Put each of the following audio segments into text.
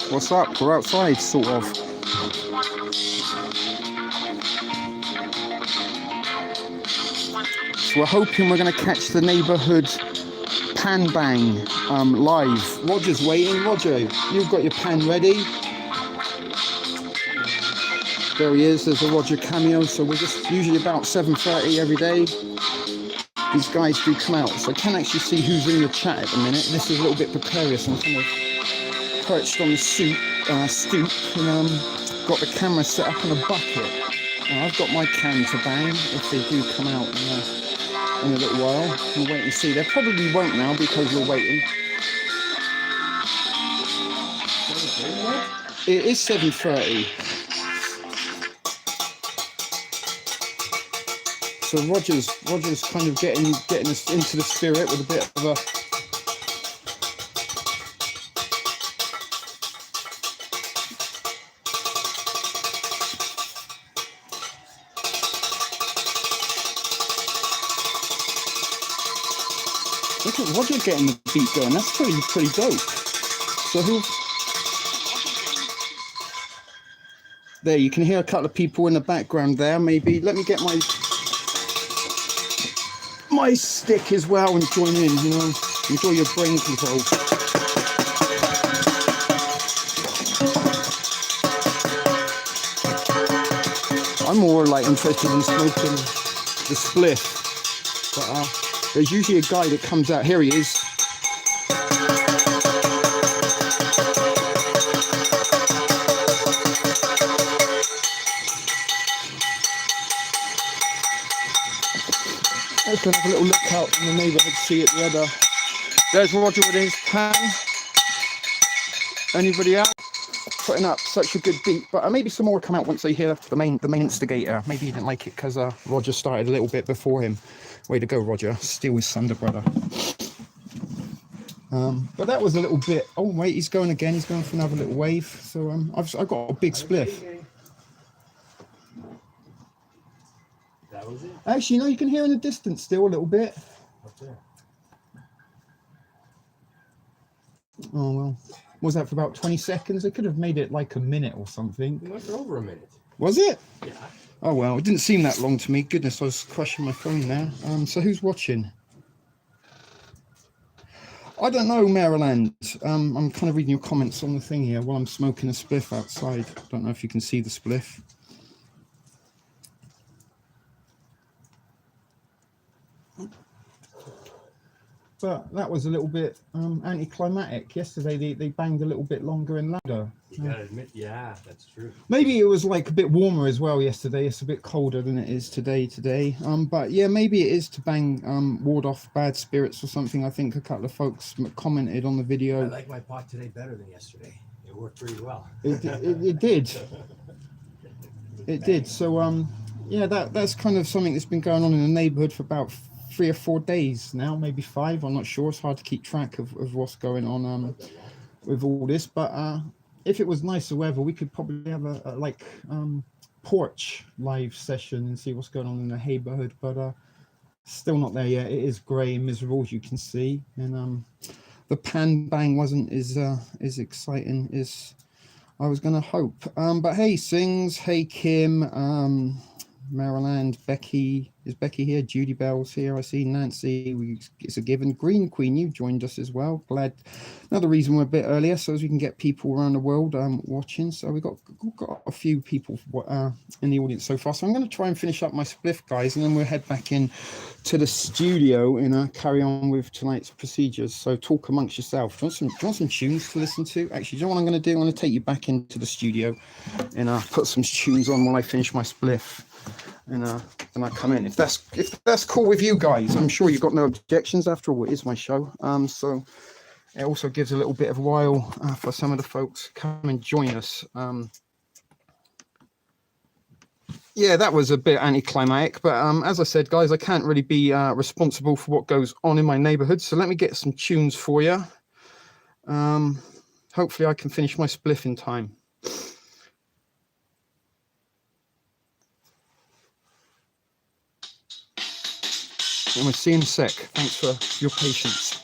What's up? We're outside, sort of. So we're hoping we're going to catch the neighbourhood pan bang live. Roger's waiting. Roger, you've got your pan ready. There he is. There's a Roger cameo. So we're just usually about 7:30 every day. These guys do come out. So I can't actually see who's in the chat at the minute. This is a little bit precarious. I'm kind of perched on the stoop and got the camera set up in a bucket. I've got my can to bang if they do come out in a little while. We'll wait and see. They probably won't now because we're waiting. It is 7:30. So Roger's kind of getting us into the spirit with a bit of a. Look at Roger getting the beat going. That's pretty dope. So who? There, you can hear a couple of people in the background there. Maybe let me get my stick as well and join in. You know, enjoy your brain control. I'm more like interested in smoking the spliff, but there's usually a guy that comes out. Here he is. Let's have a little look out in the neighbourhood, see it the other. There's Roger with his pan. Anybody out? Putting up such a good beat, but maybe some more will come out once they hear the main instigator. Maybe he didn't like it because Roger started a little bit before him. Way to go, Roger. Steal his thunder, brother. But that was a little bit. Oh wait, he's going again. He's going for another little wave. So I've got a big spliff. That was it. Actually, no, you can hear in the distance still a little bit. Up there. Oh well. What was that for about 20 seconds? They could have made it like a minute or something. We went for over a minute. Was it? Yeah. Oh well, it didn't seem that long to me. Goodness, I was crushing my phone there. So who's watching? I don't know, Maryland. I'm kind of reading your comments on the thing here while I'm smoking a spliff outside. Don't know if you can see the spliff. But that was a little bit anticlimactic. Yesterday they banged a little bit longer and louder. You gotta admit, yeah, that's true. Maybe it was like a bit warmer as well yesterday. It's a bit colder than it is today. But yeah, maybe it is to bang ward off bad spirits or something. I think a couple of folks commented on the video. I like my pot today better than yesterday. It worked pretty well. It did. It did. So yeah, that's kind of something that's been going on in the neighborhood for about 3 or 4 days now, maybe 5. I'm not sure. It's hard to keep track of what's going on with all this. But if it was nicer weather, we could probably have a porch live session and see what's going on in the neighborhood. But still not there yet. It is grey and miserable, as you can see. And the pan bang wasn't as exciting as I was going to hope. But hey, Sings. Hey, Kim. Maryland, Becky, is Becky here? Judy Bell's here. I see Nancy. It's a given. Green Queen, you joined us as well. Glad. Another reason we're a bit earlier, so as we can get people around the world watching. So we've got a few people in the audience so far. So I'm going to try and finish up my spliff, guys, and then we'll head back in to the studio and carry on with tonight's procedures. So talk amongst yourself. Do you want some tunes to listen to? Actually, do you know what I'm going to do? I'm going to take you back into the studio and put some tunes on while I finish my spliff. And I come in if that's cool with you guys. I'm sure you've got no objections. After all, it is my show. So it also gives a little bit of a while for some of the folks to come and join us. yeah, that was a bit anticlimactic, but as I said, guys, I can't really be responsible for what goes on in my neighborhood. So let me get some tunes for you. Hopefully I can finish my spliff in time. And we'll see you in a sec. Thanks for your patience.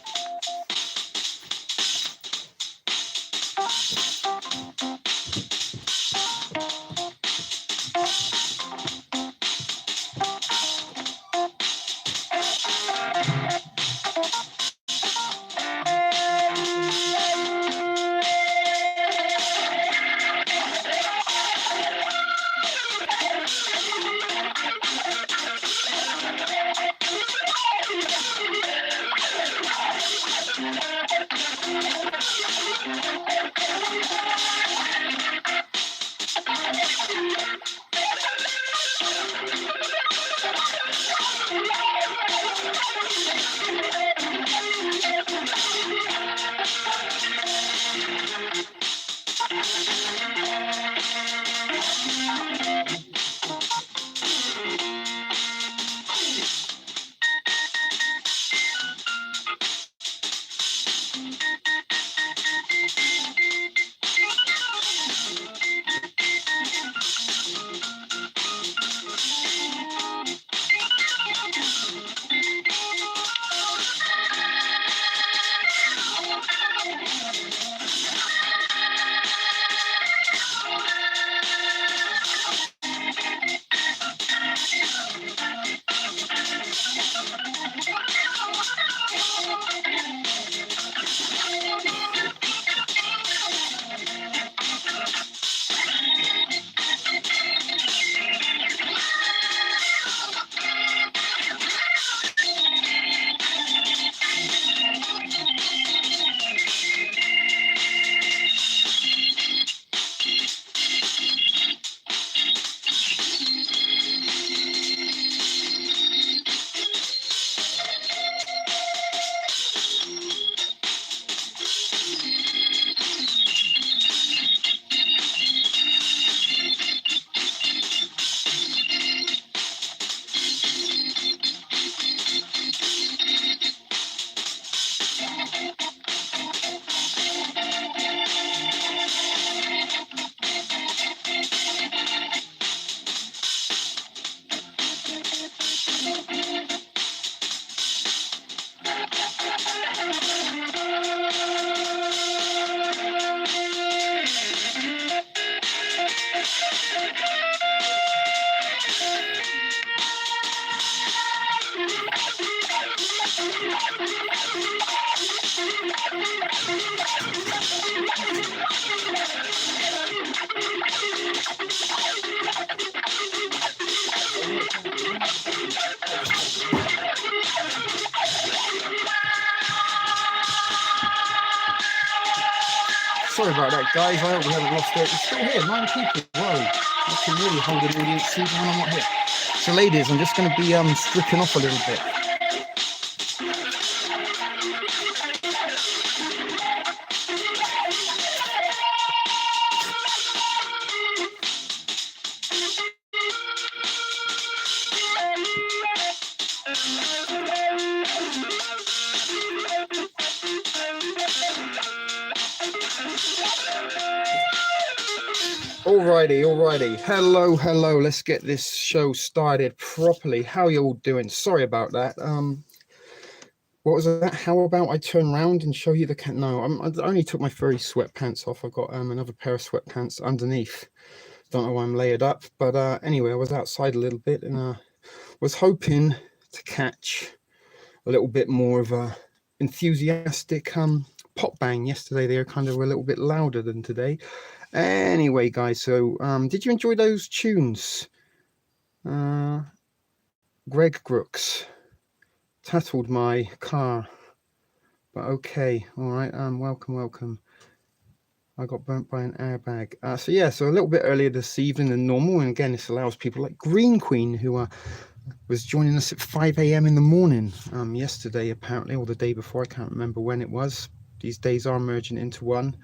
Sorry about that, guys. I hope we haven't lost it. It's still here, 9 people. Whoa, I can really hold an audience even when I'm not here. So, ladies, I'm just going to be stripping off a little bit. Alrighty. Hello. Let's get this show started properly. How you all doing? Sorry about that. What was that? How about I turn around and show you the cat? No, I only took my furry sweatpants off. I've got another pair of sweatpants underneath. Don't know why I'm layered up, but anyway, I was outside a little bit and was hoping to catch a little bit more of a enthusiastic pop bang. Yesterday they were kind of a little bit louder than today. Anyway, guys, so did you enjoy those tunes? Greg Brooks, Tattled My Car, but okay, all right, welcome. I got burnt by an airbag. So a little bit earlier this evening than normal, and again, this allows people like Green Queen, who was joining us at 5 a.m. in the morning yesterday, apparently, or the day before. I can't remember when it was. These days are merging into one.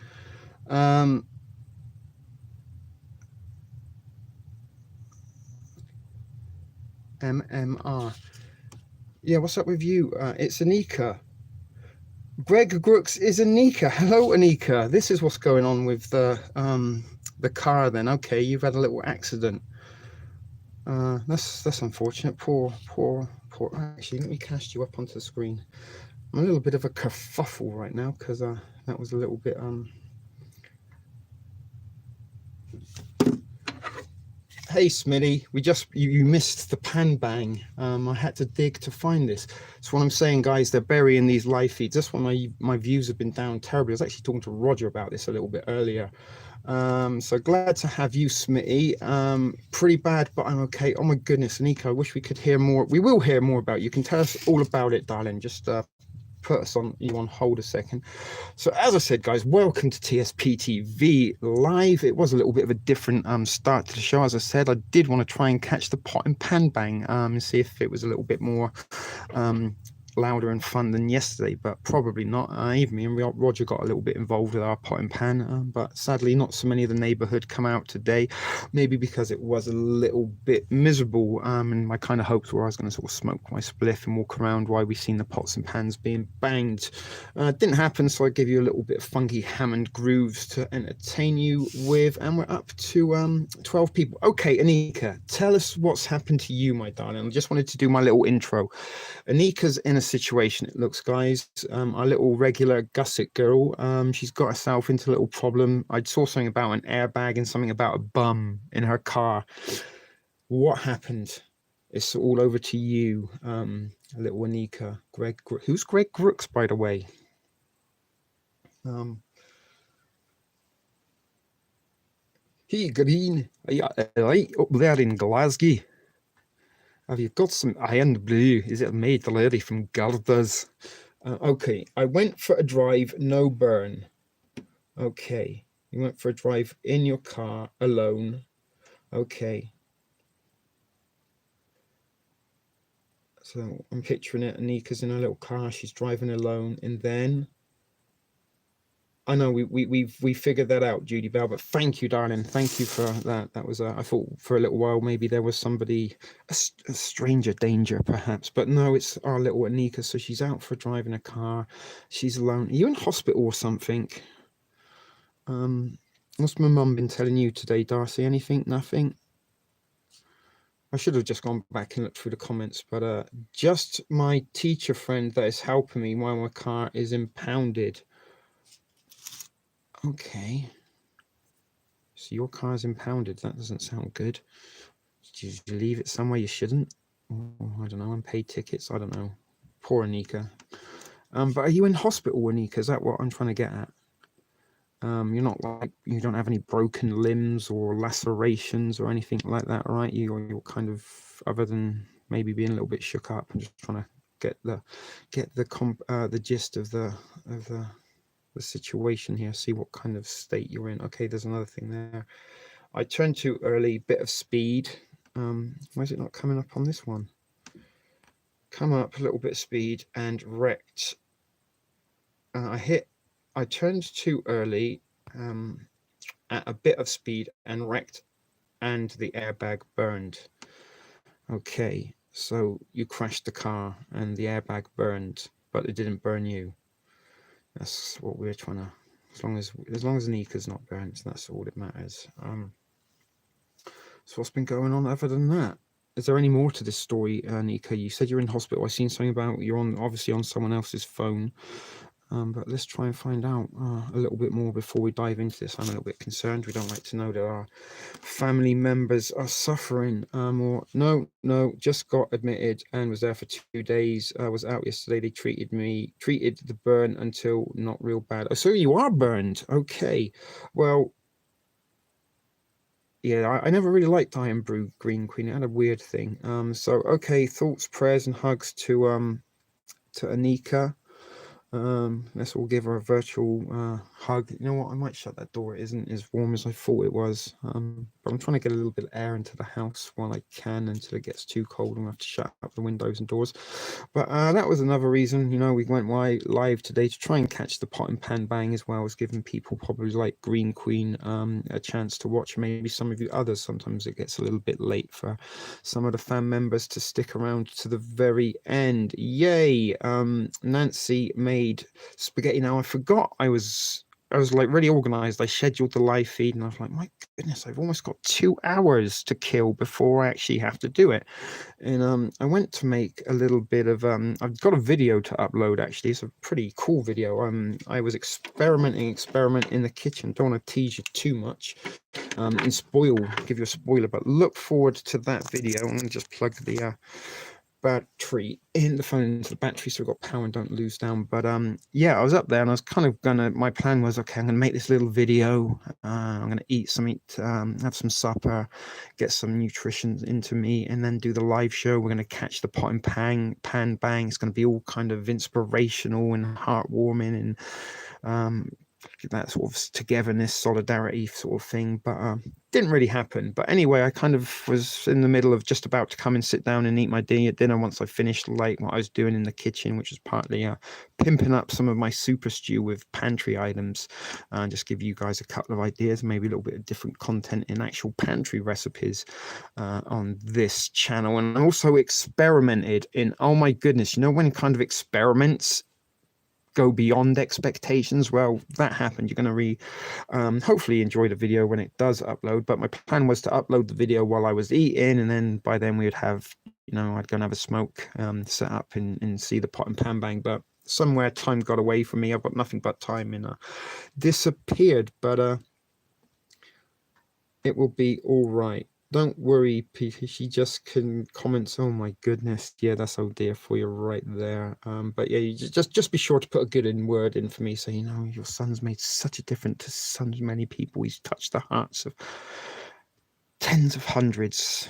MMR. Yeah, what's up with you? It's Anika. Greg Brooks is Anika. Hello, Anika. This is what's going on with the car then. Okay, you've had a little accident. That's unfortunate. Poor. Actually, let me cast you up onto the screen. I'm a little bit of a kerfuffle right now because that was a little bit Hey Smitty, you missed the pan bang. I had to dig to find this. That's what I'm saying, guys. They're burying these live feeds. That's why my views have been down terribly. I was actually talking to Roger about this a little bit earlier. So glad to have you, Smitty. Pretty bad, but I'm okay. Oh my goodness, Nico, I wish we could hear more. We will hear more about you. You can tell us all about it, darling. Just put you on hold a second. So as I said, guys, welcome to TSP TV live. It was a little bit of a different start to the show. As I said, I did want to try and catch the pot and pan bang and see if it was a little bit more louder and fun than yesterday, but probably not. Even me and Roger got a little bit involved with our pot and pan, but sadly not so many of the neighborhood come out today, maybe because it was a little bit miserable, and my kind of hopes were I was going to sort of smoke my spliff and walk around while we seen the pots and pans being banged. Didn't happen, so I gave you a little bit of funky Hammond grooves to entertain you with, and we're up to 12 people. Okay, Anika, tell us what's happened to you, my darling. I just wanted to do my little intro. Anika's in a situation, it looks, guys. Our little regular gusset girl, she's got herself into a little problem. I saw something about an airbag and something about a bum in her car. What happened? It's all over to you, little Anika. Who's Greg Brooks, by the way? Hey, Green, are you right up there in Glasgow? Have you got some iron brew? Is it made already from Garders? Okay, I went for a drive, no burn. Okay, you went for a drive in your car alone. Okay. So I'm picturing it. Anika's in a little car. She's driving alone, and then I know we figured that out, Judy Bell. But thank you, darling. Thank you for that. That was I thought for a little while maybe there was somebody, a stranger danger perhaps, but no, it's our little Anika. So she's out for driving a car. She's alone. Are you in hospital or something? What's my mum been telling you today, Darcy? Anything? Nothing? I should have just gone back and looked through the comments, but just my teacher friend that is helping me while my car is impounded. Okay. So your car's impounded. That doesn't sound good. Did you leave it somewhere you shouldn't? Oh, I don't know. Unpaid tickets. I don't know. Poor Anika. But are you in hospital, Anika? Is that what I'm trying to get at? You're not like, you don't have any broken limbs or lacerations or anything like that, right? You're kind of, other than maybe being a little bit shook up and just trying to get the gist of the situation here, see what kind of state you're in. Okay, there's another thing there. I turned too early, bit of speed. Why is it not coming up on this one? Come up a little bit of speed and wrecked. I turned too early at a bit of speed and wrecked, and the airbag burned. Okay, so you crashed the car and the airbag burned, but it didn't burn you. That's what we're trying to, as long as Anika's not burnt, that's all that matters. So what's been going on other than that? Is there any more to this story, Anika? You said you're in hospital. I seen something about you're obviously on someone else's phone. But let's try and find out a little bit more before we dive into this. I'm a little bit concerned. We don't like to know that our family members are suffering. Or no, just got admitted and was there for 2 days. I was out yesterday. They treated the burn until not real bad. Oh, so you are burned. Okay. Well, yeah, I never really liked Iron Brew Green Queen. It had a weird thing. So okay, thoughts, prayers, and hugs to Anika. Let's all give her a virtual hug. You know what? I might shut that door. It isn't as warm as I thought it was. But I'm trying to get a little bit of air into the house while I can until it gets too cold and I have to shut up the windows and doors. But that was another reason, you know, we went live today to try and catch the pot and pan bang, as well as giving people probably like Green Queen a chance to watch. Maybe some of you others. Sometimes it gets a little bit late for some of the fan members to stick around to the very end. Yay! Nancy made spaghetti. Now I forgot I was like really organized. I scheduled the live feed and I was like, my goodness, I've almost got 2 hours to kill before I actually have to do it. And I went to make a little bit of I've got a video to upload. Actually, it's a pretty cool video. I was experimenting in the kitchen. Don't want to tease you too much and give you a spoiler, but look forward to that video. And just plug the battery in the phone into the battery so we've got power and don't lose down. But yeah, I was up there and I was kind of my plan was, okay, I'm gonna make this little video. I'm gonna eat something, have some supper, get some nutrition into me, and then do the live show. We're gonna catch the pot and pan bang. It's gonna be all kind of inspirational and heartwarming and that sort of togetherness, solidarity sort of thing, but didn't really happen. But anyway, I kind of was in the middle of just about to come and sit down and eat my dinner once I finished like what I was doing in the kitchen, which was partly pimping up some of my super stew with pantry items, and just give you guys a couple of ideas, maybe a little bit of different content in actual pantry recipes on this channel. And I also experimented in, oh my goodness, you know, when kind of experiments go beyond expectations, well, that happened. You're going to hopefully enjoy the video when it does upload, but my plan was to upload the video while I was eating, and then by then we would have, you know, I'd go and have a smoke, set up and see the pot and pan bang. But somewhere time got away from me. I've got nothing but time and disappeared, but it will be all right. Don't worry, Peter. She just can comment. Oh my goodness, yeah, that's oh dear for you right there. But yeah, you just be sure to put a good word in for me, so you know your son's made such a difference to so many people. He's touched the hearts of tens of hundreds,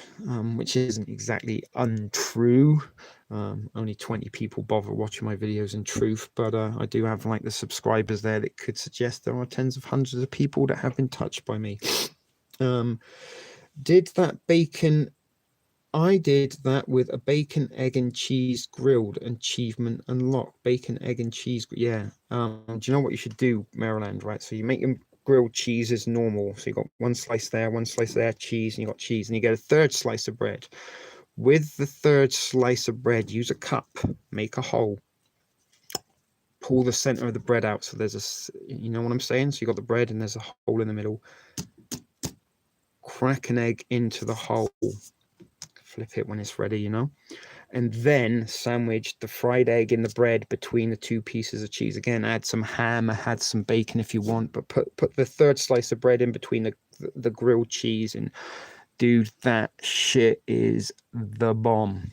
which isn't exactly untrue. Only 20 people bother watching my videos in truth, but I do have like the subscribers there that could suggest there are tens of hundreds of people that have been touched by me. Did that bacon? I did that with a bacon, egg, and cheese grilled. Achievement unlocked. Bacon, egg, and cheese. Yeah. Do you know what you should do, Maryland? Right. So you make them grilled cheese as normal. So you got one slice there, cheese, and you got cheese, and you get a third slice of bread. With the third slice of bread, use a cup, make a hole, pull the center of the bread out. So there's you know what I'm saying? So you got the bread and there's a hole in the middle. Crack an egg into the hole, flip it when it's ready, you know, and then sandwich the fried egg in the bread between the two pieces of cheese. Again, add some ham, add some bacon if you want, but put the third slice of bread in between the grilled cheese, and dude, that shit is the bomb.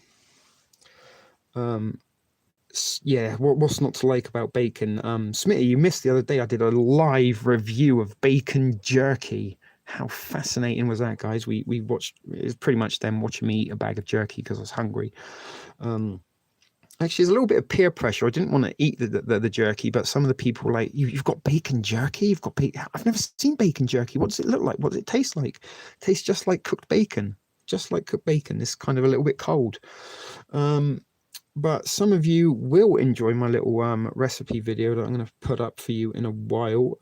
Yeah, what's not to like about bacon? Smitty, you missed the other day, I did a live review of bacon jerky. How fascinating was that, guys? We watched, it was pretty much them watching me eat a bag of jerky because I was hungry. Actually, there's a little bit of peer pressure. I didn't want to eat the jerky, but some of the people were like, you've got bacon jerky? You've got bacon? I've never seen bacon jerky. What does it look like? What does it taste like? It tastes just like cooked bacon. Just like cooked bacon. It's kind of a little bit cold. But some of you will enjoy my little recipe video that I'm going to put up for you in a while.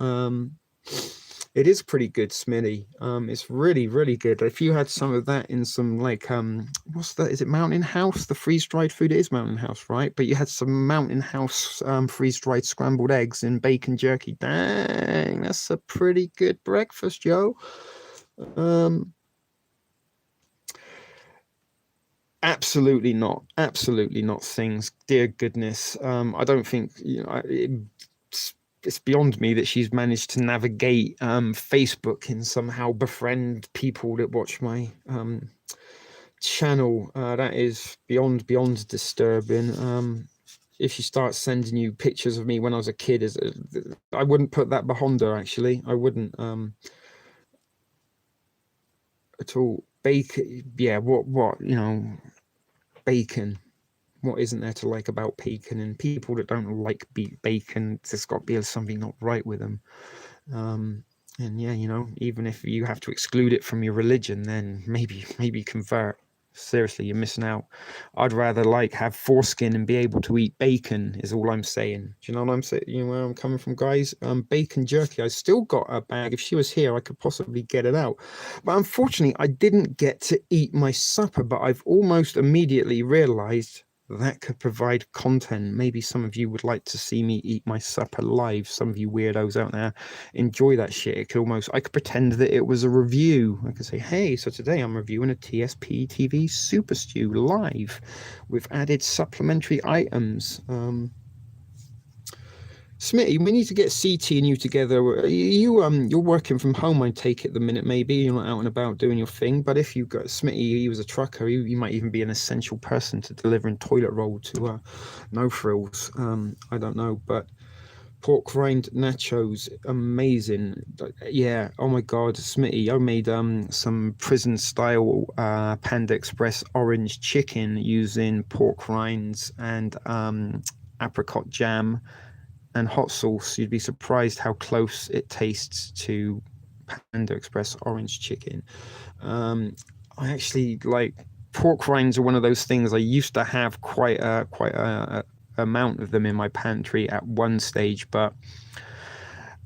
It is pretty good, Smitty. It's really, really good. If you had some of that in some like what's that? Is it Mountain House? The freeze-dried food? It is Mountain House, right? But you had some Mountain House freeze-dried scrambled eggs and bacon jerky. Dang, that's a pretty good breakfast, yo. Absolutely not. Absolutely not. Things, dear goodness. I don't think, you know, it's beyond me that she's managed to navigate Facebook and somehow befriend people that watch my channel. That is beyond disturbing. If she starts sending you pictures of me when I was a kid, I wouldn't put that behind her. Actually, I wouldn't at all. Bacon, yeah. What? You know, bacon. what isn't there to like about bacon? And people that don't like bacon, there's got to be something not right with them. And yeah, even if you have to exclude it from your religion, then maybe convert. Seriously, you're missing out. I'd rather have foreskin and be able to eat bacon, is all I'm saying. Do you know what I'm saying? You know where I'm coming from, guys? Bacon jerky. I still got a bag. If she was here, I could possibly get it out. But unfortunately, I didn't get to eat my supper, but I've almost immediately realized that could provide content. Maybe some of you would like to see me eat my supper live. Some of you weirdos out there enjoy that shit. I could pretend that it was a review. I could say, hey, so today I'm reviewing a TSP TV Super Stew live with added supplementary items. Smitty, we need to get CT and you together. You're working from home, I take it, the minute maybe. You're not out and about doing your thing. But if you got Smitty, he was a trucker, you might even be an essential person to delivering toilet roll to No Frills. I don't know, but pork rind nachos, amazing. Yeah, oh my God, Smitty, I made some prison style Panda Express orange chicken using pork rinds and apricot jam and hot sauce. You'd be surprised how close it tastes to Panda Express orange chicken. I actually pork rinds are one of those things. I used to have quite a amount of them in my pantry at one stage, but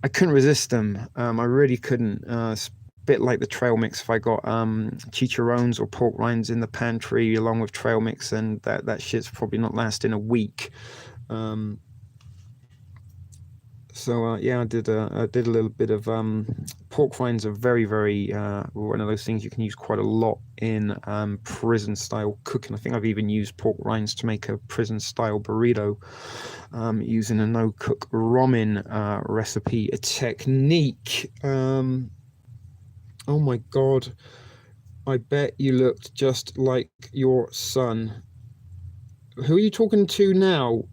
I couldn't resist them. I really couldn't. It's a bit like the trail mix. If I got chicharrones or pork rinds in the pantry along with trail mix, and that shit's probably not lasting a week. So yeah, I did a little bit of pork rinds are very, very one of those things you can use quite a lot in prison style cooking. I think I've even used pork rinds to make a prison style burrito using a no cook ramen recipe, a technique. Oh my God, I bet you looked just like your son. Who are you talking to now?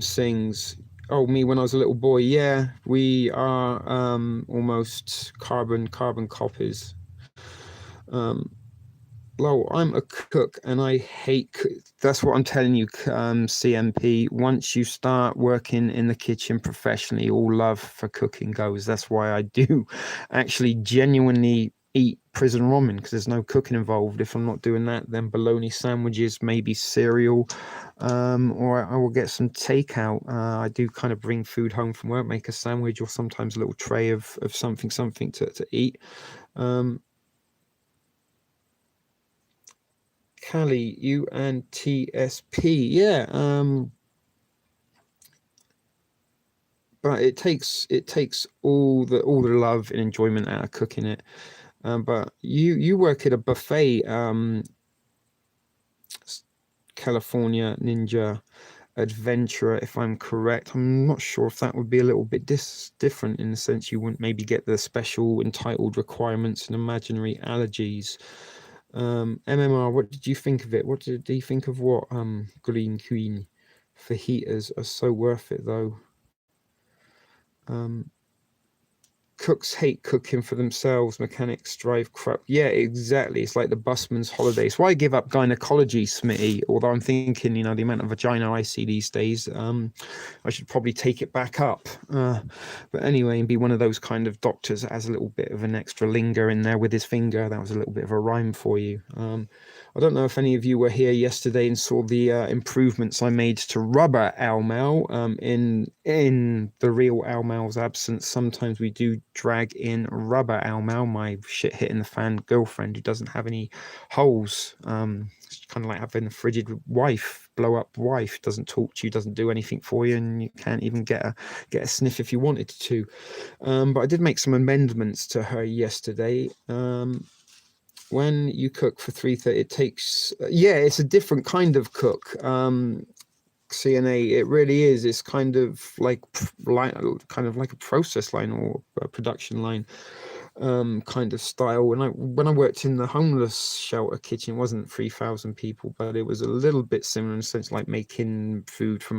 Sings. Oh, me when I was a little boy. Yeah, we are almost carbon copies. I'm a cook and I hate. That's what I'm telling you, CMP. Once you start working in the kitchen professionally, all love for cooking goes. That's why I do actually genuinely eat prison ramen, because there's no cooking involved. If I'm not doing that, then bologna sandwiches, maybe cereal, or I will get some takeout. I do kind of bring food home from work, make a sandwich, or sometimes a little tray of something to eat. Callie, UNTSP, yeah. But it takes all the love and enjoyment out of cooking it. But you work at a buffet, California Ninja Adventurer, if I'm correct. I'm not sure if that would be a little bit different, in the sense you wouldn't maybe get the special entitled requirements and imaginary allergies. MMR, what did you think of it? What did you think of what Green Queen fajitas are so worth it though? Cooks hate cooking for themselves. Mechanics drive crap. Yeah, exactly. It's like the busman's holiday. It's why I give up gynecology, Smitty. Although I'm thinking, the amount of vagina I see these days, I should probably take it back up. But anyway, and be one of those kind of doctors that has a little bit of an extra linger in there with his finger. That was a little bit of a rhyme for you. I don't know if any of you were here yesterday and saw the improvements I made to rubber Almal. In the real Almal's absence, sometimes we do drag in rubber Almal, my shit hitting the fan girlfriend who doesn't have any holes. It's kind of like having a frigid wife, blow up wife, doesn't talk to you, doesn't do anything for you, and you can't even get a sniff if you wanted to. But I did make some amendments to her yesterday. When you cook for 330, it takes it's a different kind of cook. CNA, it really is. It's kind of like a process line or a production line kind of style. When I worked in the homeless shelter kitchen, it wasn't 3,000 people, but it was a little bit similar in the sense like making food for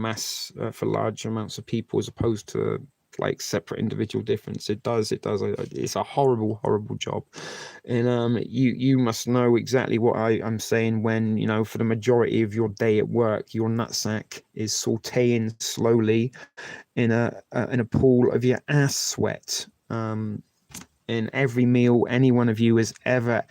large amounts of people, as opposed to like separate individual difference. It does. It's a horrible job. And you must know exactly what I'm saying when, you know, for the majority of your day at work, your nutsack is sauteing slowly in a pool of your ass sweat. In every meal any one of you has ever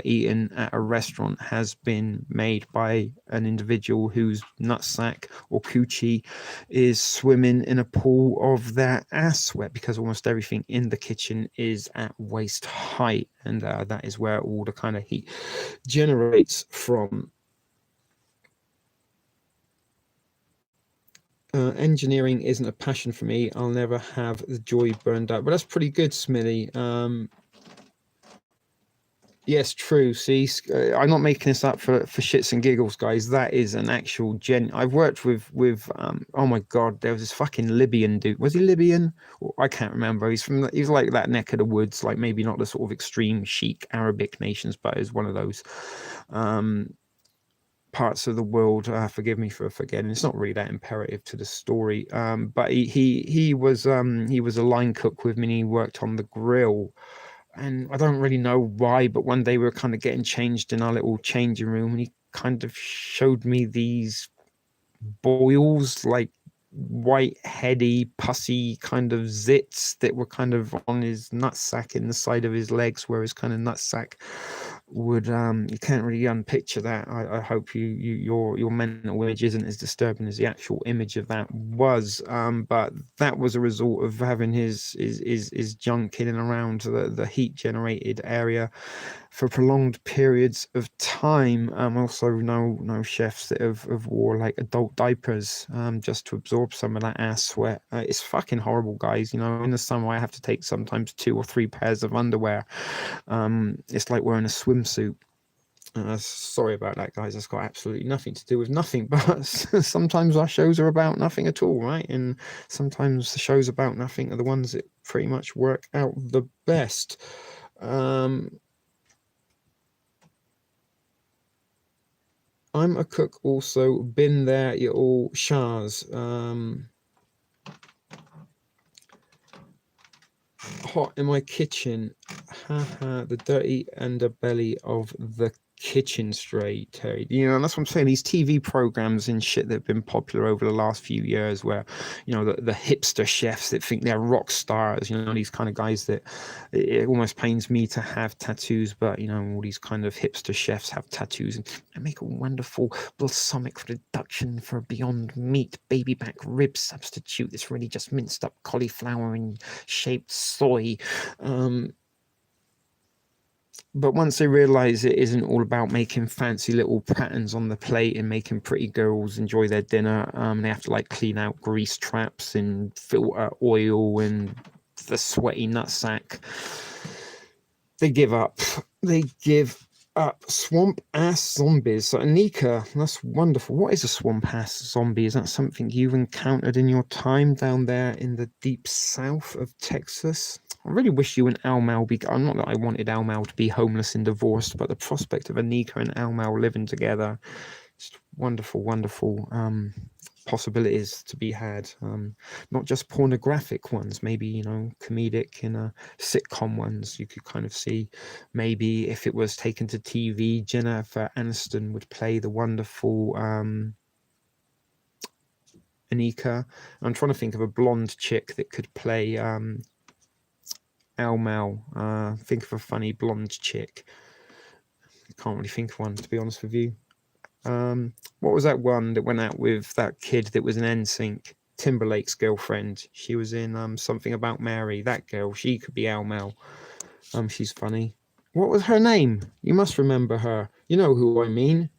eaten at a restaurant has been made by an individual whose nutsack or coochie is swimming in a pool of their ass sweat, because almost everything in the kitchen is at waist height, and that is where all the kind of heat generates from. Engineering isn't a passion for me. I'll never have the joy burned out. But that's pretty good, Smithy. Yes, true. See, I'm not making this up for shits and giggles, guys. That is an actual I've worked with oh my god, there was this fucking Libyan dude. Was he Libyan? I can't remember. He's like that neck of the woods, like maybe not the sort of extreme chic Arabic nations, but it's one of those parts of the world. Forgive me for forgetting. It's not really that imperative to the story. But he was a line cook with me, and he worked on the grill. And I don't really know why, but one day we were kind of getting changed in our little changing room, and he kind of showed me these boils, like white, heady, pussy kind of zits that were kind of on his nutsack in the side of his legs, where his kind of nutsack would you can't really unpicture that. I hope your mental image isn't as disturbing as the actual image of that was, but that was a result of having his junk in and around the heat generated area for prolonged periods of time. Also no chefs that have wore like adult diapers just to absorb some of that ass sweat. It's fucking horrible, guys. You know, in the summer I have to take sometimes 2 or 3 pairs of underwear. It's like wearing a swimsuit. Sorry about that, guys. That's got absolutely nothing to do with nothing, but sometimes our shows are about nothing at all, right? And sometimes the shows about nothing are the ones that pretty much work out the best. I'm a cook also, been there, you all Shahs. Hot in my kitchen, haha, the dirty underbelly of the kitchen stray, Terry. You know, and that's what I'm saying. These TV programs and shit that have been popular over the last few years, where, you know, the hipster chefs that think they're rock stars, you know, these kind of guys that it almost pains me to have tattoos, but, you know, all these kind of hipster chefs have tattoos and make a wonderful balsamic reduction for Beyond Meat baby back rib substitute. It's really just minced up cauliflower and shaped soy. But once they realize it isn't all about making fancy little patterns on the plate and making pretty girls enjoy their dinner, they have to like clean out grease traps and filter oil and the sweaty nutsack. They give up. Swamp ass zombies. So Anika, that's wonderful. What is a swamp ass zombie? Is that something you've encountered in your time down there in the deep south of Texas? I really wish you and Al Mal I'm not that I wanted Al Mal to be homeless and divorced, but the prospect of Anika and Al Mal living together, just wonderful possibilities to be had. Not just pornographic ones, maybe, you know, comedic and sitcom ones. You could kind of see maybe if it was taken to TV, Jennifer Aniston would play the wonderful Anika. I'm trying to think of a blonde chick that could play Al Mal. Think of a funny blonde chick. I can't really think of one, to be honest with you. What was that one that went out with that kid that was an NSYNC? Timberlake's girlfriend. She was in Something About Mary. That girl, she could be Al Mal. She's funny. What was her name? You must remember her. You know who I mean.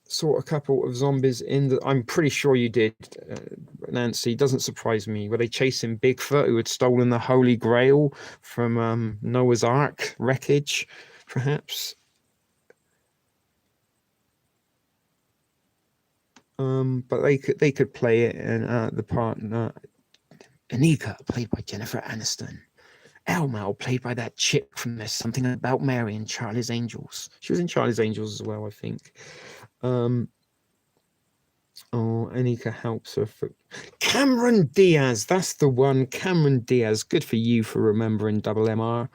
Saw a couple of zombies in the... I'm pretty sure you did, Nancy. Doesn't surprise me. Were they chasing Bigfoot, who had stolen the Holy Grail from Noah's Ark wreckage, perhaps? But they could play it in the part. Anika, played by Jennifer Aniston. Al Mal, played by that chick from There's Something About Mary in Charlie's Angels. She was in Charlie's Angels as well, I think. Anika helps her. Cameron Diaz, that's the one. Cameron Diaz, good for you for remembering Double MR.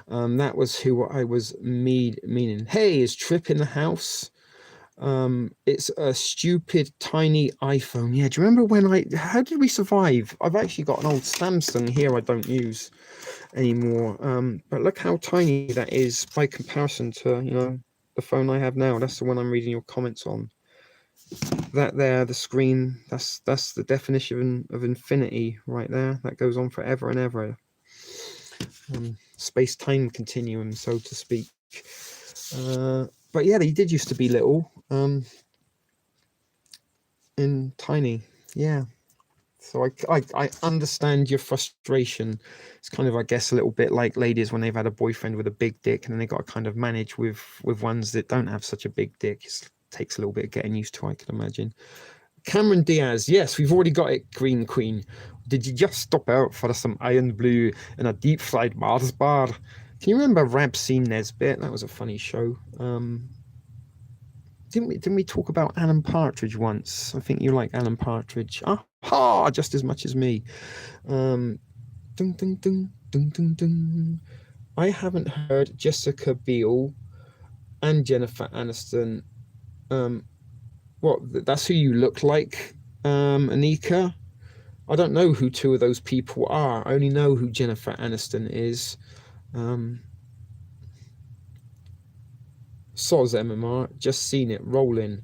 That was who I was meaning. Hey, is Trip in the house? It's a stupid tiny iPhone. Yeah, do you remember when how did we survive? I've actually got an old Samsung here I don't use anymore. But look how tiny that is by comparison to, the phone I have now. That's the one I'm reading your comments on. That there, the screen, that's the definition of infinity right there. That goes on forever and ever. Space-time continuum, so to speak. But yeah, they did used to be little, and tiny. Yeah. So I understand your frustration. It's kind of, I guess, a little bit like ladies when they've had a boyfriend with a big dick, and then they got to kind of manage with ones that don't have such a big dick. It takes a little bit of getting used to, I can imagine. Cameron Diaz, yes, we've already got it, Green Queen. Did you just stop out for some Iron Blue and a deep fried Mars bar? Can you remember Rabsy Nesbitt? That was a funny show. Didn't we talk about Alan Partridge once? I think you like Alan Partridge. Ah, just as much as me. Dun, dun, dun, dun, dun, dun. I haven't heard Jessica Biel and Jennifer Aniston. What? That's who you look like, Anika? I don't know who two of those people are. I only know who Jennifer Aniston is. Soz MMR, just seen it rolling.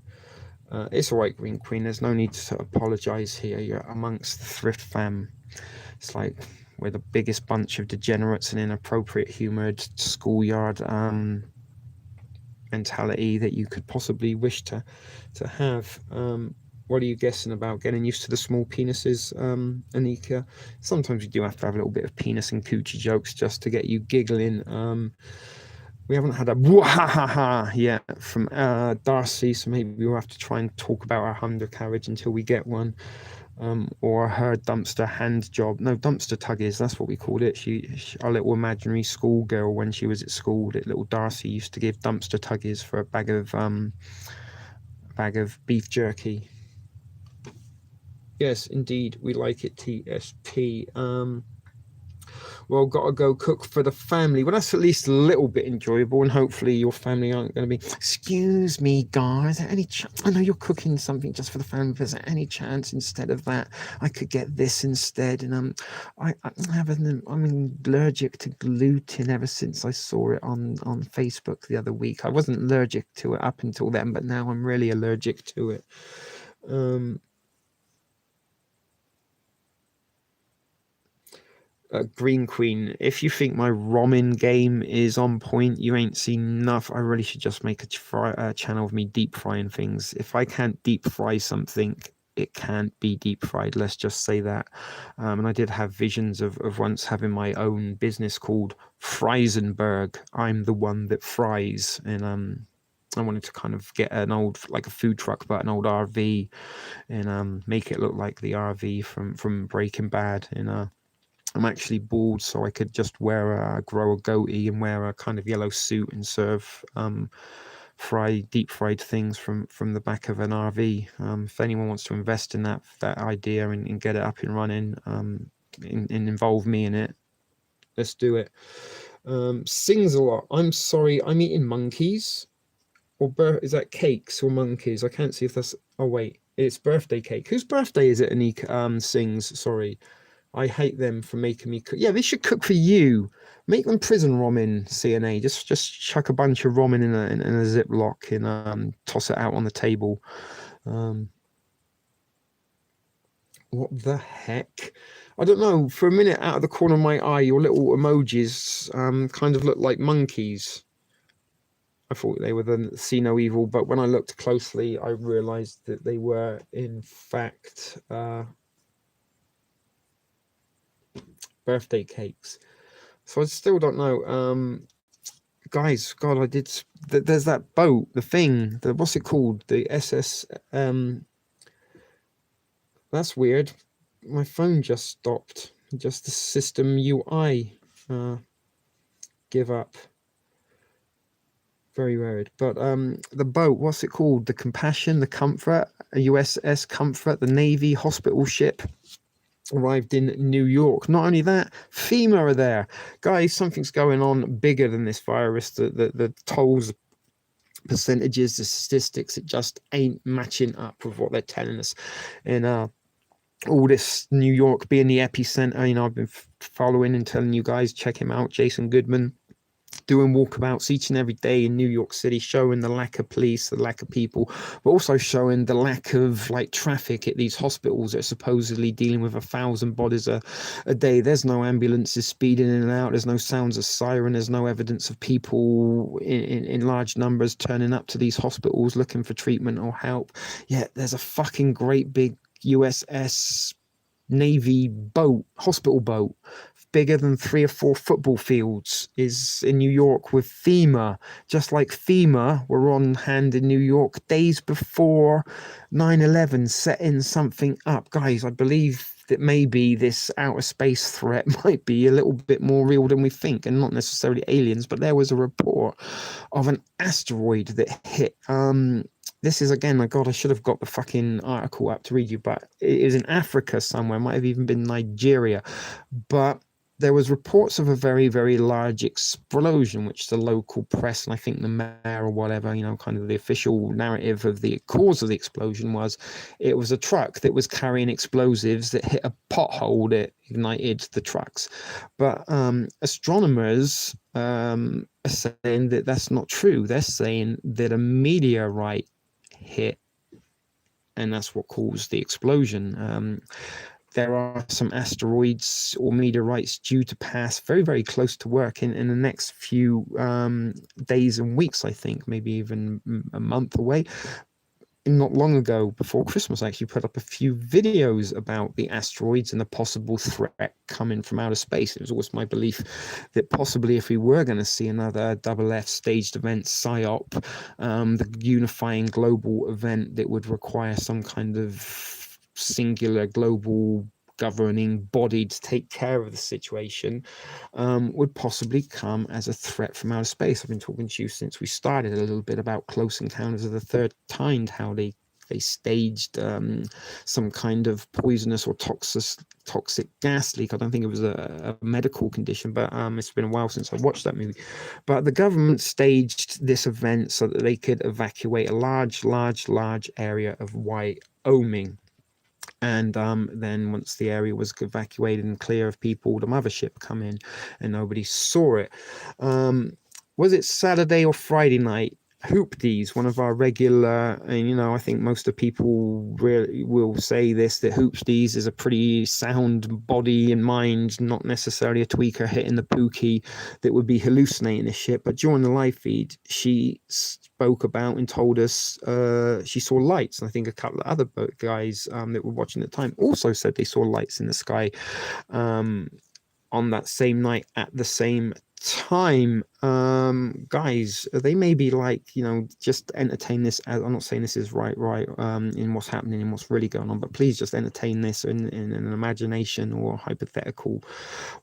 It's all right, Green Queen. There's no need to apologize here. You're amongst the thrift fam. It's like we're the biggest bunch of degenerates and inappropriate humored schoolyard mentality that you could possibly wish to have. What are you guessing about? Getting used to the small penises, Anika? Sometimes we do have to have a little bit of penis and coochie jokes just to get you giggling. We haven't had a bwahaha yet from Darcy, so maybe we'll have to try and talk about our undercarriage until we get one. Or her dumpster hand job. No, dumpster tuggies, that's what we called it. She our little imaginary schoolgirl when she was at school, little Darcy used to give dumpster tuggies for a bag of beef jerky. Yes, indeed, we like it, TSP. Well, gotta go cook for the family. Well, that's at least a little bit enjoyable, and hopefully your family aren't going to be, excuse me, guys, any I know you're cooking something just for the family, but is there any chance instead of that I could get this instead? And I'm allergic to gluten ever since I saw it on Facebook the other week. I wasn't allergic to it up until then, but now I'm really allergic to it. Green Queen, if you think my ramen game is on point, you ain't seen enough. I really should just make a channel of me deep frying things. If I can't deep fry something, it can't be deep fried. Let's just say that. And I did have visions of once having my own business called Freisenberg. I'm the one that fries. And I wanted to kind of get an old, like a food truck, but an old RV, and make it look like the RV from Breaking Bad. And I'm actually bald, so I could just grow a goatee and wear a kind of yellow suit and serve deep fried things from the back of an RV. If anyone wants to invest in that idea and get it up and running, and involve me in it, let's do it. Sings a lot. I'm sorry, I'm eating monkeys. Or is that cakes or monkeys? I can't see if that's. Oh wait, it's birthday cake. Whose birthday is it? Anika sings. Sorry. I hate them for making me cook. Yeah, they should cook for you. Make them prison ramen, CNA. Just chuck a bunch of ramen in a Ziploc and toss it out on the table. What the heck? I don't know. For a minute, out of the corner of my eye, your little emojis kind of looked like monkeys. I thought they were the see no evil, but when I looked closely, I realized that they were, in fact, birthday cakes. So I still don't know. Guys, God, I did. There's that boat, the thing. What's it called? The SS. That's weird. My phone just stopped. Just the system UI. Give up. Very weird. But the boat, what's it called? The Compassion, the Comfort, a USS Comfort, the Navy hospital ship. arrived in New York. Not only that, FEMA are there. Guys, something's going on bigger than this virus. The tolls, percentages, the statistics, it just ain't matching up with what they're telling us. And all this New York being the epicenter, you know, I've been following and telling you guys, check him out, Jason Goodman, doing walkabouts each and every day in New York City, showing the lack of police, the lack of people, but also showing the lack of like traffic at these hospitals that are supposedly dealing with 1,000 bodies a day. There's no ambulances speeding in and out. There's no sounds of siren. There's no evidence of people in large numbers turning up to these hospitals looking for treatment or help. Yet there's a fucking great big USS Navy boat, hospital boat, bigger than 3 or 4 football fields, is in New York with FEMA. Just like FEMA were on hand in New York days before 9/11, setting something up. Guys, I believe that maybe this outer space threat might be a little bit more real than we think, and not necessarily aliens, but there was a report of an asteroid that hit. This is, again, my God, I should have got the fucking article up to read you, but it is in Africa somewhere, might have even been Nigeria. But there was reports of a very, very large explosion, which the local press, and I think the mayor or whatever, you know, kind of the official narrative of the cause of the explosion was, it was a truck that was carrying explosives that hit a pothole that ignited the trucks. But astronomers are saying that that's not true. They're saying that a meteorite hit, and that's what caused the explosion. There are some asteroids or meteorites due to pass very, very close to work in the next few days and weeks, I think, maybe even a month away. Not long ago, before Christmas, I actually put up a few videos about the asteroids and the possible threat coming from outer space. It was always my belief that possibly if we were going to see another Double F staged event, PSYOP, the unifying global event that would require some kind of singular global governing body to take care of the situation, would possibly come as a threat from outer space. I've been talking to you since we started a little bit about Close Encounters of the Third Kind, how they staged some kind of poisonous or toxic gas leak. I don't think it was a medical condition, but it's been a while since I watched that movie. But the government staged this event so that they could evacuate a large area of Wyoming. And then once the area was evacuated and clear of people, the mothership come in and nobody saw it. Was it Saturday or Friday night? Hoopties, one of our regular, and you know, I think most of the people really will say this, that Hoopties is a pretty sound body and mind, not necessarily a tweaker hitting the pookie that would be hallucinating this shit. But during the live feed, she spoke about and told us she saw lights. And I think a couple of other guys that were watching at the time also said they saw lights in the sky on that same night at the same time. Guys, they may be like, you know, just entertain this as, I'm not saying this is right in what's happening and what's really going on, but please just entertain this in an imagination or hypothetical.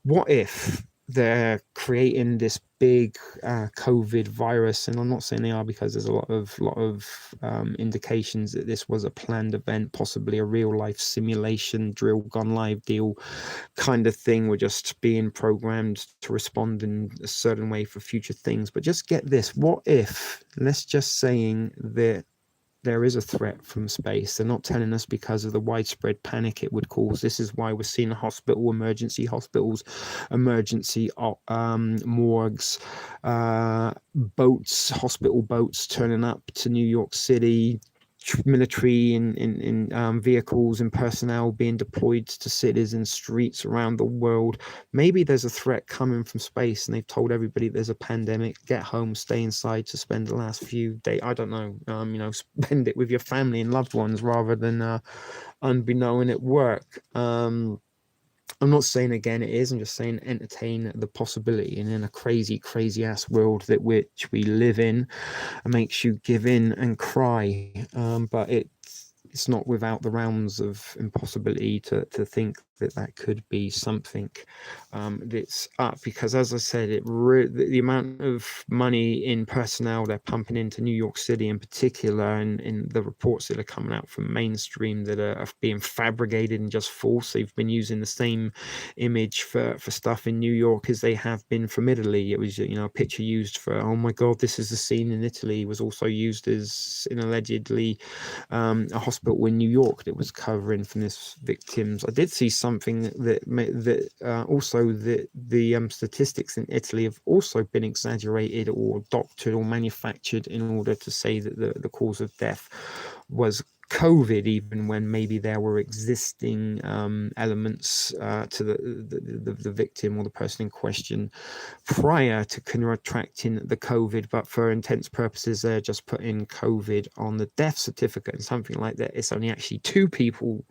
What if they're creating this big COVID virus? And I'm not saying they are, because there's a lot of indications that this was a planned event, possibly a real life simulation, drill gone live deal kind of thing. We're just being programmed to respond in a certain way for future things. But just get this, what if, let's just saying that there is a threat from space. They're not telling us because of the widespread panic it would cause. This is why we're seeing emergency hospitals, emergency morgues, boats, hospital boats turning up to New York City, military in vehicles and personnel being deployed to cities and streets around the world. Maybe there's a threat coming from space and they've told everybody there's a pandemic, get home, stay inside to spend the last few days, I don't know, you know, spend it with your family and loved ones rather than unbeknown at work. I'm not saying again it is, I'm just saying entertain the possibility. And in a crazy ass world that which we live in, it makes you give in and cry. But it's not without the realms of impossibility to think that could be something that's up, because as I said, the amount of money in personnel they're pumping into New York City in particular, and in the reports that are coming out from mainstream that are being fabricated and just false. They've been using the same image for stuff in New York as they have been from Italy. It was, a picture used for, oh my God, this is the scene in Italy, was also used as in allegedly a hospital in New York that was covering from this victims. I did see something that also the statistics in Italy have also been exaggerated or doctored or manufactured in order to say that the cause of death was COVID, even when maybe there were existing elements to the victim or the person in question prior to contracting the COVID, but for intents purposes, they're just putting COVID on the death certificate and something like that. It's only actually 2 people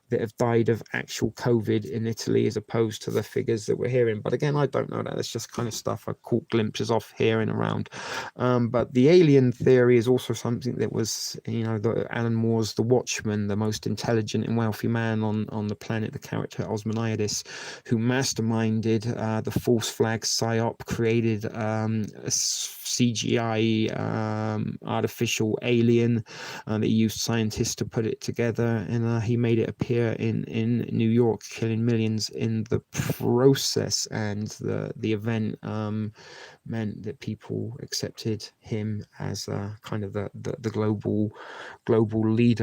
that have died of actual COVID in Italy, as opposed to the figures that we're hearing. But again, I don't know that. It's just kind of stuff I caught glimpses of here and around. But the alien theory is also something that was, Alan Moore's The Watchman, the most intelligent and wealthy man on the planet, the character Osmaniadis, who masterminded the false flag psyop, created a CGI artificial alien that used scientists to put it together, and he made it appear in New York, killing millions in the process. And the event meant that people accepted him as kind of the global leader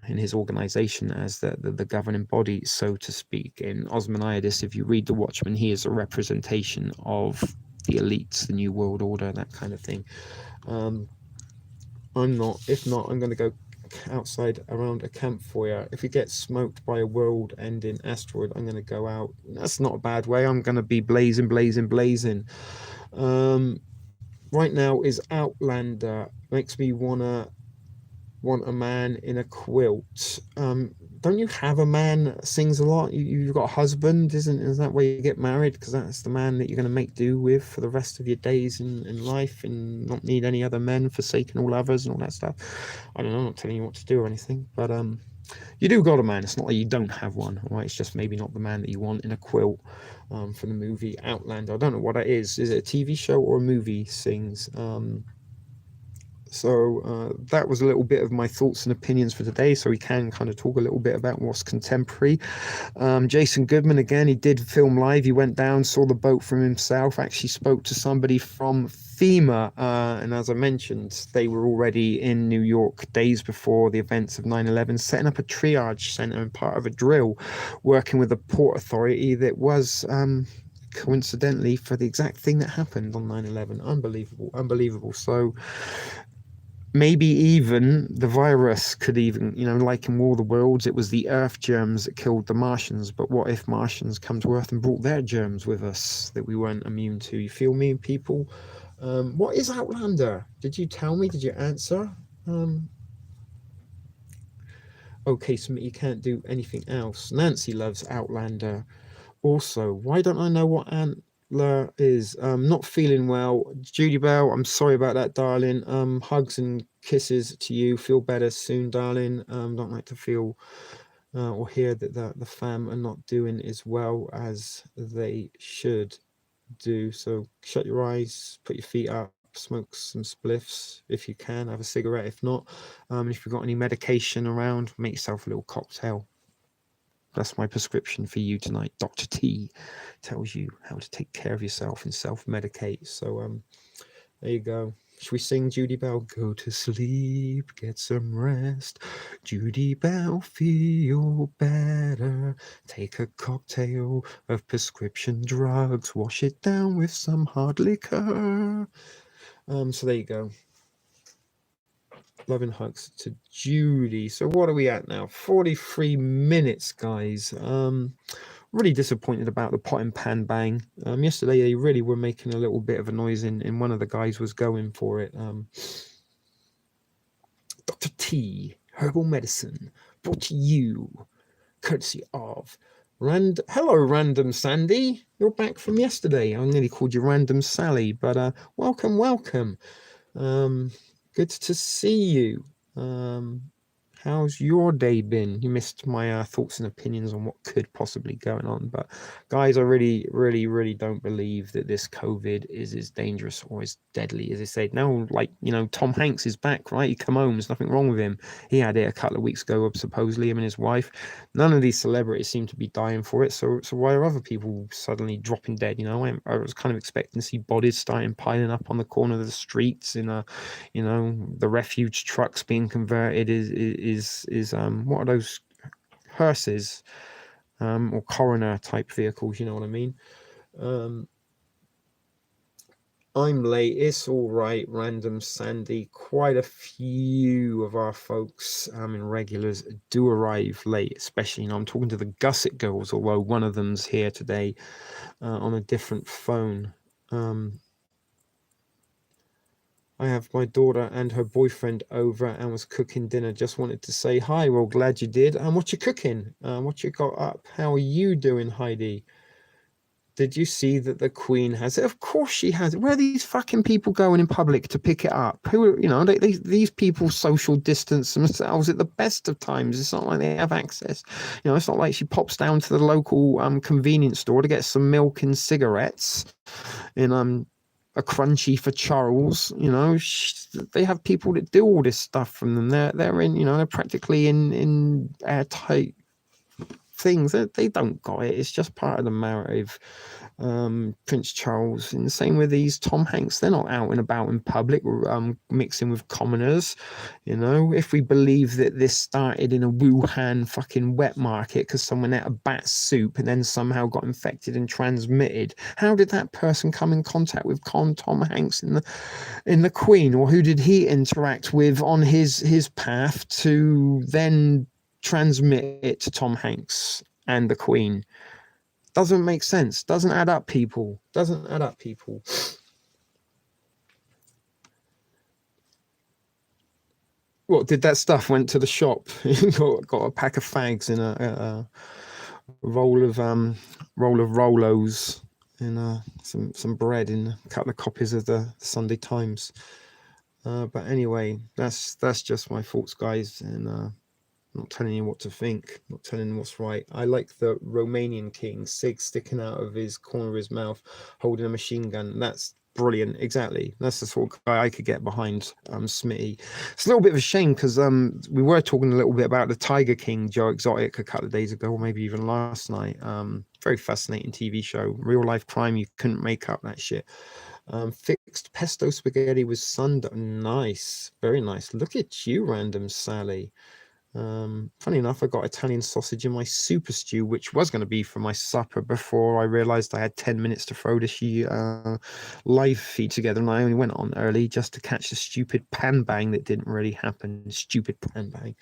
in his organization, as the governing body, so to speak. In Osmaniadis, if you read The Watchman, he is a representation of the elites, the New World Order, that kind of thing. I'm not. If not, I'm going to go outside around a campfire. If it gets smoked by a world-ending asteroid, I'm going to go out. That's not a bad way. I'm going to be blazing. Right now is Outlander. Makes me want a man in a quilt. Don't you have a man that sings a lot? You've got a husband, is that where you get married? Because that's the man that you're going to make do with for the rest of your days in life, and not need any other men, forsaking all others and all that stuff. I don't know, I'm not telling you what to do or anything, but you do got a man. It's not like you don't have one, right? It's just maybe not the man that you want in a quilt. For the movie Outlander, I don't know what that is. Is it a TV show or a movie? Sings. So that was a little bit of my thoughts and opinions for today, so we can kind of talk a little bit about what's contemporary. Jason Goodman, again, he did film live. He went down, saw the boat from himself, actually spoke to somebody from FEMA, and as I mentioned, they were already in New York days before the events of 9/11, setting up a triage center and part of a drill, working with the Port Authority that was coincidentally for the exact thing that happened on 9/11. Unbelievable. So maybe even the virus could even, like in War of the Worlds, it was the Earth germs that killed the Martians. But what if Martians come to Earth and brought their germs with us that we weren't immune to? You feel me, people? What is Outlander? Did you tell me? Did you answer? Okay, so you can't do anything else. Nancy loves Outlander. Also, why don't I know what Antler is? Not feeling well. Judy Bell, I'm sorry about that, darling. Hugs and kisses to you. Feel better soon, darling. Don't like to feel or hear that the fam are not doing as well as they should do. So shut your eyes, put your feet up, smoke some spliffs if you can, have a cigarette if not. If you've got any medication around, make yourself a little cocktail. That's my prescription for you tonight. Dr. T tells you how to take care of yourself and self-medicate. So there you go. Should we sing Judy Bell? Go to sleep, get some rest. Judy Bell, feel better. Take a cocktail of prescription drugs. Wash it down with some hard liquor. So there you go. Love and hugs to Judy. So what are we at now? 43 minutes, guys. Really disappointed about the pot and pan bang. Yesterday they really were making a little bit of a noise, and one of the guys was going for it. Dr. T, herbal medicine, brought to you courtesy of Hello, Random Sandy. You're back from yesterday. I nearly called you Random Sally, but welcome. Good to see you. how's your day been? You missed my thoughts and opinions on what could possibly going on, but guys, I really don't believe that this COVID is as dangerous or as deadly as they say. Now, like, you know, Tom Hanks is back, right? He come home, there's nothing wrong with him. He had it a couple of weeks ago, supposedly, him and his wife. None of these celebrities seem to be dying for it, so why are other people suddenly dropping dead? You know, I was kind of expecting to see bodies starting piling up on the corner of the streets in you know, the refuge trucks being converted is what are those hearses, or coroner type vehicles, you know what I mean? I'm late, it's all right, random Sandy. Quite a few of our folks in regulars do arrive late, especially, you know, I'm talking to the Gusset girls, although one of them's here today on a different phone. I have my daughter and her boyfriend over and was cooking dinner. Just wanted to say hi. Well, glad you did. And what you cooking? What you got up? How are you doing, Heidi? Did you see that the Queen has it? Of course she has it. Where are these fucking people going in public to pick it up? Who, you know, these people social distance themselves at the best of times. It's not like they have access. You know, it's not like she pops down to the local convenience store to get some milk and cigarettes and a crunchy for Charles. You know, they have people that do all this stuff from them. They're in, you know, they're practically in airtight things. They don't got it. It's just part of the narrative. Prince Charles, and the same with these Tom Hanks. They're not out and about in public, mixing with commoners. You know, if we believe that this started in a Wuhan fucking wet market because someone ate a bat soup and then somehow got infected and transmitted, how did that person come in contact with Tom Hanks in the Queen, or who did he interact with on his path to then transmit it to Tom Hanks and the Queen? Doesn't make sense. Doesn't add up, people. Doesn't add up, people. What did that stuff? Went to the shop, got a pack of fags in a roll of Rolos and some bread in a couple of copies of the Sunday Times. But anyway, that's just my thoughts, guys, and not telling you what to think, not telling you what's right. I like the Romanian king, Sig sticking out of his corner of his mouth, holding a machine gun. That's brilliant. Exactly. That's the sort of guy I could get behind, Smitty. It's a little bit of a shame because we were talking a little bit about the Tiger King, Joe Exotic, a couple of days ago, or maybe even last night. Very fascinating TV show. Real life crime. You couldn't make up that shit. Fixed pesto spaghetti with sundown. Nice. Very nice. Look at you, random Sally. Funny enough, I got Italian sausage in my super stew, which was going to be for my supper before I realized I had 10 minutes to throw this live feed together, and I only went on early just to catch the stupid pan bang that didn't really happen. Stupid pan bang.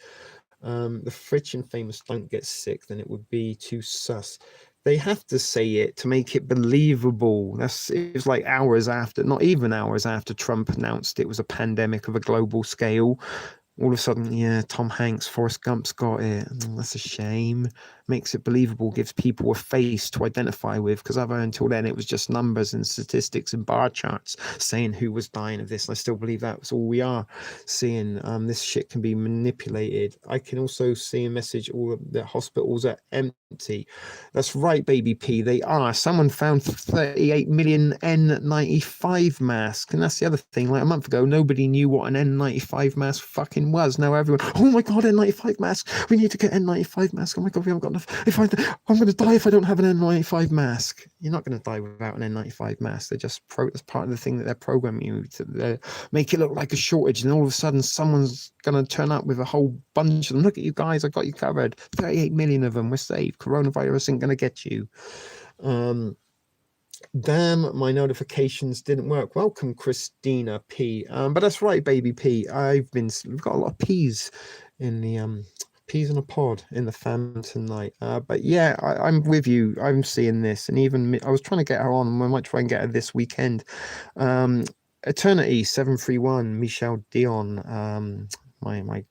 The Fritch and Famous don't get sick, then it would be too sus. They have to say it to make it believable. It was like hours after, not even hours after Trump announced it was a pandemic of a global scale. All of a sudden, yeah, Tom Hanks, Forrest Gump's got it. That's a shame. Makes it believable, gives people a face to identify with, because until then it was just numbers and statistics and bar charts saying who was dying of this. I still believe that's all we are seeing. This shit can be manipulated. I can also see a message, all of the hospitals are empty. That's right, baby P, they are. Someone found 38 million N95 masks, and that's the other thing. Like a month ago, nobody knew what an N95 mask fucking was. Now everyone, oh my god, N95 mask, we need to get N95 mask. Oh my god, we haven't got enough. I'm going to die if I don't have an N95 mask. You're not going to die without an N95 mask. They're just that's part of the thing that they're programming you to make it look like a shortage, and all of a sudden someone's going to turn up with a whole bunch of them. Look at you guys, I got you covered. 38 million of them, we're safe. Coronavirus ain't going to get you. Damn, my notifications didn't work. Welcome, Christina P. But that's right, baby P. We've got a lot of P's in the peas in a pod in the fam tonight. But yeah, I'm with you. I'm seeing this, and even I was trying to get her on. I might try and get her this weekend. Eternity 731, Michelle Dion, my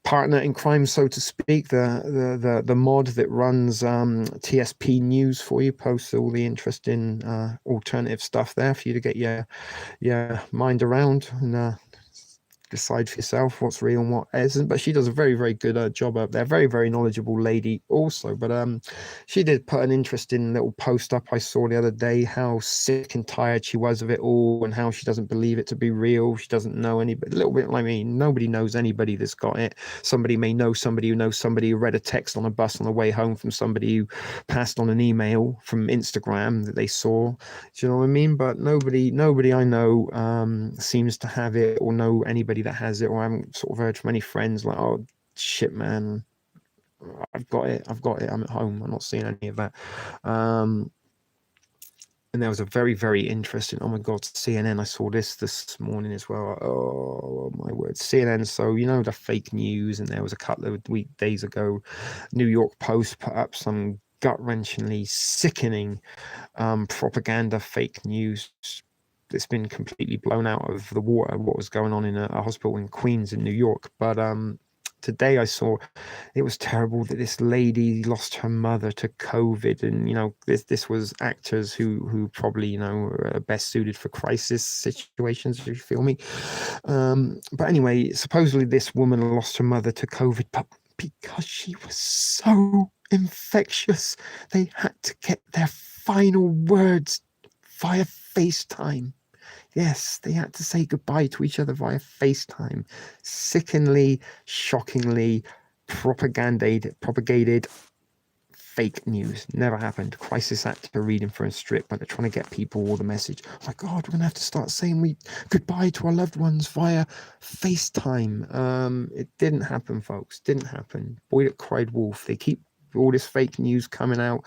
partner in crime, so to speak, the mod that runs TSP News for you, posts all the interesting alternative stuff there for you to get your mind around and decide for yourself what's real and what isn't. But she does a very, very good job up there. Very, very knowledgeable lady also. But she did put an interesting little post up I saw the other day, how sick and tired she was of it all and how she doesn't believe it to be real. She doesn't know anybody, a little bit like me, nobody knows anybody that's got it. Somebody may know somebody who knows somebody who read a text on a bus on the way home from somebody who passed on an email from Instagram that they saw. Do you know what I mean? But nobody I know seems to have it or know anybody that has it, or I haven't sort of heard from any friends like, oh shit, man, I've got it, I'm at home, I'm not seeing any of that. And there was a very, very interesting, oh my God, CNN, I saw this morning as well. Oh my word, CNN. So, you know, the fake news, and there was a couple of days ago, New York Post put up some gut-wrenchingly sickening propaganda, fake news. It's been completely blown out of the water what was going on in a hospital in Queens in New York. But today I saw it was terrible that this lady lost her mother to COVID, and you know this was actors who probably, you know, are best suited for crisis situations, if you feel me. But anyway, supposedly this woman lost her mother to COVID, but because she was so infectious, they had to get their final words via FaceTime. Yes, they had to say goodbye to each other via FaceTime. Sickeningly, shockingly propagated fake news. Never happened. Crisis actor reading for a strip, but they're trying to get people all the message. Oh my God, we're going to have to start saying goodbye to our loved ones via FaceTime. It didn't happen, folks. Didn't happen. Boy that cried wolf. They keep all this fake news coming out,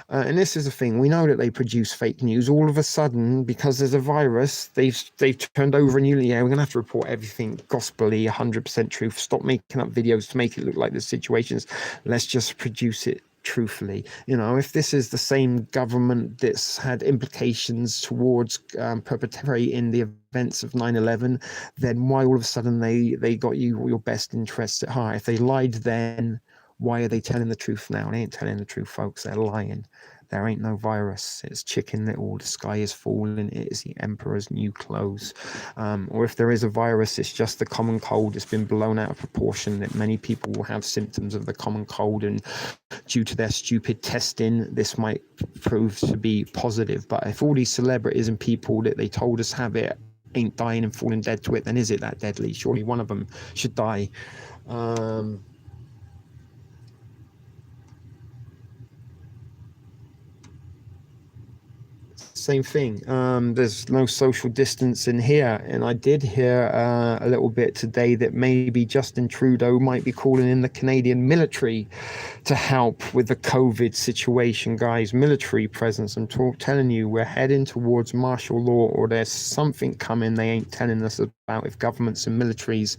and this is the thing, we know that they produce fake news. All of a sudden, because there's a virus, they've turned over a new, yeah, we're gonna have to report everything gospelly, 100% truth, stop making up videos to make it look like the situations, let's just produce it truthfully. You know, if this is the same government that's had implications towards perpetrating the events of 9/11, then why all of a sudden they got your best interests at heart? If they lied then, why are they telling the truth now? They ain't telling the truth, folks. They're lying. There ain't no virus. It's Chicken Little. The sky is falling. It is the emperor's new clothes. Or if there is a virus, it's just the common cold. It's been blown out of proportion that many people will have symptoms of the common cold, and due to their stupid testing, this might prove to be positive. But if all these celebrities and people that they told us have it ain't dying and falling dead to it, then is it that deadly? Surely one of them should die. Same thing. There's no social distance in here, and I did hear a little bit today that maybe Justin Trudeau might be calling in the Canadian military to help with the COVID situation, guys. Military presence. I'm telling you, we're heading towards martial law, or there's something coming they ain't telling us about. If governments and militaries,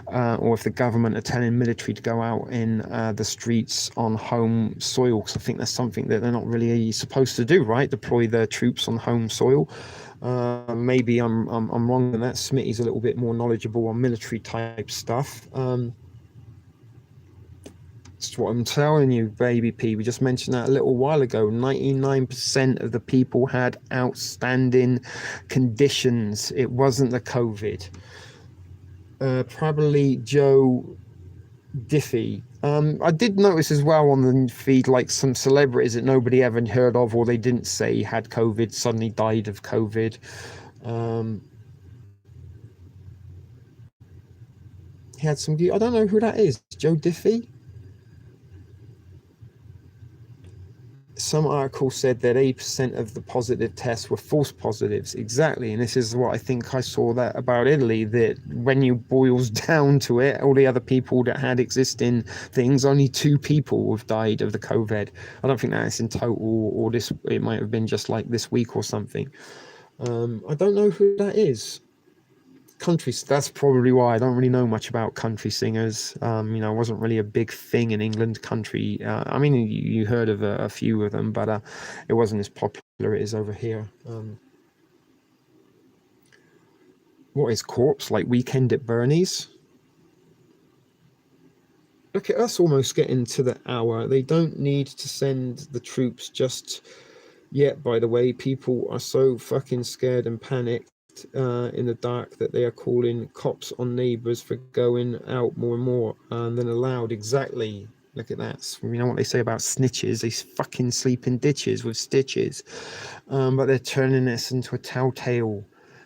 or if the government are telling military to go out in the streets on home soil, because I think that's something that they're not really supposed to do, right? Deploy their troops on home soil. Maybe I'm wrong in that. Smitty's a little bit more knowledgeable on military type stuff. That's what I'm telling you, baby P. We just mentioned that a little while ago. 99% of the people had outstanding conditions. It wasn't the COVID. Probably Joe Diffie. I did notice as well on the feed, like some celebrities that nobody ever heard of, or they didn't say had COVID, suddenly died of COVID. He had some, I don't know who that is. Joe Diffie? Some article said that 8% of the positive tests were false positives. Exactly. And this is what I think I saw that about Italy, that when you boils down to it, all the other people that had existing things, only 2 people have died of the COVID. I don't think that's in total, or this, it might have been just like this week or something. I don't know who that is. Country, that's probably why I don't really know much about country singers. You know, it wasn't really a big thing in England, country. I mean, you heard of a few of them, but it wasn't as popular as it is over here. What is Corpse? Like Weekend at Bernie's? Look at us almost getting to the hour. They don't need to send the troops just yet, by the way. People are so fucking scared and panicked post in the dark that they are calling cops on neighbours for going out more and more than allowed. Exactly. Look at that. You know what they say about snitches? They fucking sleep in ditches with stitches. But they're turning this into a telltale,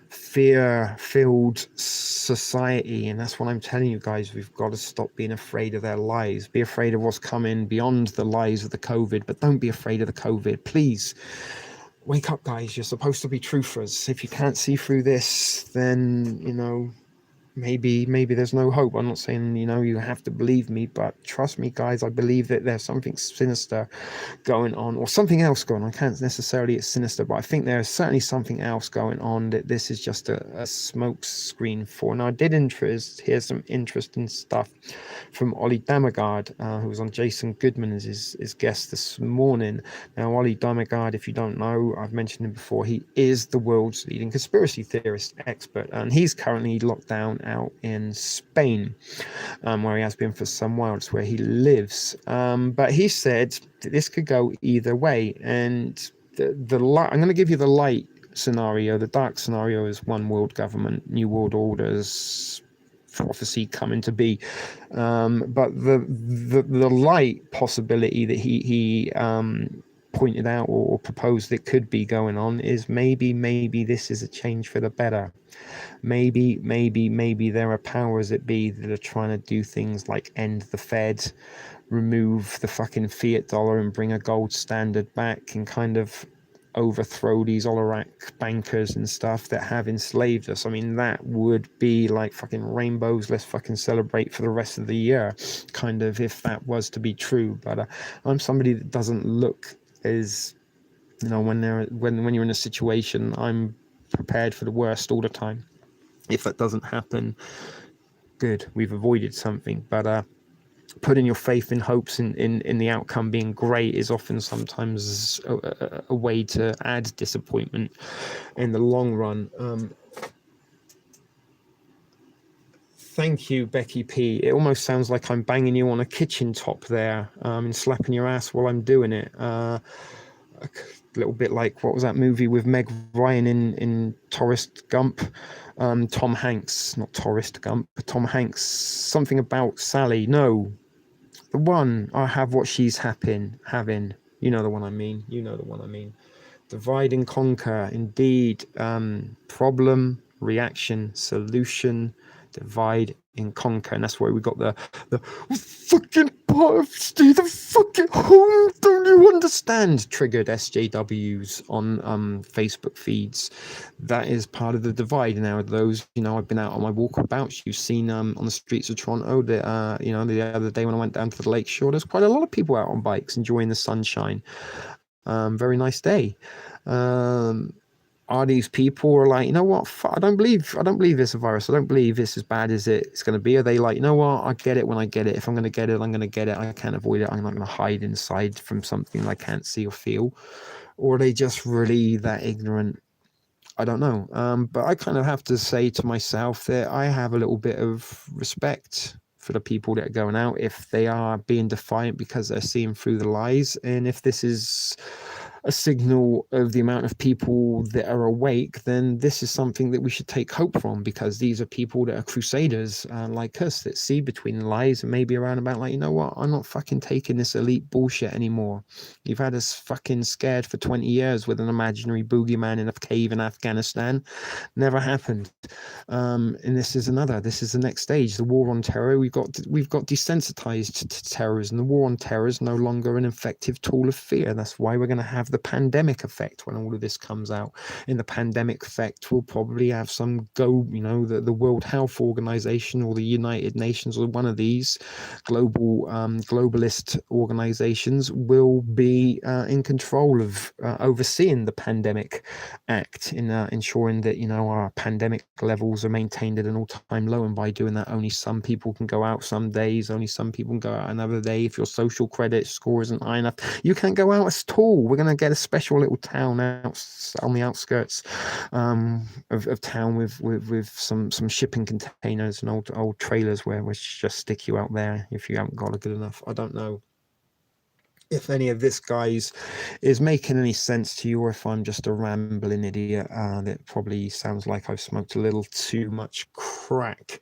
fear-filled society, and that's what I'm telling you guys. We've got to stop being afraid of their lies. Be afraid of what's coming beyond the lies of the COVID, but don't be afraid of the COVID. Please wake up, guys. You're supposed to be truthers. If you can't see through this, then maybe there's no hope. I'm not saying you have to believe me, but trust me, guys, I believe that there's something sinister going on, or something else going on. I can't necessarily it's sinister, but I think there's certainly something else going on, that this is just a smoke screen for. Now, I did hear some interesting stuff from Ollie Damagard, who was on Jason Goodman as his guest this morning. Now, Ollie Damagard, if you don't know, I've mentioned him before, he is the world's leading conspiracy theorist expert, and he's currently locked down out in Spain, where he has been for some while. It's where he lives. But he said that this could go either way, and the light, I'm going to give you the light scenario. The dark scenario is one world government, new world orders, prophecy coming to be. But the light possibility that he pointed out or proposed that could be going on is maybe this is a change for the better. Maybe there are powers that be that are trying to do things like end the Fed, remove the fucking fiat dollar and bring a gold standard back, and kind of overthrow these oligarch bankers and stuff that have enslaved us. I mean, that would be like fucking rainbows. Let's fucking celebrate for the rest of the year, kind of, if that was to be true. But I'm somebody that doesn't look as, when you're in a situation, I'm prepared for the worst all the time. If that doesn't happen, good, we've avoided something. But putting your faith and hopes in the outcome being great is often sometimes a way to add disappointment in the long run. Thank you, Becky P. It almost sounds like I'm banging you on a kitchen top there, and slapping your ass while I'm doing it. A little bit like, what was that movie with Meg Ryan in Forrest Gump? Tom Hanks, not Forrest Gump, but Tom Hanks. Something about Sally. No, the one, I have what she's having. You know the one I mean. Divide and conquer. Indeed. Problem, reaction, solution. Divide and conquer, and that's why we got the fucking part of Steve, the fucking home. Don't you understand? Triggered SJWs on Facebook feeds. That is part of the divide. Now, those, I've been out on my walkabouts. You've seen on the streets of Toronto that the other day when I went down to the lake shore, there's quite a lot of people out on bikes enjoying the sunshine. Very nice day. Are these people are like, what? I don't believe it's a virus. I don't believe it's as bad as it's going to be. Are they like, what? I get it when I get it. If I'm going to get it, I'm going to get it. I can't avoid it. I'm not going to hide inside from something I can't see or feel. Or are they just really that ignorant? I don't know. But I kind of have to say to myself that I have a little bit of respect for the people that are going out, if they are being defiant because they're seeing through the lies, and if this is a signal of the amount of people that are awake, then this is something that we should take hope from, because these are people that are crusaders like us, that see between the lies and maybe around about like, what, I'm not fucking taking this elite bullshit anymore. You've had us fucking scared for 20 years with an imaginary boogeyman in a cave in Afghanistan. Never happened. And this is the next stage, the war on terror. We've got desensitized to terrorism. The war on terror is no longer an effective tool of fear. That's why we're going to have the pandemic effect when all of this comes out. In the pandemic effect, we'll probably have some the World Health Organization or the United Nations or one of these global globalist organizations will be in control of overseeing the pandemic act, in ensuring that our pandemic levels are maintained at an all-time low, and by doing that, only some people can go out some days, only some people can go out another day. If your social credit score isn't high enough, you can't go out at all. We're going to get a special little town out on the outskirts of town with some shipping containers and old trailers where we just stick you out there if you haven't got a good enough. I don't know. if any of this, guys, is making any sense to you, or if I'm just a rambling idiot that probably sounds like I've smoked a little too much crack.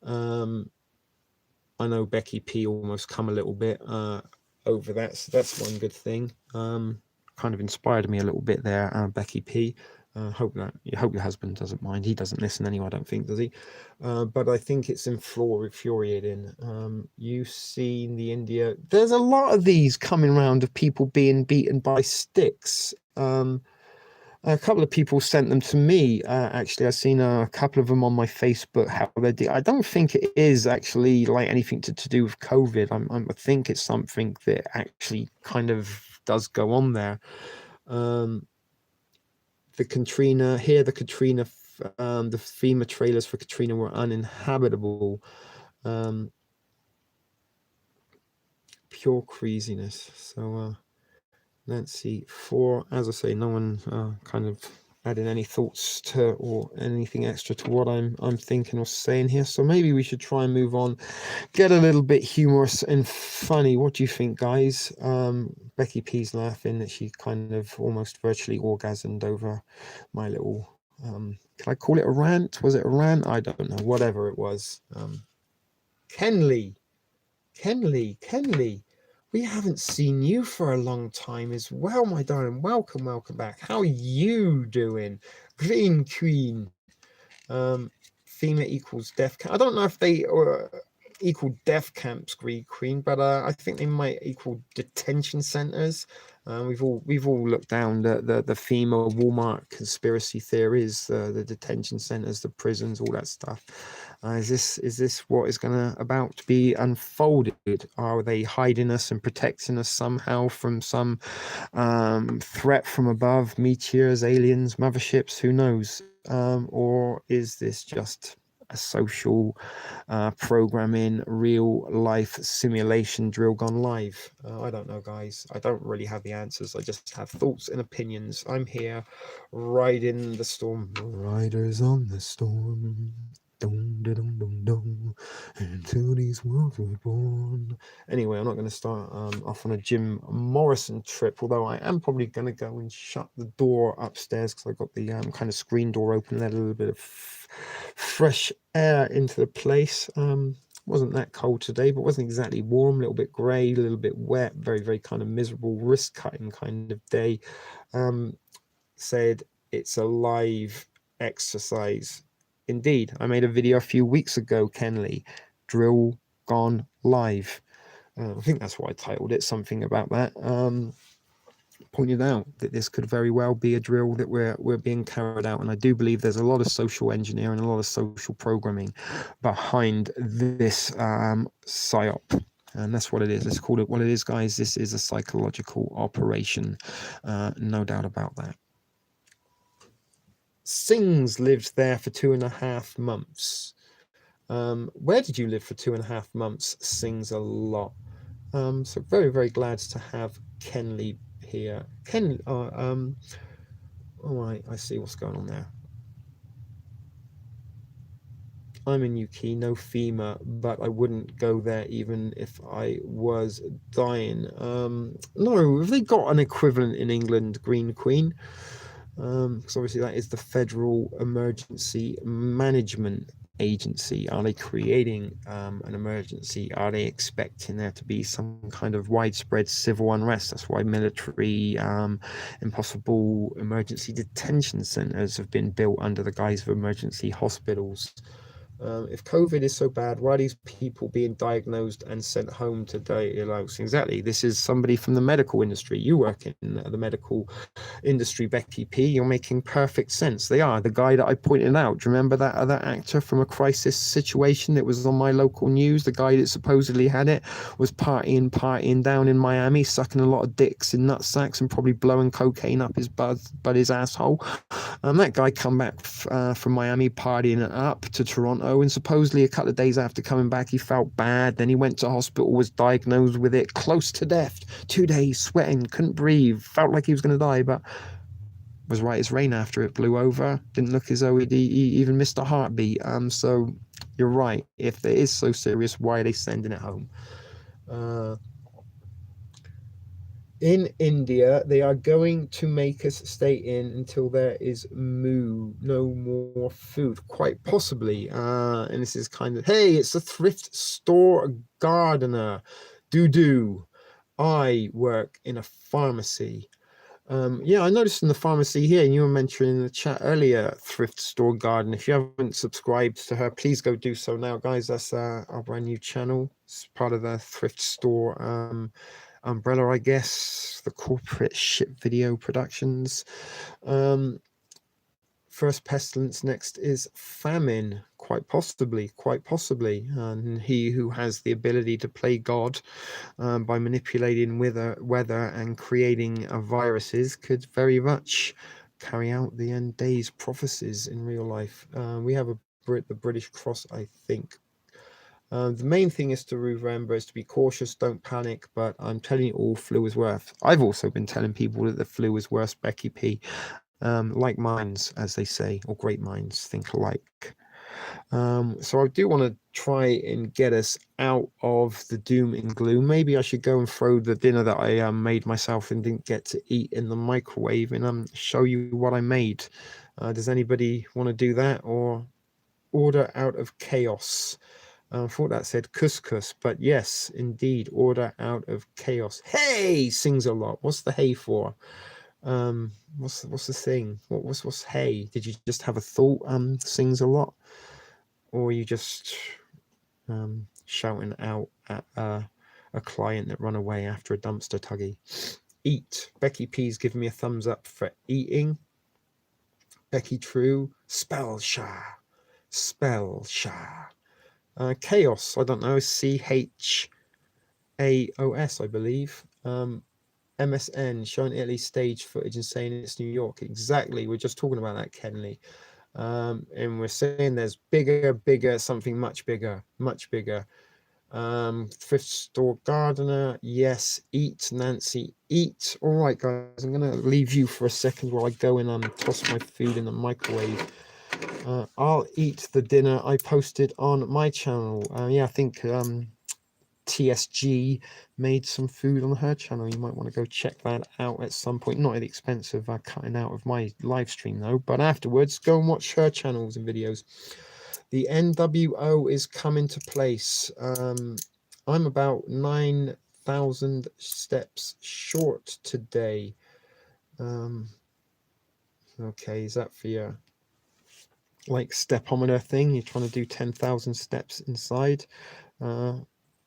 I know Becky P almost come a little bit over that, so that's one good thing. Kind of inspired me a little bit there, Becky P. Hope your husband doesn't mind. He doesn't listen anyway, I don't think, does he? But I think it's infuriating. You've seen the India. There's a lot of these coming around of people being beaten by sticks. A couple of people sent them to me. Actually, I've seen a couple of them on my Facebook. How they I don't think it is actually like anything to do with COVID. I think it's something that actually kind of does go on there. The Katrina, the FEMA trailers for Katrina were uninhabitable. Pure craziness. So let's see. As I say, no one kind of adding any thoughts to or anything extra to what I'm thinking or saying here. So maybe we should try and move on, get a little bit humorous and funny. What do you think, guys? Becky P's laughing that she kind of almost virtually orgasmed over my little can I call it a rant? Was it a rant? I don't know. Whatever it was. Kenley, we haven't seen you for a long time as well, my darling. Welcome back. How are you doing? Green Queen. FEMA equals death camp. I don't know if they equal death camps, Green Queen, but I think they might equal detention centers. We've all looked down the FEMA Walmart conspiracy theories, the detention centers, the prisons, all that stuff. Is this what is about to be unfolded? Are they hiding us and protecting us somehow from some threat from above, meteors, aliens, motherships? Who knows? Or is this just a social programming, real life simulation drill gone live? I don't know, guys. I don't really have the answers. I just have thoughts and opinions. I'm here riding the storm. Riders on the storm. Dum, da, dum, dum, dum. Until these worlds were born. Anyway, I'm not going to start off on a Jim Morrison trip, although I am probably going to go and shut the door upstairs because I've got the kind of screen door open, let a little bit of fresh air into the place. Wasn't that cold today, but wasn't exactly warm, a little bit grey, a little bit wet, very, very kind of miserable, wrist cutting kind of day. Said it's a live exercise. Indeed, I made a video a few weeks ago, Kenley, drill gone live. I think that's what I titled it, something about that. Pointed out that this could very well be a drill that we're being carried out, and I do believe there's a lot of social engineering, a lot of social programming behind this psyop. And that's what it is. Let's call it what it is, guys. This is a psychological operation, no doubt about that. Sings lived there for 2.5 months. Where did you live for 2.5 months? Sings a lot. So very, very glad to have Kenley here. Oh, I see what's going on there. I'm in UK, no FEMA, but I wouldn't go there even if I was dying. No, have they got an equivalent in England, Green Queen? Because obviously that is the Federal Emergency Management Agency. Are they creating an emergency? Are they expecting there to be some kind of widespread civil unrest? That's why military impossible emergency detention centers have been built under the guise of emergency hospitals. If COVID is so bad, why are these people being diagnosed and sent home to die? Exactly. This is somebody from the medical industry. You work in the medical industry, Becky P. You're making perfect sense. They are. The guy that I pointed out, do you remember that other actor from A Crisis Situation that was on my local news? The guy that supposedly had it was partying down in Miami, sucking a lot of dicks in nutsacks and probably blowing cocaine up his his asshole. That guy come back from Miami, partying it up to Toronto, and supposedly a couple of days after coming back, he felt bad. Then he went to hospital, was diagnosed with it, close to death. 2 days, sweating, couldn't breathe, felt like he was going to die, but was right as rain after it blew over. Didn't look as though he even missed a heartbeat. So you're right. If it is so serious, why are they sending it home? In India, they are going to make us stay in until there is no more food, quite possibly. And this is kind of, hey, it's a thrift store gardener. Do. I work in a pharmacy. Yeah, I noticed in the pharmacy here, and you were mentioning in the chat earlier, thrift store garden. If you haven't subscribed to her, please go do so now, guys. That's our brand new channel. It's part of the thrift store umbrella, I guess, the corporate ship video productions. First pestilence, next is famine, quite possibly, and he who has the ability to play God by manipulating weather and creating viruses could very much carry out the end days prophecies in real life. We have the British Cross, I think. The main thing is to remember is to be cautious, don't panic, but I'm telling you all, flu is worse. I've also been telling people that the flu is worse, Becky P. Like minds, as they say, or great minds think alike. So I do want to try and get us out of the doom and gloom. Maybe I should go and throw the dinner that I made myself and didn't get to eat in the microwave and show you what I made. Does anybody want to do that, or order out of chaos? I thought that said couscous, but yes, indeed, order out of chaos. Hey, sings a lot. What's the hey for? What's the thing? What's hey? Did you just have a thought? Sings a lot, or are you just shouting out at a client that run away after a dumpster tuggy? Eat. Becky P's giving me a thumbs up for eating. Becky True. Spellsha. Chaos, I don't know, CHAOS, I believe. MSN, showing Italy stage footage and saying it's New York. Exactly, we're just talking about that, Kenley. And we're saying there's bigger, something much bigger. Thrift store gardener, yes. Eat, Nancy, eat. All right, guys, I'm going to leave you for a second while I go and toss my food in the microwave. I'll eat the dinner I posted on my channel. Yeah, I think TSG made some food on her channel. You might want to go check that out at some point. Not at the expense of cutting out of my live stream though, but afterwards go and watch her channels and videos. The NWO is coming to place. I'm about 9,000 steps short today. Okay, is that for your like stepometer thing? You're trying to do 10,000 steps inside.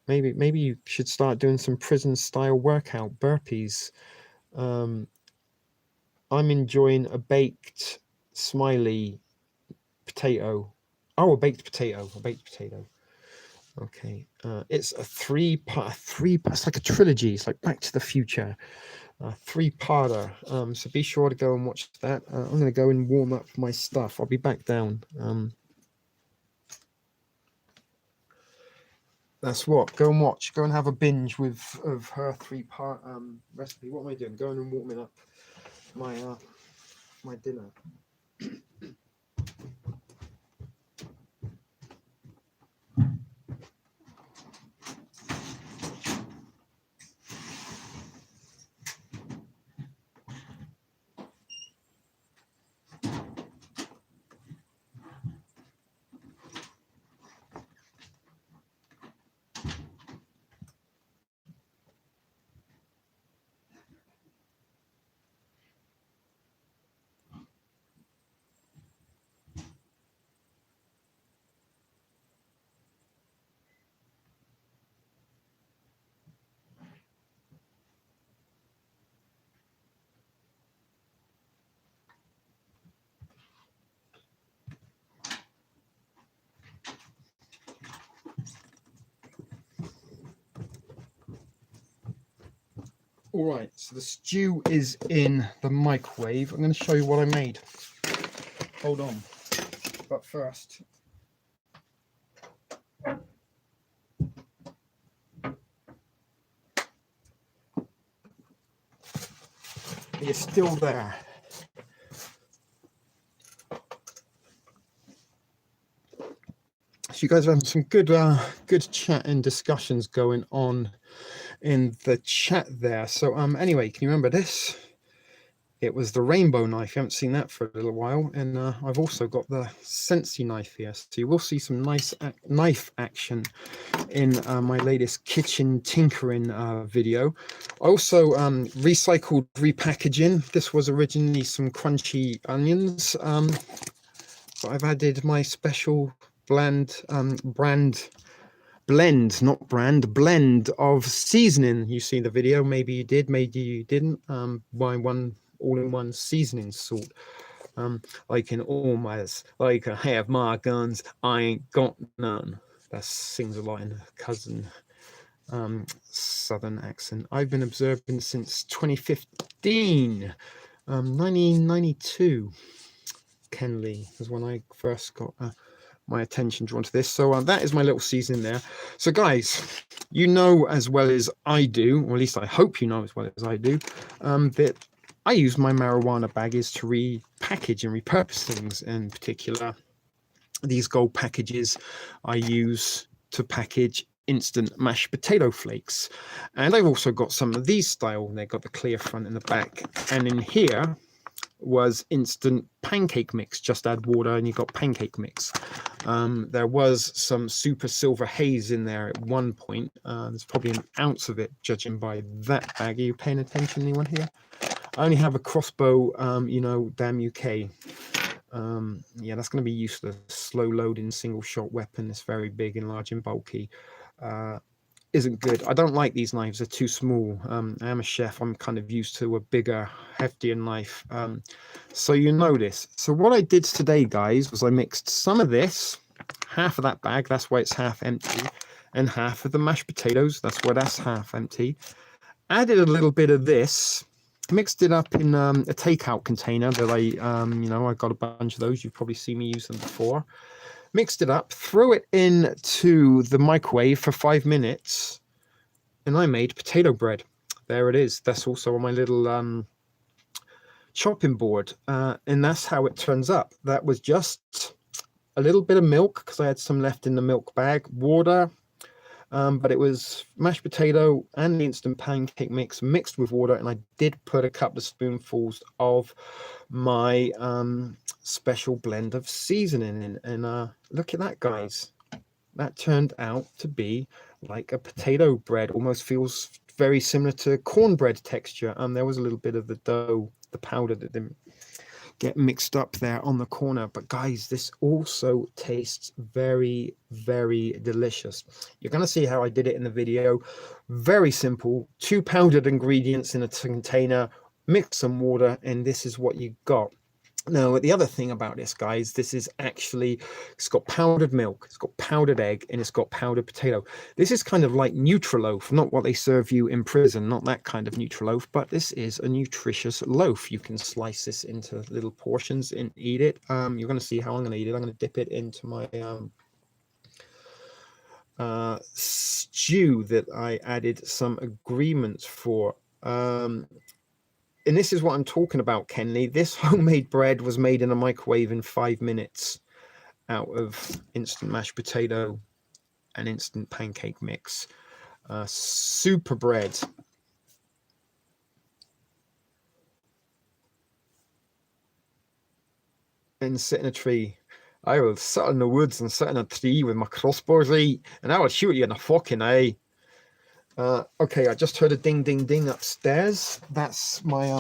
Maybe you should start doing some prison style workout burpees. I'm enjoying a baked smiley potato. Oh, a baked potato. Okay. It's a three-part. It's like a trilogy. It's like Back to the Future. Three-parter. So be sure to go and watch that. I'm going to go and warm up my stuff. I'll be back down. That's what. Go and watch. Go and have a binge of her three-part recipe. What am I doing? Going and warming up my dinner. All right, so the stew is in the microwave. I'm going to show you what I made. Hold on. But first, you're still there. So you guys are having some good chat and discussions going on in the chat there. So anyway, can you remember this? It was the rainbow knife. You haven't seen that for a little while. And I've also got the Scentsy knife here. So you will see some nice knife action in my latest kitchen tinkering video. I also recycled repackaging. This was originally some crunchy onions. But I've added my special blend of seasoning. You see the video, maybe you did, maybe you didn't. Buy one all-in-one seasoning salt. Like in almost like I have my guns, I ain't got none. That sings a lot in a cousin southern accent. I've been observing since 2015, 1992. Kenley was when I first got my attention drawn to this. So that is my little season there. So guys, you know as well as I do, or at least I hope you know as well as I do, that I use my marijuana baggies to repackage and repurpose things. In particular, these gold packages I use to package instant mashed potato flakes. And I've also got some of these style. They've got the clear front and the back. And in here was instant pancake mix. Just add water and you got pancake mix. There was some super silver haze in there at one point. There's probably an ounce of it, judging by that bag. Are you paying attention, anyone here? I only have a crossbow, you know, damn UK. Yeah, that's going to be useless. Slow loading single shot weapon. It's very big and large and bulky. Isn't good. I don't like these knives. They're too small. I am a chef. I'm kind of used to a bigger, heftier knife. So you know this. So what I did today, guys, was I mixed some of this, half of that bag, that's why it's half empty, and half of the mashed potatoes, that's why that's half empty. Added a little bit of this, mixed it up in a takeout container that I, you know, I got a bunch of those. You've probably seen me use them before. Mixed it up, threw it into the microwave for 5 minutes, and I made potato bread. There it is. That's also on my little chopping board, and that's how it turns up. That was just a little bit of milk, because I had some left in the milk bag, water, but it was mashed potato and the instant pancake mix mixed with water, and I did put a couple of spoonfuls of my special blend of seasoning in. And look at that, guys. That turned out to be like a potato bread. Almost feels very similar to cornbread texture. There was a little bit of the dough, the powder that didn't get mixed up there on the corner. But guys, this also tastes very, very delicious. You're going to see how I did it in the video. Very simple. 2 powdered ingredients in a container, mix some water, and this is what you got. Now, the other thing about this, guys, this is actually, it's got powdered milk, it's got powdered egg, and it's got powdered potato. This is kind of like Nutriloaf, not what they serve you in prison, not that kind of Nutriloaf, but this is a nutritious loaf. You can slice this into little portions and eat it. You're going to see how I'm going to eat it. I'm going to dip it into my stew that I added some agreements for. And this is what I'm talking about, Kenley. This homemade bread was made in a microwave in 5 minutes out of instant mashed potato and instant pancake mix. Super bread. And sit in a tree. I will sit in the woods and sit in a tree with my crossbows, right? And I will shoot you in the fucking eye. Okay, I just heard a ding, ding, ding upstairs. That's my,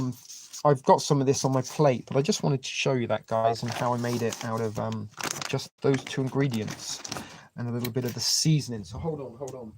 I've got some of this on my plate, but I just wanted to show you that, guys, and how I made it out of just those 2 ingredients and a little bit of the seasoning. So hold on, hold on.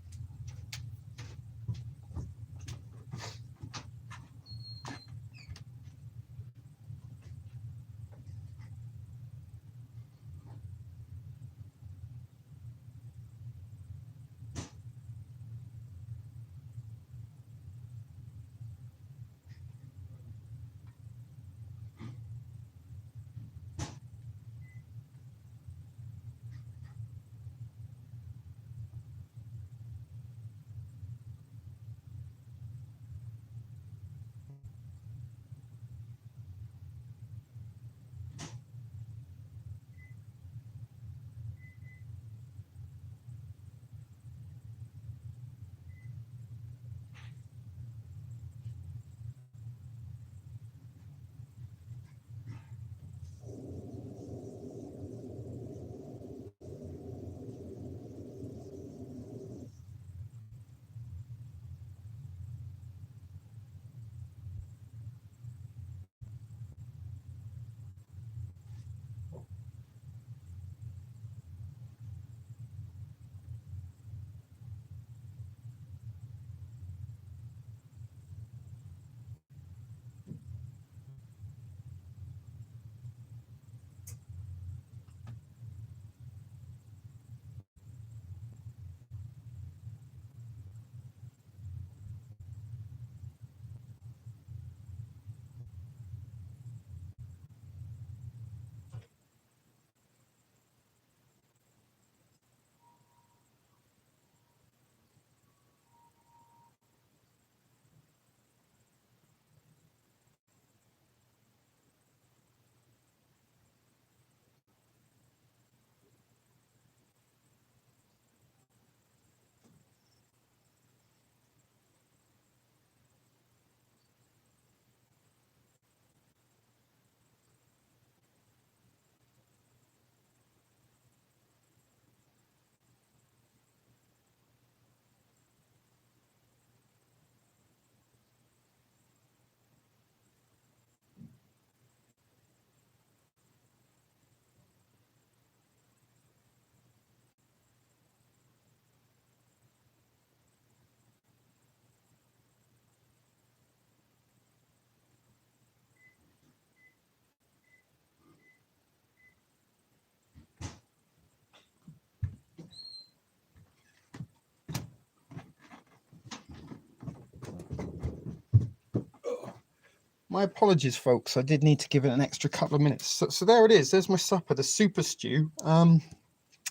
My apologies, folks. I did need to give it an extra couple of minutes. So there it is. There's my supper, the super stew.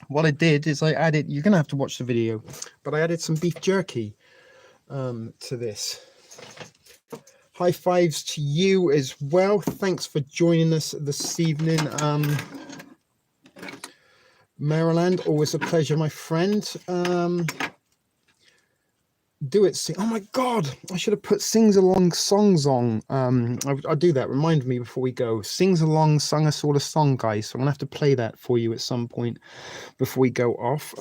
What I did is I added, you're going to have to watch the video, but I added some beef jerky to this. High fives to you as well. Thanks for joining us this evening. Maryland, always a pleasure, my friend. Do it, sing. Oh my god, I should have put sings along songs on. I'll do that. Remind me before we go. Sings along sung us all a song, guys, so I'm gonna have to play that for you at some point before we go off.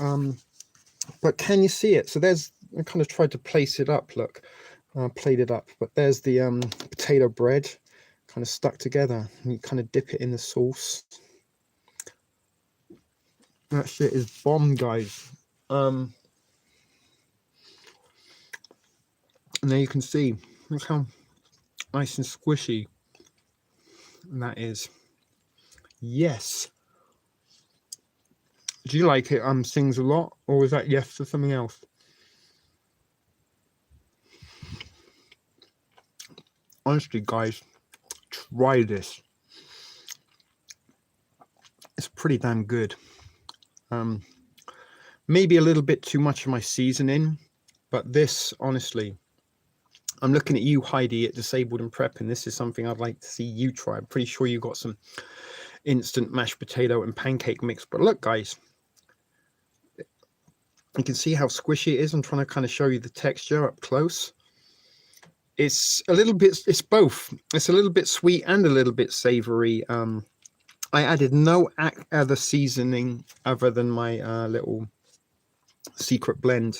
But can you see it? So there's, I kind of tried to place it up. Look, played it up, but there's the potato bread kind of stuck together, and you kind of dip it in the sauce. That shit is bomb, guys. And there you can see, look how nice and squishy that is. Yes. Do you like it? Sings a lot, or is that yes to something else? Honestly, guys, try this. It's pretty damn good. Maybe a little bit too much of my seasoning, but this, honestly, I'm looking at you, Heidi, at Disabled and Prep, and this is something I'd like to see you try. I'm pretty sure you got some instant mashed potato and pancake mix. But look, guys, you can see how squishy it is. I'm trying to kind of show you the texture up close. It's a little bit, it's both. It's a little bit sweet and a little bit savory. I added no other seasoning other than my little secret blend.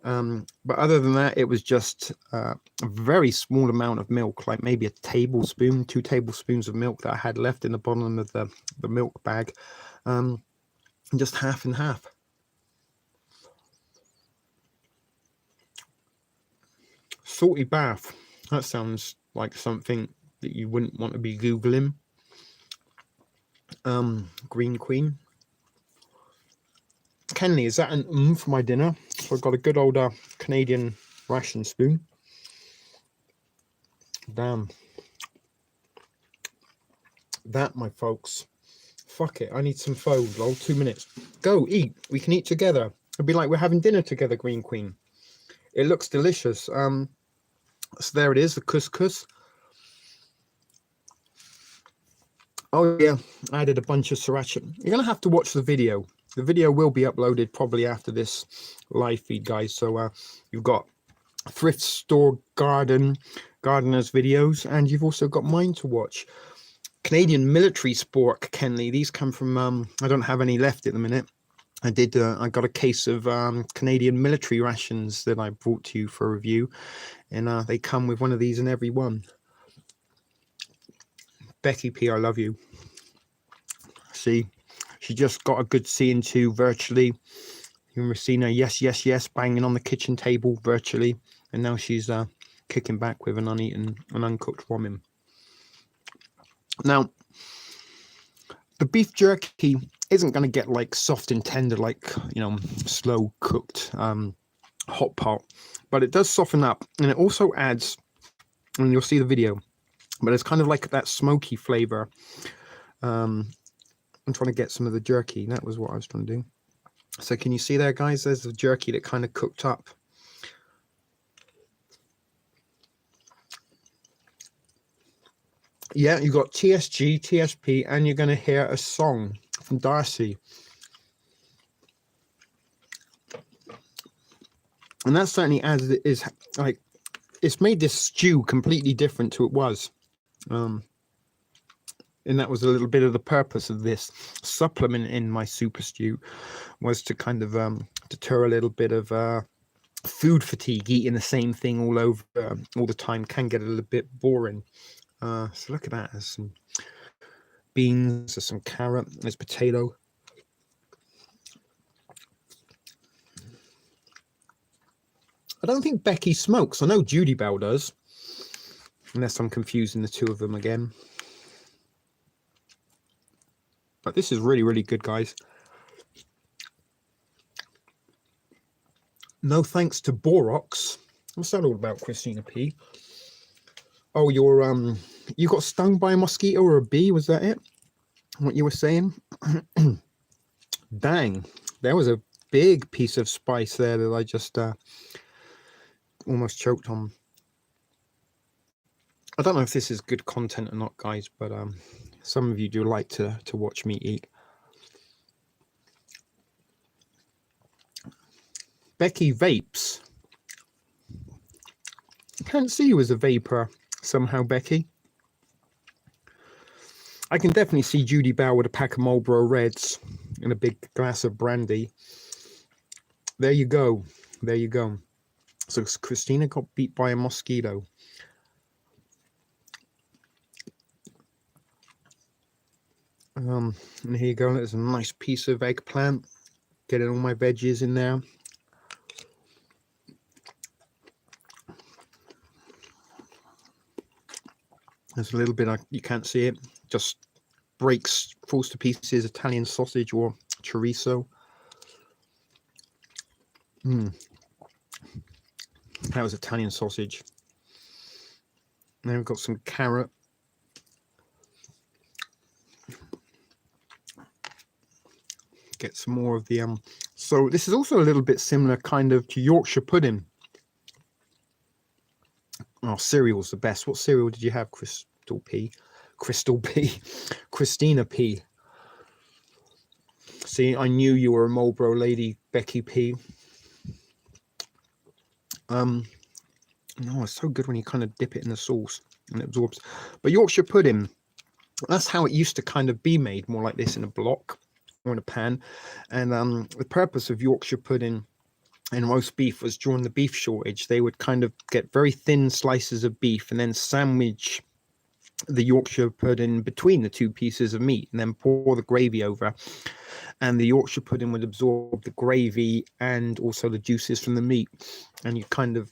But other than that, it was just a very small amount of milk, like maybe a tablespoon, 2 tablespoons of milk that I had left in the bottom of the milk bag. Just half and half. Salty bath. That sounds like something that you wouldn't want to be Googling. Green Queen. Kenley, is that an for my dinner? So I've got a good old Canadian ration spoon. Damn. That, my folks. Fuck it. I need some pho, lol. 2 minutes. Go, eat. We can eat together. It'd be like we're having dinner together, Green Queen. It looks delicious. So there it is, the couscous. Oh, yeah. I added a bunch of sriracha. You're going to have to watch the video. The video will be uploaded probably after this live feed, guys. So you've got thrift store gardeners videos, and you've also got mine to watch. Canadian military sport, Kenley. These come from, I don't have any left at the minute. I got a case of Canadian military rations that I brought to you for review, and they come with one of these in every one. Becky P, I love you. See, she just got a good seeing to virtually. You've seen her, yes, yes, yes, banging on the kitchen table virtually, and now she's kicking back with an uneaten and uncooked ramen. Now, the beef jerky isn't going to get like soft and tender, like, you know, slow cooked hot pot, but it does soften up, and it also adds, and you'll see the video, but it's kind of like that smoky flavor. I'm trying to get some of the jerky. That was what I was trying to do. So can you see there, guys? There's the jerky that kind of cooked up. Yeah, you got TSG, TSP, and you're going to hear a song from Darcy. And that certainly adds, is like, it's made this stew completely different to it was. And that was a little bit of the purpose of this supplement in my super stew, was to kind of deter a little bit of food fatigue. Eating the same thing all over all the time can get a little bit boring. So look at that. There's some beans, there's some carrot, there's potato. I don't think Becky smokes. I know Judy Bell does, unless I'm confusing the two of them again. But this is really, really good, guys. No thanks to Borox. What's that all about, Christina P? Oh, you got stung by a mosquito or a bee? Was that it? What you were saying? Dang, there was a big piece of spice there that I just almost choked on. I don't know if this is good content or not, guys, but some of you do like to watch me eat. Becky vapes. Can't see you as a vapor somehow, Becky. I can definitely see Judy Bow with a pack of Marlboro Reds and a big glass of brandy. There you go. There you go. So Christina got beat by a mosquito. And here you go. There's a nice piece of eggplant. Getting all my veggies in there. There's a little bit, you can't see it, just breaks, falls to pieces, Italian sausage or chorizo. That was Italian sausage. Then we've got some carrot. Get some more of the, so this is also a little bit similar kind of to Yorkshire pudding. Oh, cereal's the best. What cereal did you have, Crystal P? Crystal P. Christina P. See, I knew you were a Marlboro lady, Becky P. No, it's so good when you kind of dip it in the sauce and it absorbs. But Yorkshire pudding, that's how it used to kind of be made, more like this in a block or in a pan. And the purpose of Yorkshire pudding and roast beef was during the beef shortage, they would kind of get very thin slices of beef and then sandwich the Yorkshire pudding between the two pieces of meat and then pour the gravy over. And the Yorkshire pudding would absorb the gravy and also the juices from the meat. And you kind of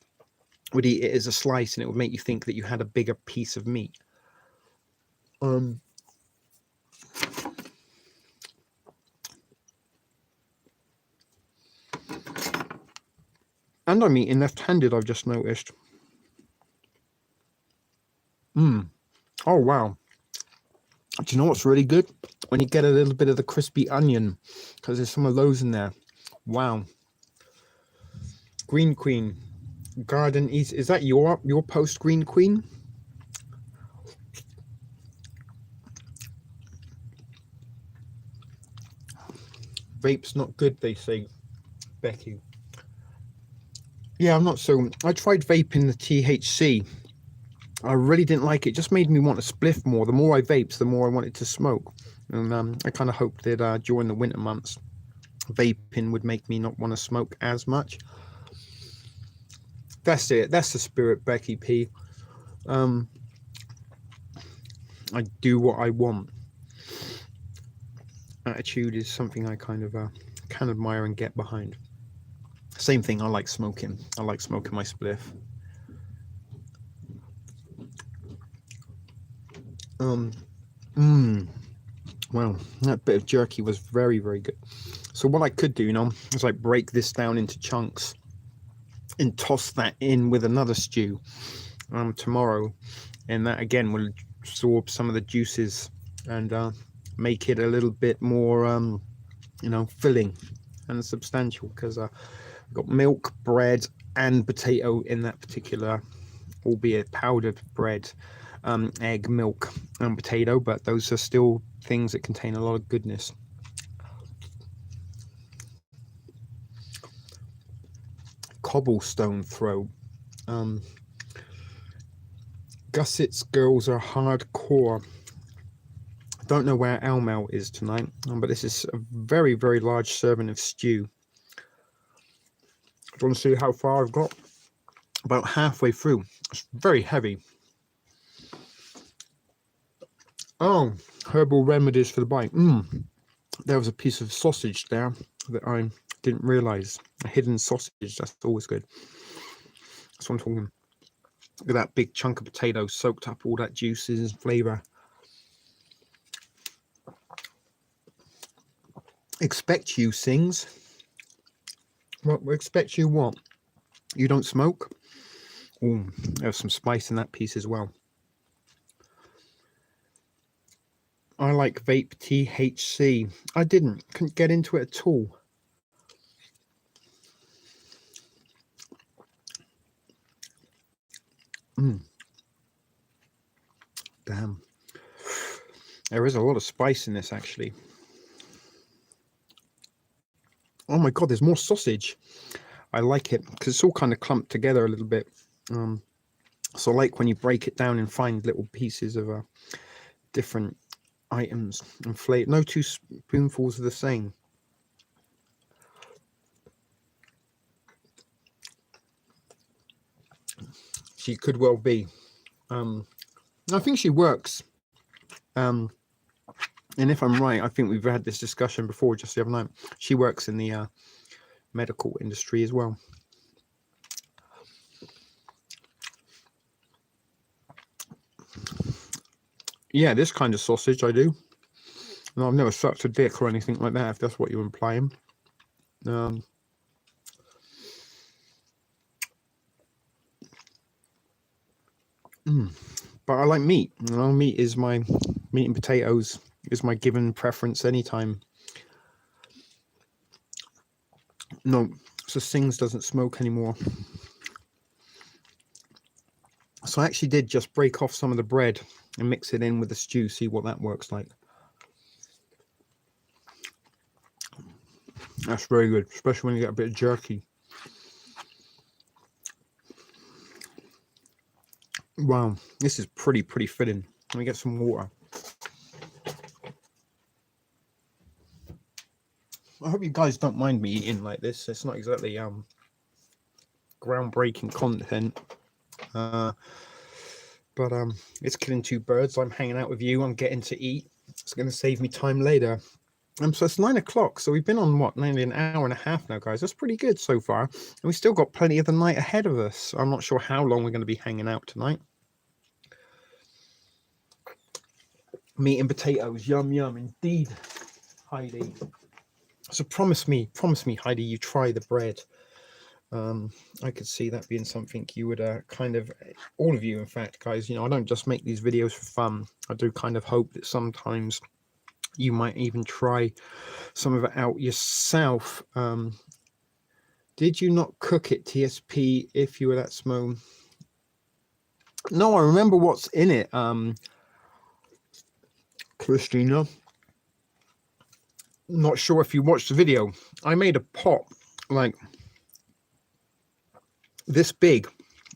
would eat it as a slice and it would make you think that you had a bigger piece of meat. And I'm eating left-handed, I've just noticed. Oh, wow. Do you know what's really good? When you get a little bit of the crispy onion, because there's some of those in there. Wow. Green Queen. Garden East. Is that your post, Green Queen? Vape's not good, they say, Becky. Yeah, I'm not so... I tried vaping the THC. I really didn't like it. It just made me want to spliff more. The more I vaped, the more I wanted to smoke. And I kind of hoped that during the winter months, vaping would make me not want to smoke as much. That's it. That's the spirit, Becky P. I do what I want. Attitude is something I kind of can admire and get behind. Same thing, I like smoking. I like smoking my spliff. Well, that bit of jerky was very, very good. So what I could do, is like break this down into chunks and toss that in with another stew tomorrow, and that again will absorb some of the juices and make it a little bit more filling and substantial, because I've got milk, bread and potato in that particular, albeit powdered bread, egg, milk and potato, but those are still things that contain a lot of goodness. Cobblestone throw. Gusset's girls are hardcore. I don't know where Elmel is tonight, but this is a very, very large serving of stew. Do you want to see how far I've got? About halfway through. It's very heavy. Oh, herbal remedies for the bite. There was a piece of sausage there that I didn't realize. A hidden sausage, that's always good. That's what I'm talking. Look at that big chunk of potato soaked up all that juices and flavor. Expect you sings. What expect you what? You don't smoke? Oh, there's some spice in that piece as well. I like vape THC. I couldn't get into it at all. Damn. There is a lot of spice in this, actually. Oh my God, there's more sausage. I like it because it's all kind of clumped together a little bit. So I like when you break it down and find little pieces of different items and flavor. No two spoonfuls are the same. She could well be. I think she works. And if I'm right, I think we've had this discussion before just the other night. She works in the medical industry as well. Yeah, this kind of sausage I do. No, I've never sucked a dick or anything like that, if that's what you're implying. But I like meat. You know, meat and potatoes is my given preference anytime. No, so Sings doesn't smoke anymore. So I actually did just break off some of the bread and mix it in with the stew, see what that works like. That's very good, especially when you get a bit of jerky. Wow, this is pretty filling. Let me get some water. I hope you guys don't mind me eating like this. It's not exactly groundbreaking content. But it's killing two birds. I'm hanging out with you. I'm getting to eat. It's going to save me time later. So it's 9 o'clock. So we've been on what, nearly an hour and a half now, guys. That's pretty good so far. And we've still got plenty of the night ahead of us. I'm not sure how long we're going to be hanging out tonight. Meat and potatoes. Yum, yum, indeed, Heidi. So promise me, Heidi, you try the bread. I could see that being something you would kind of, all of you, in fact, guys, you know, I don't just make these videos for fun. I do kind of hope that sometimes you might even try some of it out yourself. Did you not cook it, TSP, if you were that small? No, I remember what's in it, Christina. Not sure if you watched the video. I made a pot like this big.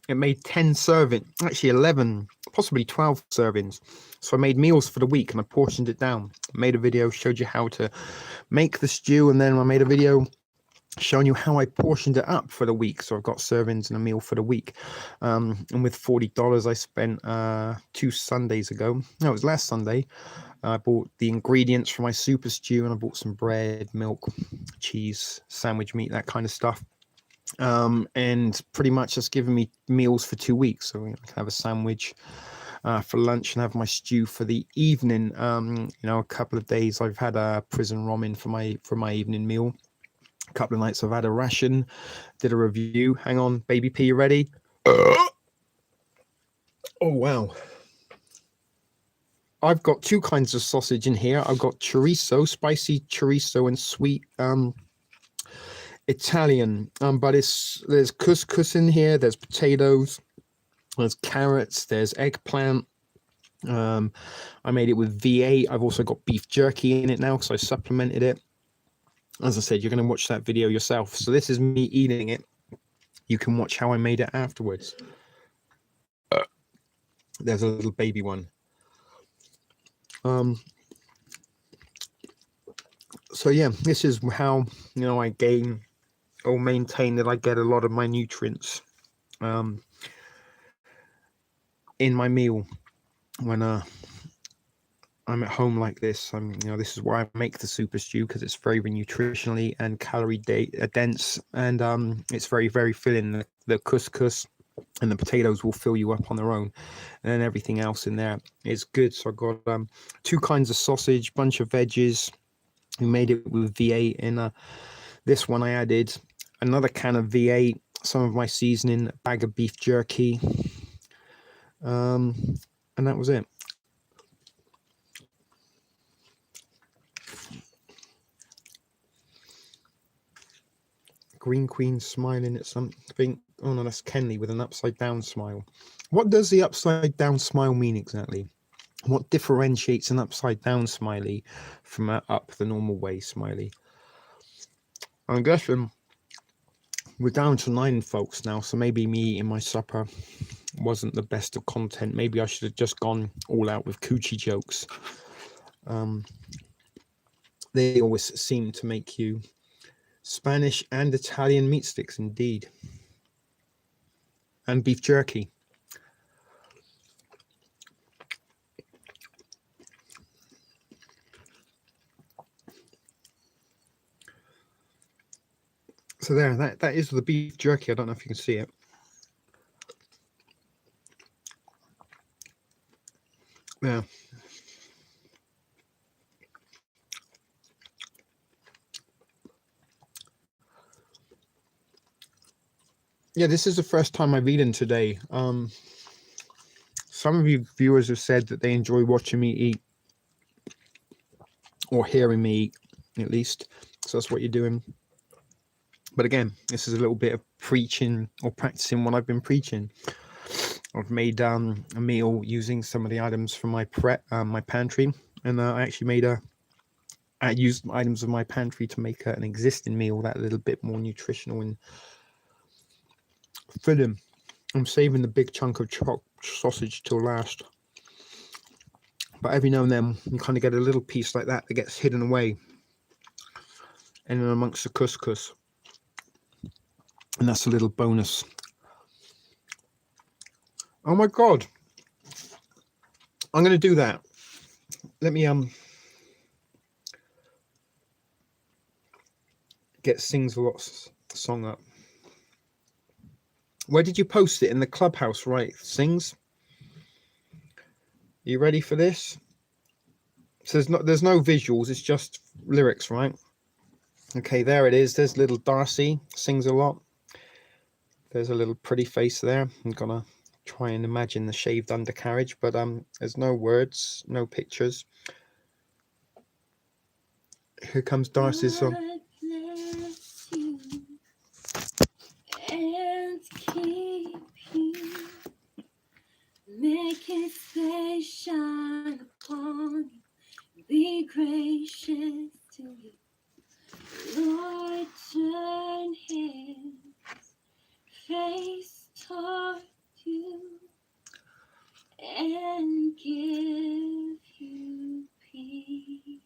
It made 10 servings, actually 11, possibly 12 servings. So I made meals for the week and I portioned it down. Made a video, showed you how to make the stew, and then I made a video showing you how I portioned it up for the week. So I've got servings and a meal for the week. And with $40 I spent 2 Sundays ago. No, it was last Sunday. I bought the ingredients for my super stew and I bought some bread, milk, cheese, sandwich meat, that kind of stuff. And pretty much just giving me meals for 2 weeks. So I can have a sandwich for lunch and have my stew for the evening. You know, a couple of days I've had a prison ramen for my evening meal. A couple of nights I've had a ration. Did a review. Hang on, baby P, you ready? Oh wow. I've got 2 kinds of sausage in here. I've got chorizo, spicy chorizo, and sweet Italian. But there's couscous in here. There's potatoes. There's carrots. There's eggplant. I made it with V8. I've also got beef jerky in it now because I supplemented it. As I said, you're going to watch that video yourself. So this is me eating it. You can watch how I made it afterwards. There's a little baby one. So yeah, this is how, you know, I gain or maintain that I get a lot of my nutrients in my meal when I'm at home like this. You know, this is why I make the super stew, because it's very nutritionally and calorie dense, and it's very filling. The couscous and the potatoes will fill you up on their own, and then everything else in there is good. So I've got 2 kinds of sausage, bunch of veggies. We made it with V8 in this one. I added another can of V8, some of my seasoning, a bag of beef jerky, and that was it. Green Queen smiling at something. Oh no, that's Kenley with an upside down smile. What does the upside down smile mean exactly? What differentiates an upside down smiley from a up the normal way smiley? I'm guessing we're down to 9 folks now, so maybe me eating my supper wasn't the best of content. Maybe I should have just gone all out with coochie jokes. They always seem to make you Spanish and Italian meat sticks, indeed. And beef jerky. So there, that is the beef jerky. I don't know if you can see it. Yeah. Yeah, this is the first time I've eaten today. Some of you viewers have said that they enjoy watching me eat, or hearing me eat, at least. So that's what you're doing. But again, this is a little bit of preaching or practicing what I've been preaching. I've made a meal using some of the items from my my pantry, and I actually I used items of my pantry to make an existing meal that a little bit more nutritional and filling. I'm saving the big chunk of chopped sausage till last, but every now and then you kind of get a little piece like that gets hidden away and in amongst the couscous, and that's a little bonus. Oh my god, I'm going to do that. Let me get Sings a Lot song up. Where did you post it? In the clubhouse, right? Sings. You ready for this? So there's no visuals, it's just lyrics, right? Okay, there it is. There's little Darcy, Sings a Lot. There's a little pretty face there. I'm gonna try and imagine the shaved undercarriage, but there's no words, no pictures. Here comes Darcy's song. And keep you, make his face shine upon you, be gracious to you. Lord, turn his face toward you and give you peace.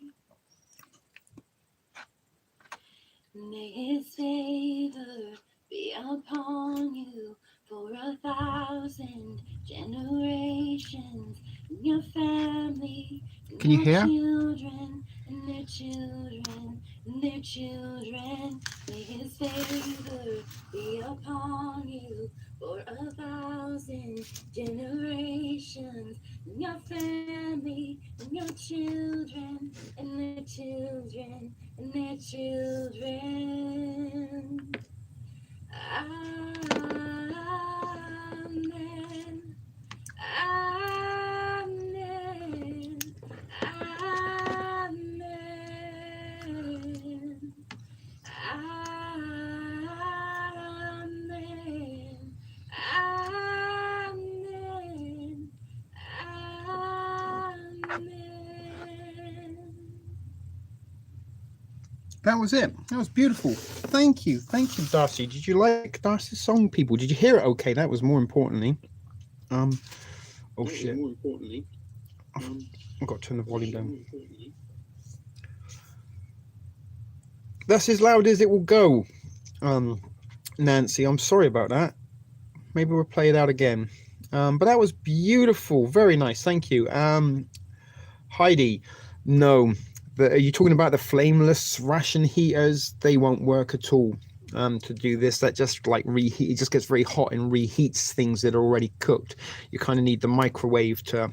May his favor be upon you for 1,000 generations, and your family, and Can you your hear? children, and their children, and their children. May his favor be upon you for 1,000 generations, and your family, and your children, and their children, and their children. Amen. Amen. Amen. Amen. Amen. Amen. That was it. That was beautiful. Thank you, Darcy. Did you like Darcy's song, people? Did you hear it? Okay, that was more importantly. Oh shit! More importantly, I've got to turn the volume down. That's as loud as it will go. Nancy, I'm sorry about that. Maybe we'll play it out again. But that was beautiful. Very nice. Thank you. Heidi, no. Are you talking about the flameless ration heaters? They won't work at all. To do this, that just like reheat. It just gets very hot and reheats things that are already cooked. You kind of need the microwave to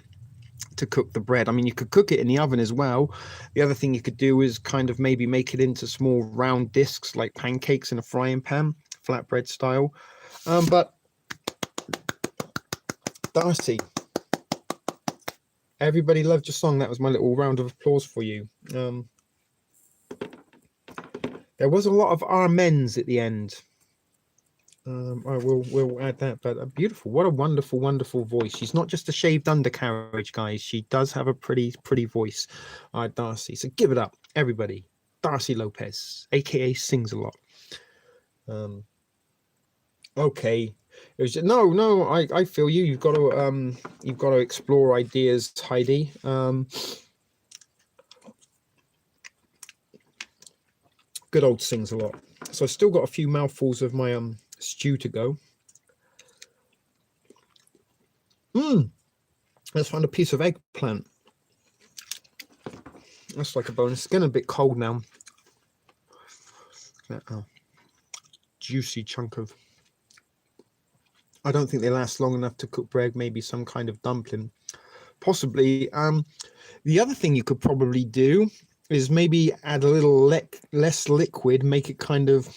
cook the bread. I mean, you could cook it in the oven as well. The other thing you could do is kind of maybe make it into small round discs like pancakes in a frying pan, flatbread style. But Darcy, everybody loved your song. That was my little round of applause for you. There was a lot of amens at the end. We'll add that, but beautiful. What a wonderful, wonderful voice. She's not just a shaved undercarriage, guys. She does have a pretty voice. Darcy. So give it up, everybody. Darcy Lopez, aka Sings a Lot. Okay. It was just, no. I feel you. You've got to explore ideas, Heidi. Good old Sings a Lot. So I've still got a few mouthfuls of my stew to go. Let's find a piece of eggplant. That's like a bonus. It's getting a bit cold now. That juicy chunk of. I don't think they last long enough to cook bread. Maybe some kind of dumpling, possibly. The other thing you could probably do is maybe add a little less liquid, make it kind of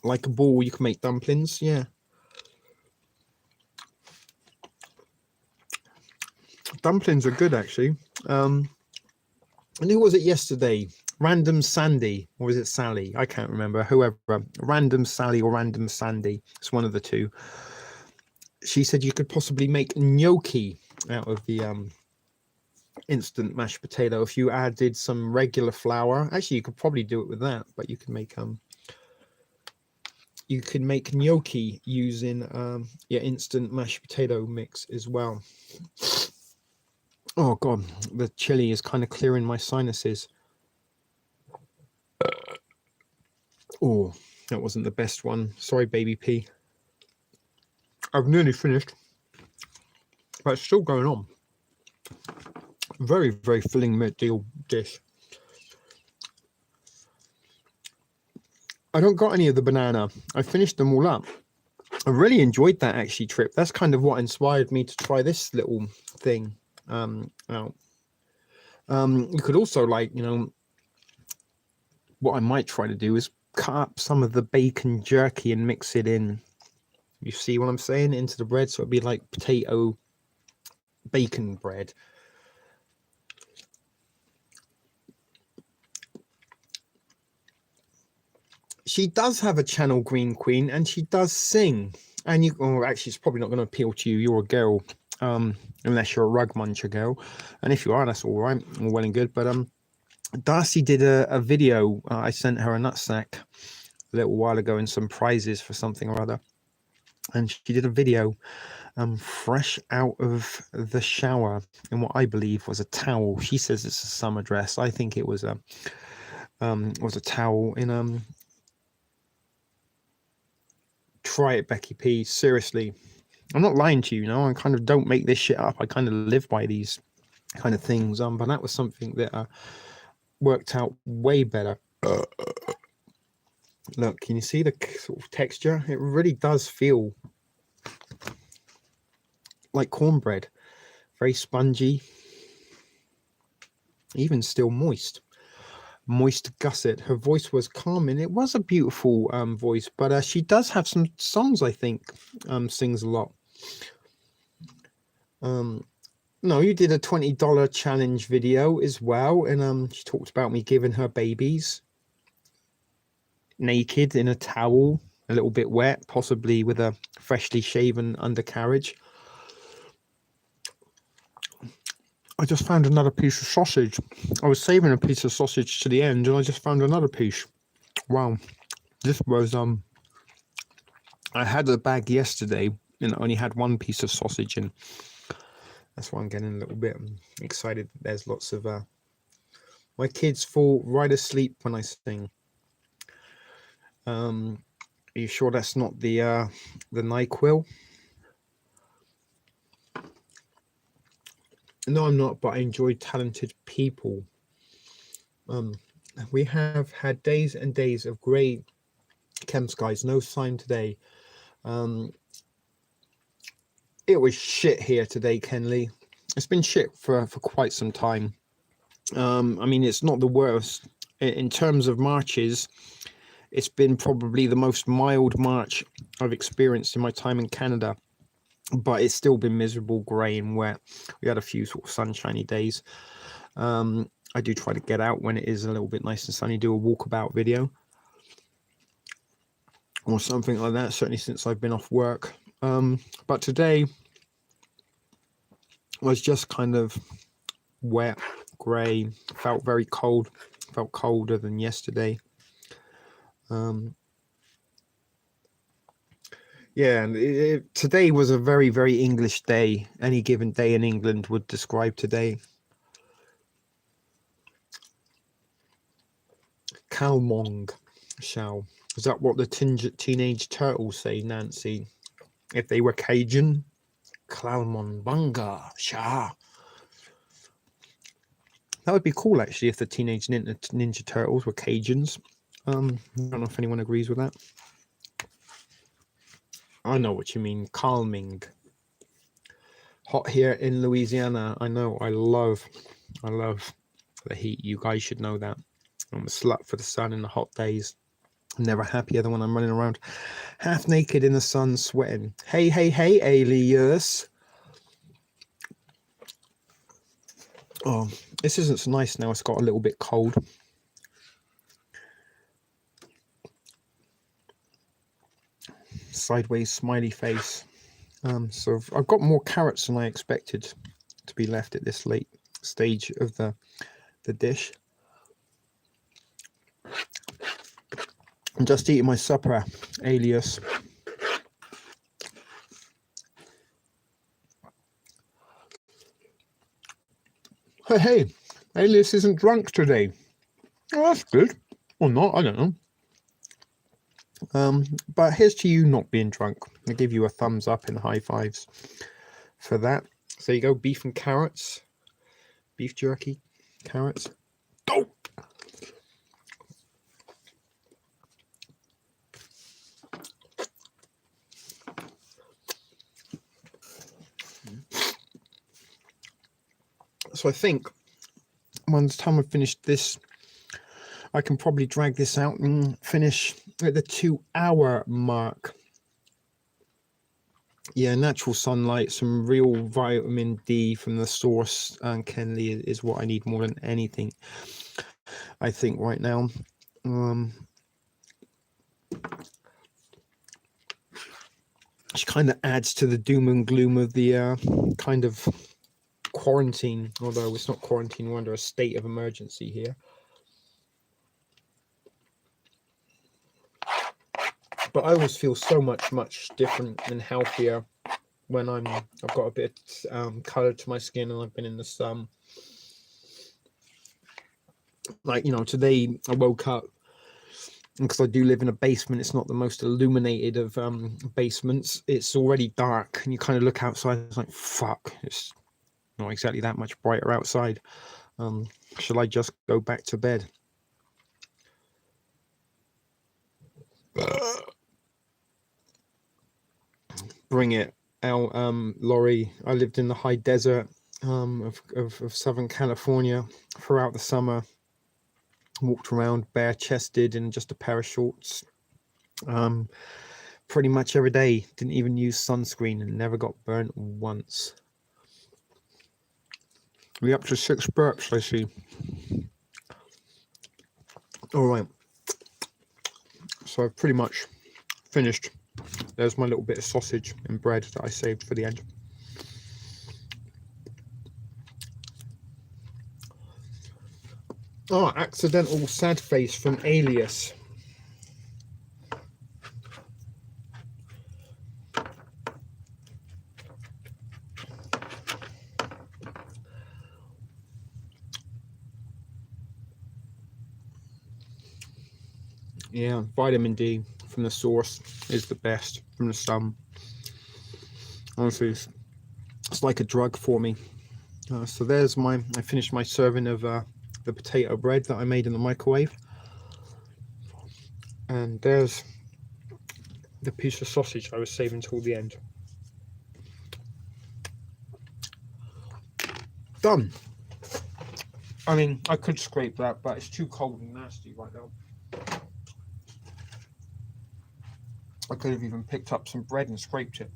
like a ball. You can make dumplings. Yeah. Dumplings are good, actually. And who was it yesterday? Random Sandy, or was it Sally? I can't remember. Whoever. Random Sally or Random Sandy. It's one of the two. She said you could possibly make gnocchi out of the instant mashed potato if you added some regular flour. Actually, you could probably do it with that, but you can make gnocchi using your instant mashed potato mix as well. Oh god, the chili is kind of clearing my sinuses. Oh, that wasn't the best one. Sorry, baby P. I've nearly finished, but it's still going on. Very, very filling meal dish. I don't got any of the banana. I finished them all up. I really enjoyed that actually trip. That's kind of what inspired me to try this little thing out. You could also, like, you know, what I might try to do is cut up some of the bacon jerky and mix it in. You see what I'm saying? Into the bread, so it'd be like potato bacon bread. She does have a channel, Green Queen, and she does sing. And you, or actually, it's probably not going to appeal to you. You're a girl, unless you're a rug muncher girl. And if you are, that's all right, all well and good. But Darcy did a video. I sent her a nutsack a little while ago and some prizes for something or other. And she did a video fresh out of the shower in what I believe was a towel. She says it's a summer dress. I think it was a towel in try it, Becky P. Seriously, I'm not lying to you. You know, I kind of don't make this shit up. I kind of live by these kind of things. But that was something that worked out way better. Look, can you see the sort of texture? It really does feel like cornbread. Very spongy, even still moist gusset. Her voice was calming. It was a beautiful voice, but she does have some songs, I think. Sings a lot. No, you did a $20 challenge video as well, and she talked about me giving her babies naked in a towel, a little bit wet, possibly with a freshly shaven undercarriage. I just found another piece of sausage. I was saving a piece of sausage to the end, and I just found another piece. Wow. This was I had a bag yesterday and only had one piece of sausage, and that's why I'm getting a little bit excited. There's lots of my kids fall right asleep when I sing. Are you sure that's not the NyQuil? No, I'm not, but I enjoy talented people. We have had days and days of grey chem skies, no sign today. It was shit here today, Kenley. It's been shit for quite some time. I mean, it's not the worst. In terms of Marches, it's been probably the most mild March I've experienced in my time in Canada. But it's still been miserable, grey and wet. We had a few sort of sunshiny days. I do try to get out when it is a little bit nice and sunny, do a walkabout video or something like that, certainly since I've been off work. But today was just kind of wet, grey, felt very cold, felt colder than yesterday. Yeah, and today was a very, very English day. Any given day in England would describe today. Calmong, shall. Is that what the teenage turtles say, Nancy? If they were Cajun? Calmon Bunga, Sha. That would be cool, actually, if the Teenage Ninja Turtles were Cajuns. I don't know if anyone agrees with that. I know what you mean. Calming. Hot here in Louisiana. I know. I love the heat. You guys should know that. I'm a slut for the sun in the hot days. I'm never happier than when I'm running around half naked in the sun sweating. Hey, hey, hey, alias. Oh, this isn't so nice now. It's got a little bit cold. Sideways smiley face. So I've got more carrots than I expected to be left at this late stage of the dish. I'm just eating my supper, alias. Hey, alias isn't drunk today. Oh, that's good. Or not, I don't know. But here's to you not being drunk. I give you a thumbs up and high fives for that. So there you go, beef and carrots. Beef jerky, carrots. Dope! So I think by the time I've finished this, I can probably drag this out and finish at the 2-hour mark. Yeah, natural sunlight, some real vitamin D from the source, and Kenley is what I need more than anything, I think, right now. Which kind of adds to the doom and gloom of the kind of quarantine, although it's not quarantine, we're under a state of emergency here. But I always feel so much different and healthier when I've got a bit color to my skin and I've been in the sun. Like, you know, today I woke up, because I do live in a basement, it's not the most illuminated of basements. It's already dark and you kind of look outside and it's like, fuck, it's not exactly that much brighter outside. Shall I just go back to bed? Bring it out, Laurie. I lived in the high desert of Southern California throughout the summer. Walked around bare-chested in just a pair of shorts. Pretty much every day. Didn't even use sunscreen and never got burnt once. We up to 6 burps, I see. All right. So I've pretty much finished. There's my little bit of sausage and bread that I saved for the end. Oh, accidental sad face from Alias. Yeah, vitamin D from the source is the best from the sun. Honestly, it's like a drug for me. So there's I finished my serving of the potato bread that I made in the microwave. And there's the piece of sausage I was saving till the end. Done. I mean, I could scrape that, but it's too cold and nasty right now. I could have even picked up some bread and scraped it.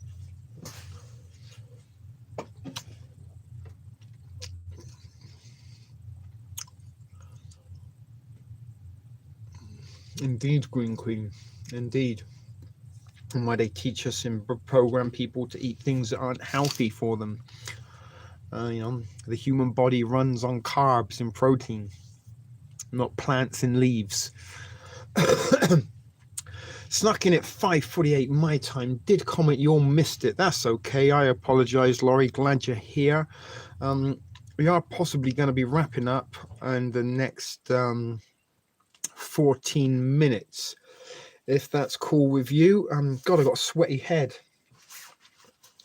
Indeed, Green Queen. Indeed. And why they teach us and program people to eat things that aren't healthy for them. You know, the human body runs on carbs and protein, not plants and leaves. Snuck in at 5:48 my time. Did comment you all missed it. That's okay. I apologize, Laurie. Glad you're here. We are possibly going to be wrapping up in the next 14 minutes, if that's cool with you. God, I got a sweaty head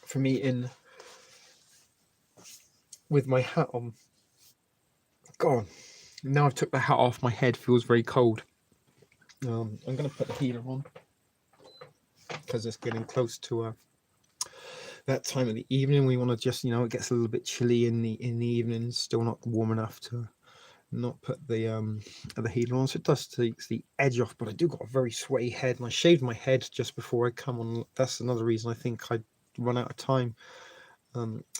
from eating with my hat on. God, now I've took the hat off. My head feels very cold. I'm going to put the heater on because it's getting close to that time of the evening. We want to just, it gets a little bit chilly in the evening. Still not warm enough to not put the heater on, so it does take the edge off. But I do got a very sweaty head, and I shaved my head just before I come on. That's another reason I think I'd run out of time.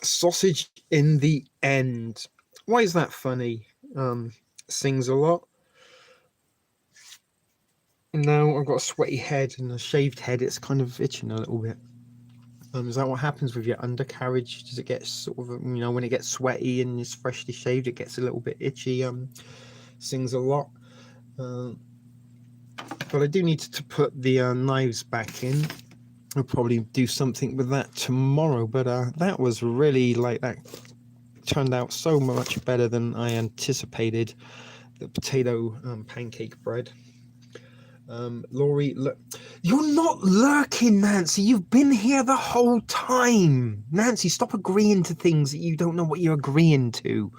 Sausage in the end. Why is that funny? Sings a lot. Now I've got a sweaty head and a shaved head. It's kind of itching a little bit. Is that what happens with your undercarriage? Does it get sort of, when it gets sweaty and it's freshly shaved, it gets a little bit itchy? Sings a lot. But I do need to put the knives back in. I'll probably do something with that tomorrow. But that was really that turned out so much better than I anticipated. The potato pancake bread. Laurie, look, you're not lurking, Nancy. You've been here the whole time. Nancy, stop agreeing to things that you don't know what you're agreeing to.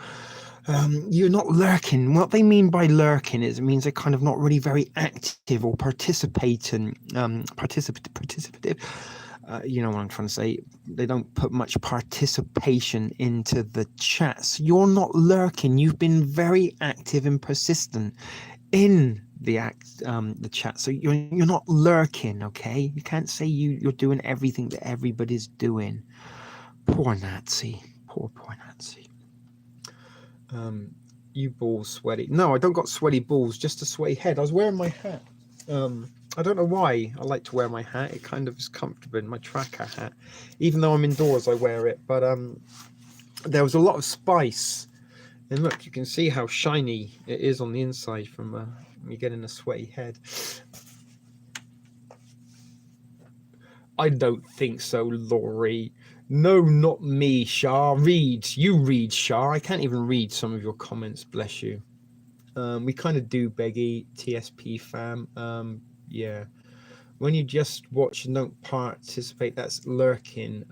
You're not lurking. What they mean by lurking is it means they're kind of not really very active or participative. You know what I'm trying to say. They don't put much participation into the chat. So you're not lurking. You've been very active and persistent in the chat, so you're not lurking. Okay, you can't say you're doing everything that everybody's doing. Poor Nancy. Poor Nancy. You balls sweaty? No, I don't got sweaty balls, just a sweaty head. I was wearing my hat. I don't know why I like to wear my hat. It kind of is comfortable in my tracker hat. Even though I'm indoors, I wear it. But there was a lot of spice. And look, you can see how shiny it is on the inside from me getting a sweaty head. I don't think so, Laurie. No, not me, Shah. Read. You read, Shah. I can't even read some of your comments, bless you. We kind of do, Beggy, TSP fam. Yeah. When you just watch and don't participate, that's lurking.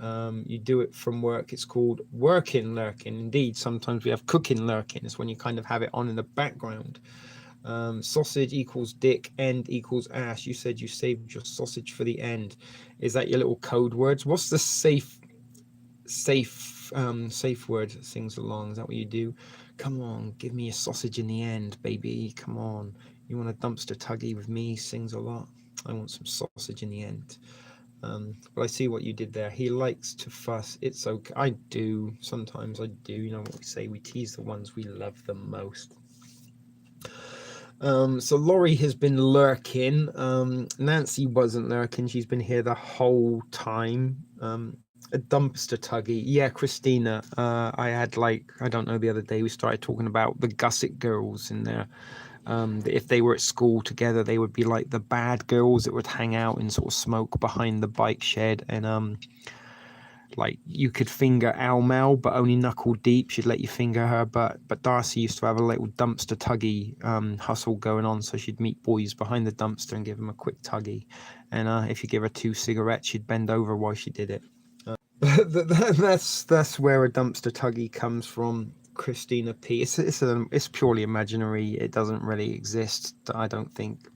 You do it from work. It's called working lurking. Indeed, sometimes we have cooking lurking. It's when you kind of have it on in the background. Sausage equals dick, end equals ass. You said you saved your sausage for the end. Is that your little code words? What's the safe word that sings along? Is that what you do? Come on, give me a sausage in the end, baby. Come on. You want a dumpster tuggy with me? Sings a lot. I want some sausage in the end. But I see what you did there. He likes to fuss. It's okay. I do. Sometimes I do. You know what we say? We tease the ones we love the most. So Laurie has been lurking. Nancy wasn't lurking. She's been here the whole time. A dumpster tuggy. Yeah, Christina. I had I don't know, the other day we started talking about the Gusset girls in there. If they were at school together, they would be like the bad girls that would hang out and sort of smoke behind the bike shed. And you could finger Al Mel, but only knuckle deep. She'd let you finger her. But Darcy used to have a little dumpster tuggy hustle going on. So she'd meet boys behind the dumpster and give them a quick tuggy. And if you give her 2 cigarettes, she'd bend over while she did it. That's where a dumpster tuggy comes from. Christina P. It's purely imaginary. It doesn't really exist, I don't think.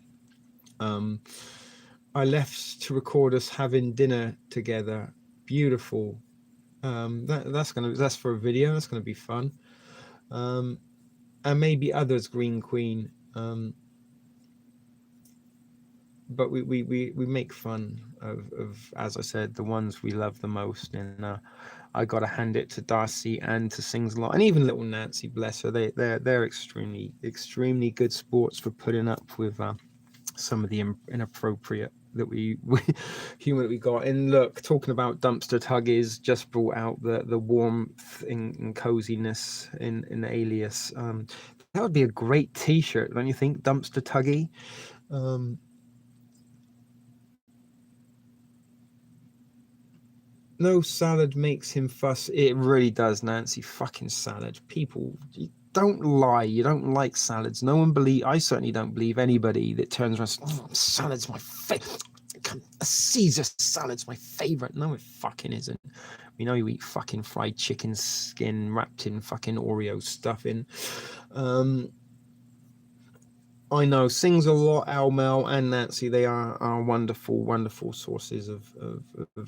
I left to record us having dinner together. Beautiful. That's for a video. That's gonna be fun. And maybe others, Green Queen. But we make fun of, as I said, the ones we love the most. And I got to hand it to Darcy and to Sings a Lot, and even little Nancy, bless her. They're extremely good sports for putting up with some of the inappropriate that we humor that we got. And look, talking about dumpster tuggies just brought out the warmth and coziness in Alias. That would be a great T-shirt, don't you think? Dumpster tuggy. No salad makes him fuss. It really does, Nancy. Fucking salad. People, don't lie. You don't like salads. No one I certainly don't believe anybody that turns around and says, oh, salad's my favorite. A Caesar salad's my favorite. No, it fucking isn't. We know you eat fucking fried chicken skin wrapped in fucking Oreo stuffing. I know, sings a lot, Al Mel and Nancy. They are wonderful, wonderful sources of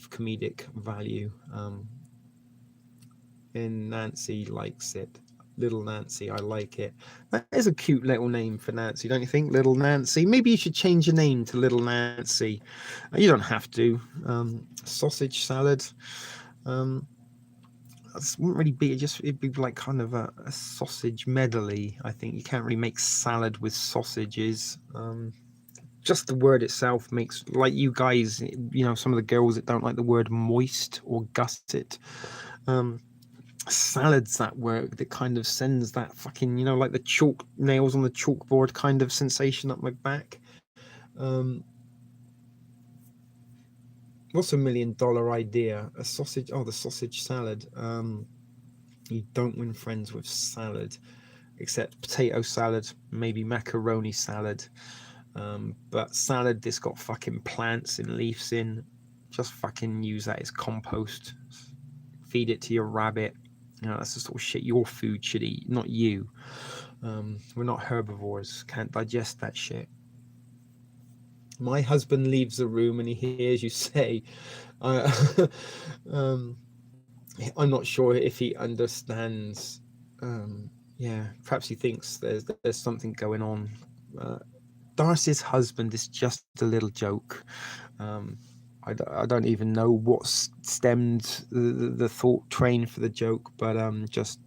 comedic value. And Nancy likes it. Little Nancy, I like it. That is a cute little name for Nancy, don't you think? Little Nancy. Maybe you should change your name to Little Nancy. You don't have to. Sausage salad. It wouldn't really be, it'd be like kind of a sausage medley. I think you can't really make salad with sausages. Just the word itself makes, like you guys, you know, some of the girls that don't like the word moist or gusset. Salad's that word that kind of sends that fucking, you know, like the chalk nails on the chalkboard kind of sensation up my back. What's $1 million idea? A sausage? Oh, the sausage salad. You don't win friends with salad, except potato salad, maybe macaroni salad. But salad that's got fucking plants and leaves in, just fucking use that as compost. Feed it to your rabbit. You know, that's the sort of shit your food should eat, not you. We're not herbivores. Can't digest that shit. My husband leaves the room and he hears you say, I'm not sure if he understands. Yeah, perhaps he thinks there's something going on. Darcy's husband is just a little joke. I don't even know what stemmed the thought train for the joke, but just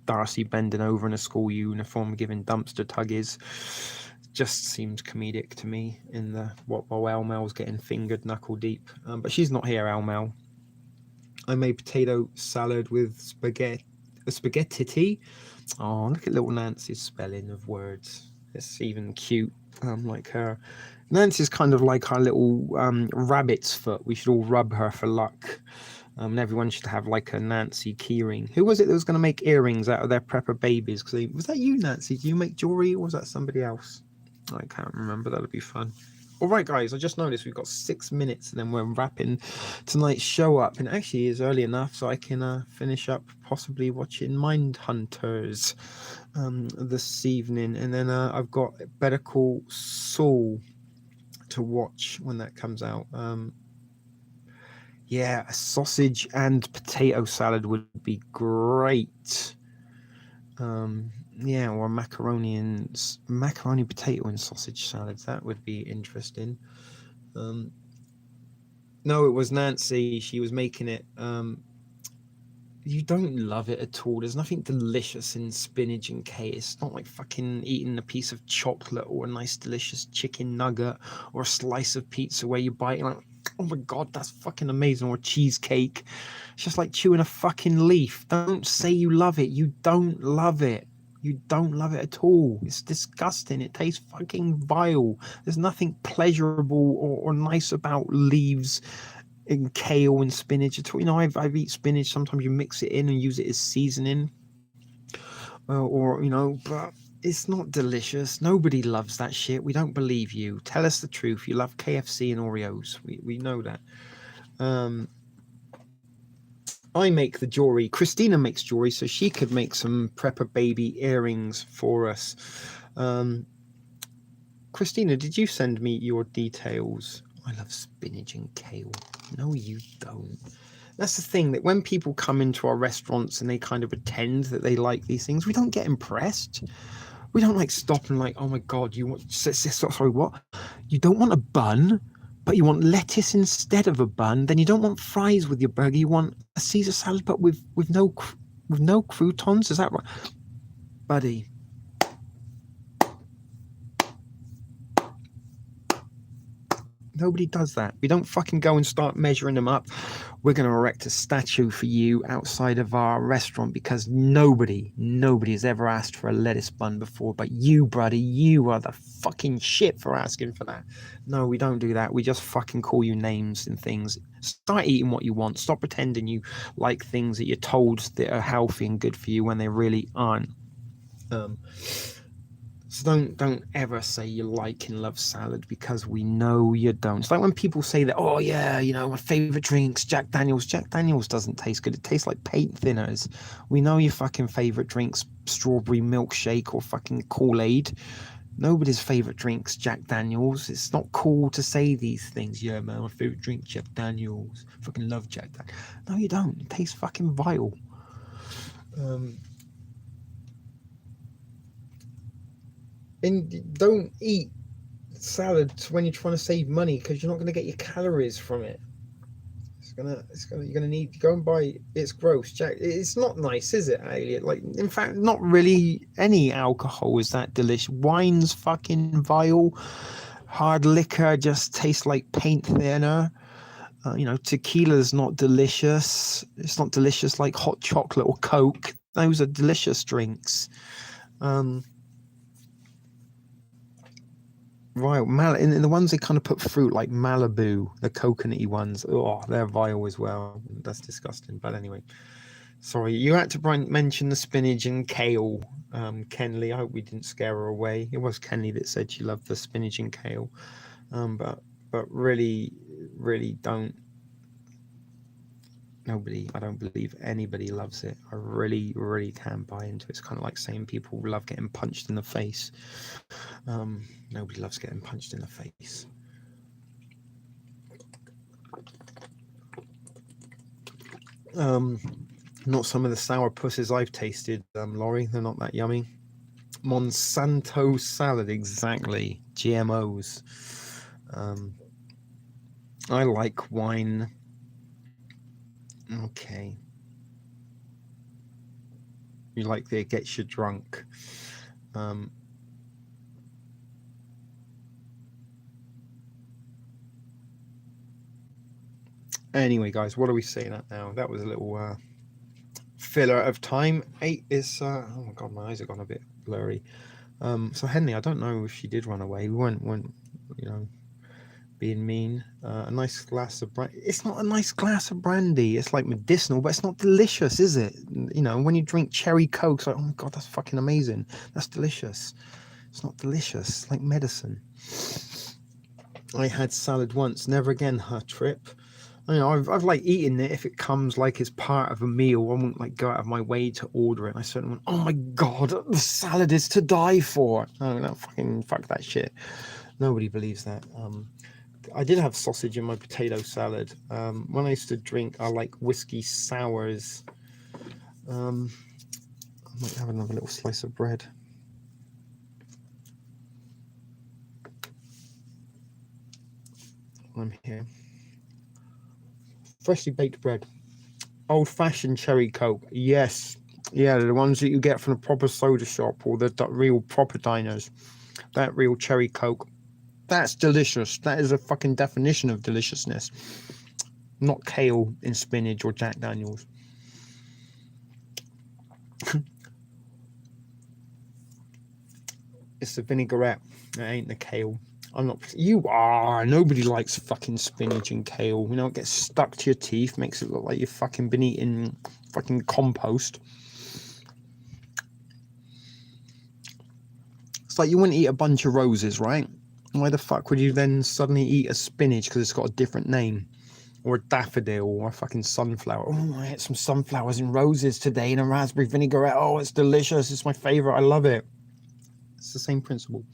Darcy bending over in a school uniform giving dumpster tuggies just seems comedic to me in the while Al Mel's getting fingered knuckle deep. But she's not here, Al Mel. I made potato salad with spaghetti. Oh, look at little Nancy's spelling of words. It's even cute, like her. Nancy's kind of like our little rabbit's foot. We should all rub her for luck. And everyone should have like a Nancy keyring. Who was it that was going to make earrings out of their prepper babies? Was that you, Nancy? Do you make jewelry, or was that somebody else? I can't remember. That'll be fun. All right, guys, I just noticed we've got 6 minutes and then we're wrapping tonight's show up. And actually it's early enough so I can finish up possibly watching Mindhunters this evening. And then I've got Better Call Saul to watch when that comes out. Yeah, a sausage and potato salad would be great. Yeah, or macaroni potato and sausage salads. That would be interesting. No, it was Nancy. She was making it. You don't love it at all. There's nothing delicious in spinach and kale. It's not like fucking eating a piece of chocolate or a nice delicious chicken nugget or a slice of pizza where you bite and like, oh my god, that's fucking amazing. Or cheesecake. It's just like chewing a fucking leaf. Don't say you love it. You don't love it. You don't love it at all. It's disgusting. It tastes fucking vile. There's nothing pleasurable or nice about leaves and kale and spinach at all. You know, I've eaten spinach. Sometimes you mix it in and use it as seasoning. Or, you know, but it's not delicious. Nobody loves that shit. We don't believe you. Tell us the truth. You love KFC and Oreos. We know that. I make the jewelry. Christina makes jewelry, so she could make some prepper baby earrings for us. Christina, did you send me your details? I love spinach and kale. No, you don't. That's the thing, that when people come into our restaurants and they kind of pretend that they like these things, we don't get impressed. We don't like stop and like, oh my god, you want? Sorry, what? You don't want a bun? But you want lettuce instead of a bun, then you don't want fries with your burger. You want a Caesar salad, but with no croutons. Is that right, buddy? Nobody does that. We don't fucking go and start measuring them up. We're going to erect a statue for you outside of our restaurant because nobody has ever asked for a lettuce bun before. But you, brother, you are the fucking shit for asking for that. No, we don't do that. We just fucking call you names and things. Start eating what you want. Stop pretending you like things that you're told that are healthy and good for you when they really aren't. So don't ever say you like and love salad because we know you don't. It's like when people say that, oh yeah, you know, my favorite drinks, Jack Daniels. Jack Daniels doesn't taste good. It tastes like paint thinners. We know your fucking favorite drinks, strawberry milkshake or fucking Kool-Aid. Nobody's favorite drinks, Jack Daniels. It's not cool to say these things. Yeah, man, my favorite drink, Jack Daniels. Fucking love Jack Daniels. No, you don't. It tastes fucking vile. And don't eat salads when you're trying to save money because you're not going to get your calories from it. You're gonna need to go and buy. It's gross, Jack. It's not nice, is it, Elliot? Like, in fact, not really any alcohol is that delicious. Wine's fucking vile. Hard liquor just tastes like paint thinner. You know, tequila's not delicious. It's not delicious like hot chocolate or Coke. Those are delicious drinks. Right, in the ones they kind of put fruit like Malibu, the coconutty ones, oh, they're vile as well. That's disgusting. But anyway, sorry, you had to mention the spinach and kale. Kenley, I hope we didn't scare her away. It was Kenley that said she loved the spinach and kale. But really don't. I don't believe anybody loves it. I really can't buy into it. It's kind of like saying people love getting punched in the face. Nobody loves getting punched in the face. Not some of the sour pusses I've tasted, Laurie. They're not that yummy. Monsanto salad, exactly. GMOs. I like wine. Okay. You like that it gets you drunk. Anyway, guys, what are we saying at now? That was a little filler of time. 8 is oh my god, my eyes have gone a bit blurry. So Henley, I don't know if she did run away. We weren't you know, being mean. A nice glass of brandy. It's not a nice glass of brandy. It's like medicinal, but it's not delicious, is it? You know, when you drink cherry Coke, it's like, oh my god, that's fucking amazing. That's delicious. It's not delicious. It's like medicine. I had salad once, never again. Her trip. You know, I've like eaten it if it comes like as part of a meal. I wouldn't like go out of my way to order it. And I certainly went, oh my god, the salad is to die for. No, fuck that shit. Nobody believes that. I did have sausage in my potato salad. When I used to drink, I like whiskey sours. I might have another little slice of bread. I'm here. Freshly baked bread. Old-fashioned cherry Coke. Yes. Yeah, the ones that you get from the proper soda shop or the real proper diners. That real cherry Coke. That's delicious. That is a fucking definition of deliciousness. Not kale in spinach or Jack Daniels. It's the vinaigrette. It ain't the kale. I'm not. You are. Nobody likes fucking spinach and kale. You know, it gets stuck to your teeth, makes it look like you've fucking been eating fucking compost. It's like you wouldn't eat a bunch of roses, right? Why the fuck would you then suddenly eat a spinach because it's got a different name? Or a daffodil or a fucking sunflower. Oh, I had some sunflowers and roses today in a raspberry vinaigrette. Oh, it's delicious. It's my favorite. I love it. It's the same principle.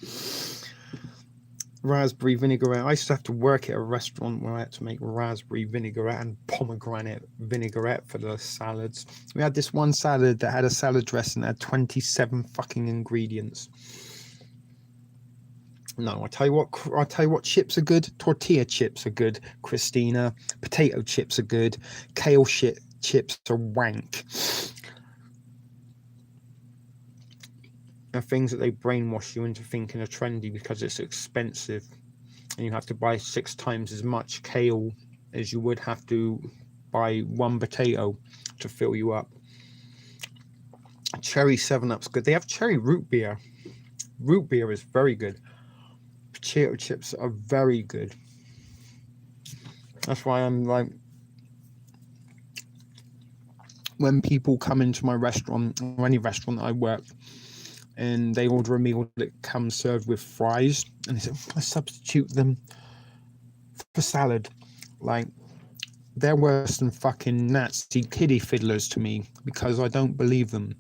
Raspberry vinaigrette. I used to have to work at a restaurant where I had to make raspberry vinaigrette and pomegranate vinaigrette for the salads. We had this one salad that had a salad dressing that had 27 fucking ingredients. No, I'll tell you what chips are good. Tortilla chips are good, Christina. Potato chips are good. Kale chips are wank. They're things that they brainwash you into thinking are trendy because it's expensive. and you have to buy 6 times as much kale as you would have to buy 1 potato to fill you up. Cherry 7-Up's good. They have cherry root beer. Root beer is very good. Potato chips are very good. That's why I'm like, when people come into my restaurant or any restaurant that I work and they order a meal that comes served with fries and they say, I substitute them for salad, like, they're worse than fucking Nazi kiddie fiddlers to me, because I don't believe them.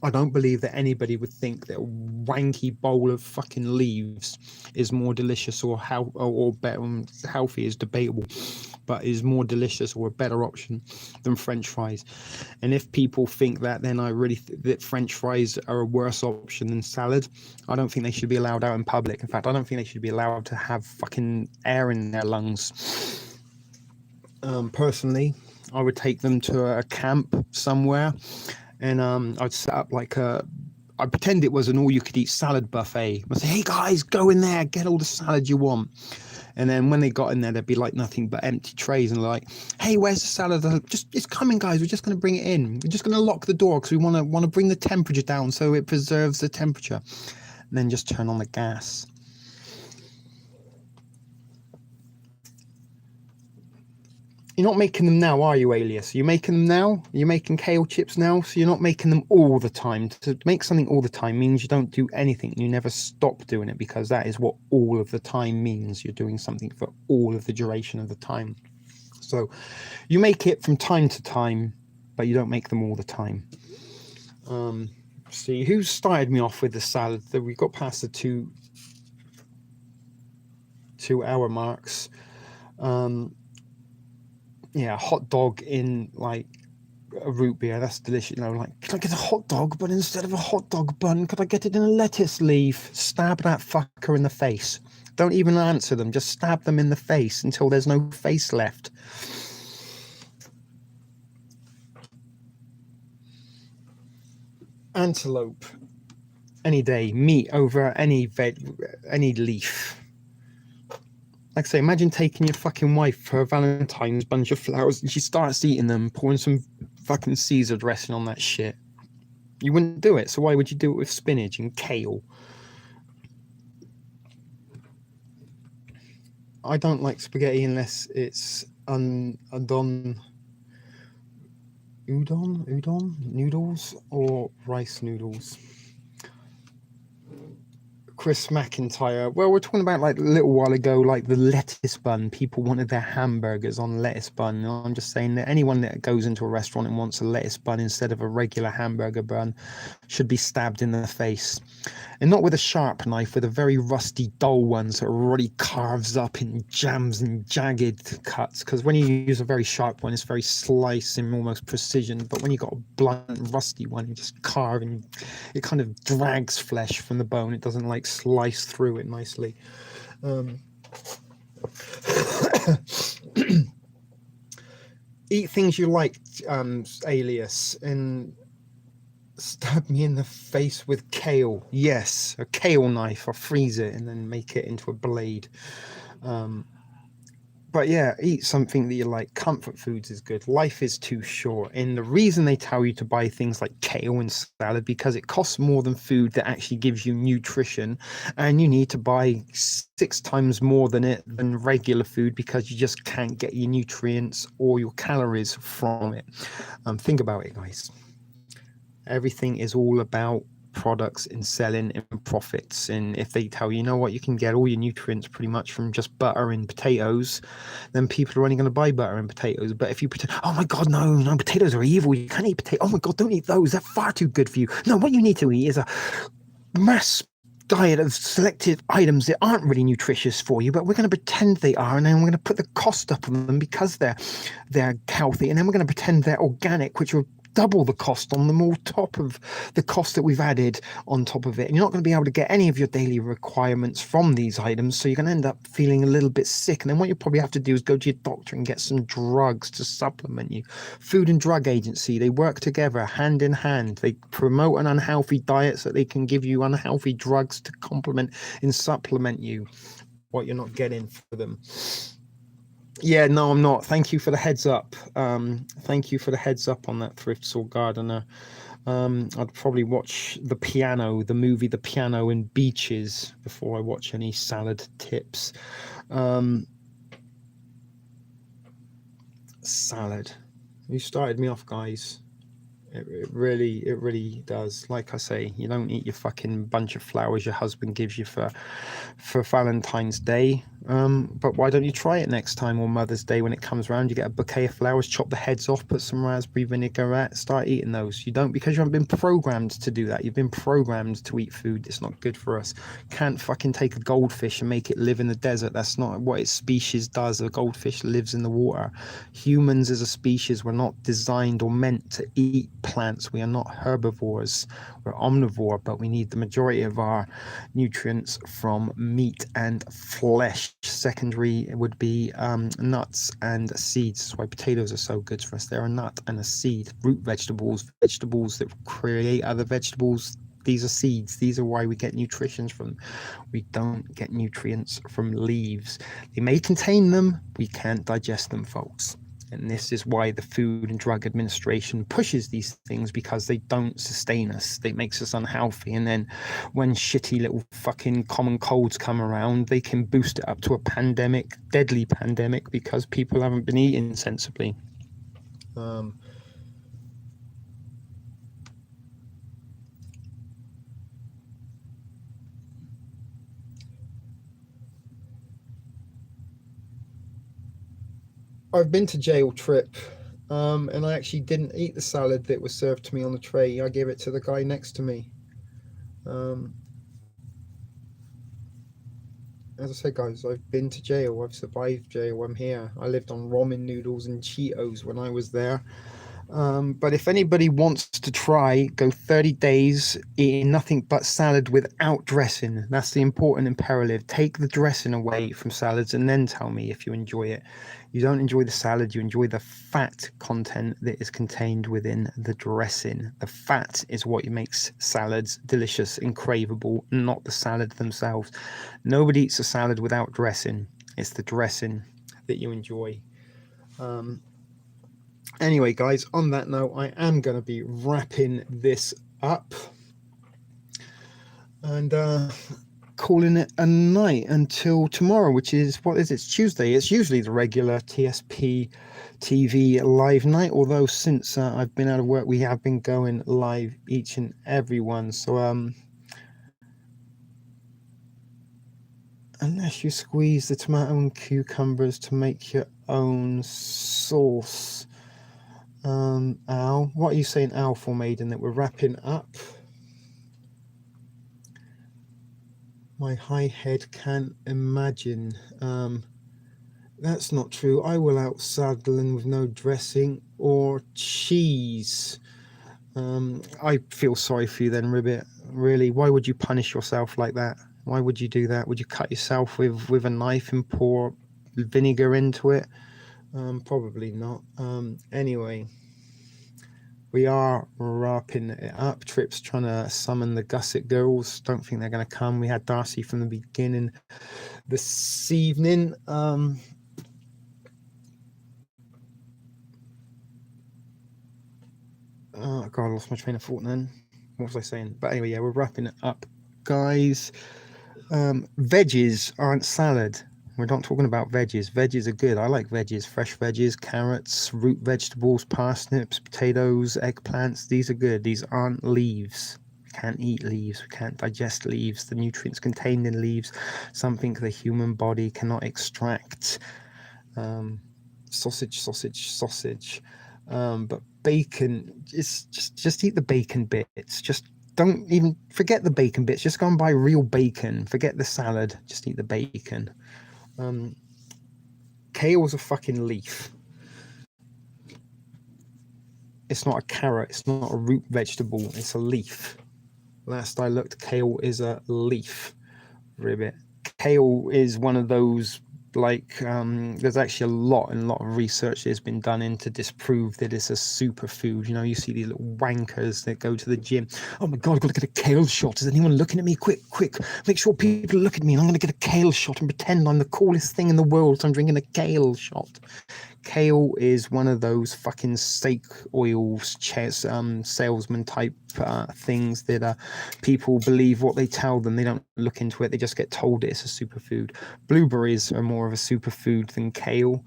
I don't believe that anybody would think that a wanky bowl of fucking leaves is more delicious or better and healthy is debatable, but is more delicious or a better option than French fries. And if people think that, then I really that French fries are a worse option than salad. I don't think they should be allowed out in public. In fact, I don't think they should be allowed to have fucking air in their lungs. Personally, I would take them to a camp somewhere, and I'd set up like I'd pretend it was an all-you-could-eat salad buffet. I'd say, hey guys, go in there, get all the salad you want. And then when they got in there, there'd be like nothing but empty trays, and they're like, hey, where's the salad? It's coming, guys. We're just going to bring it in. We're just going to lock the door because we want to bring the temperature down so it preserves the temperature. And then just turn on the gas. You're not making them now, are you, Alias? Are you making them now? You're making kale chips now, so you're not making them all the time. To make something all the time means you don't do anything. You never stop doing it, because that is what all of the time means. You're doing something for all of the duration of the time. So you make it from time to time, but you don't make them all the time. See, who started me off with the salad? We got past the 2 hour marks. Yeah, hot dog in like a root beer, that's delicious. You know, like, could I get a hot dog, but instead of a hot dog bun, could I get it in a lettuce leaf? Stab that fucker in the face. Don't even answer them, just stab them in the face until there's no face left. Antelope, any day. Meat over any leaf. Like I say, imagine taking your fucking wife for a Valentine's bunch of flowers and she starts eating them, pouring some fucking Caesar dressing on that shit. You wouldn't do it, so why would you do it with spinach and kale? I don't like spaghetti unless it's udon noodles or rice noodles. Chris McIntyre. Well, we're talking about like a little while ago, like the lettuce bun. People wanted their hamburgers on lettuce bun. I'm just saying that anyone that goes into a restaurant and wants a lettuce bun instead of a regular hamburger bun should be stabbed in the face. And not with a sharp knife, with a very rusty, dull one, that already carves up in jams and jagged cuts. Because when you use a very sharp one, it's very slice and almost precision. But when you got a blunt, rusty one, you just carve and it kind of drags flesh from the bone. It doesn't like slice through it nicely. Eat things you like, Alias, and stab me in the face with kale. Yes, a kale knife. I'll freeze it and then make it into a blade. But yeah, eat something that you like. Comfort foods is good. Life is too short. And the reason they tell you to buy things like kale and salad, because it costs more than food that actually gives you nutrition. And you need to buy 6 times more than regular food, because you just can't get your nutrients or your calories from it. Think about it, guys. Everything is all about products and selling and profits. And if they tell you, you know what, you can get all your nutrients pretty much from just butter and potatoes, then people are only going to buy butter and potatoes. But if you pretend, oh my god, no, potatoes are evil, you can't eat potatoes, oh my god, don't eat those, they're far too good for you. No, what you need to eat is a mass diet of selected items that aren't really nutritious for you, but we're going to pretend they are, and then we're going to put the cost up on them because they're healthy, and then we're going to pretend they're organic, which will double the cost on them, all top of the cost that we've added on top of it. And you're not going to be able to get any of your daily requirements from these items, so you're going to end up feeling a little bit sick. And then what you probably have to do is go to your doctor and get some drugs to supplement you. Food and Drug Agency, they work together hand in hand. They promote an unhealthy diet so they can give you unhealthy drugs to complement and supplement you. what you're not getting for them. Yeah, no, I'm not. Thank you for the heads up. Thank you for the heads up on that Thrift Store Gardener. I'd probably watch the movie The Piano in Beaches before I watch any salad tips. Salad. You started me off, guys. It really does. Like I say, you don't eat your fucking bunch of flowers your husband gives you for Valentine's Day. But why don't you try it next time, or Mother's Day when it comes around? You get a bouquet of flowers, chop the heads off, put some raspberry vinaigrette, start eating those. You don't, because you haven't been programmed to do that. You've been programmed to eat food that's not good for us. Can't fucking take a goldfish and make it live in the desert. That's not what its species does. A goldfish lives in the water. Humans as a species were not designed or meant to eat plants. We are not herbivores. We're omnivore, but we need the majority of our nutrients from meat and flesh. Secondary would be nuts and seeds. That's why potatoes are so good for us. They're a nut and a seed. Root vegetables that create other vegetables, these are seeds. These are why we get nutrition from. We don't get nutrients from leaves. They may contain them, we can't digest them, folks. And this is why the Food and Drug Administration pushes these things, because they don't sustain us. They makes us unhealthy. And then when shitty little fucking common colds come around, they can boost it up to a pandemic, deadly pandemic, because people haven't been eating sensibly. I've been to jail, Trip, and I actually didn't eat the salad that was served to me on the tray. I gave it to the guy next to me. As I said, guys, I've been to jail. I've survived jail. I'm here. I lived on ramen noodles and Cheetos when I was there. But if anybody wants to try, go 30 days eating nothing but salad without dressing. That's the important imperative. Take the dressing away from salads and then tell me if you enjoy it. You don't enjoy the salad, you enjoy the fat content that is contained within the dressing. The fat is what makes salads delicious and craveable, not the salad themselves. Nobody eats a salad without dressing. It's the dressing that you enjoy. Anyway, guys, on that note, I am going to be wrapping this up and calling it a night until tomorrow, which is, what is it? It's Tuesday. It's usually the regular TSP TV live night, although since I've been out of work, we have been going live each and every one. So unless you squeeze the tomato and cucumbers to make your own sauce. Al, what are you saying, Al, for Maiden, that we're wrapping up? My high head can't imagine. That's not true. I will out saddling with no dressing or cheese. I feel sorry for you then, Ribbit. Really, why would you punish yourself like that? Why would you do that? Would you cut yourself with a knife and pour vinegar into it? Probably not. Anyway, we are wrapping it up. Trip's trying to summon the Gusset girls. Don't think they're going to come. We had Darcy from the beginning this evening. Oh God, I lost my train of thought then. What was I saying? But anyway, yeah, we're wrapping it up, guys. Veggies aren't salad. We're not talking about veggies. Veggies are good. I like veggies. Fresh veggies, carrots, root vegetables, parsnips, potatoes, eggplants. These are good. These aren't leaves. We can't eat leaves. We can't digest leaves. The nutrients contained in leaves, something the human body cannot extract. Sausage. But bacon, it's just eat the bacon bits. Just don't even forget the bacon bits. Just go and buy real bacon. Forget the salad. Just eat the bacon. Kale's a fucking leaf. It's not a carrot. It's not a root vegetable. It's a leaf. Last I looked, kale is a leaf. Ribbit. Kale is one of those like there's actually a lot of research that's been done in to disprove that it's a superfood. You know, you see these little wankers that go to the gym. Oh my god, I've got to get a kale shot. Is anyone looking at me? Quick, make sure people look at me, and I'm going to get a kale shot and pretend I'm the coolest thing in the world. So I'm drinking a kale shot. Kale is one of those fucking steak oils salesman type things that people believe what they tell them. They don't look into it. They just get told it's a superfood. Blueberries are more of a superfood than kale,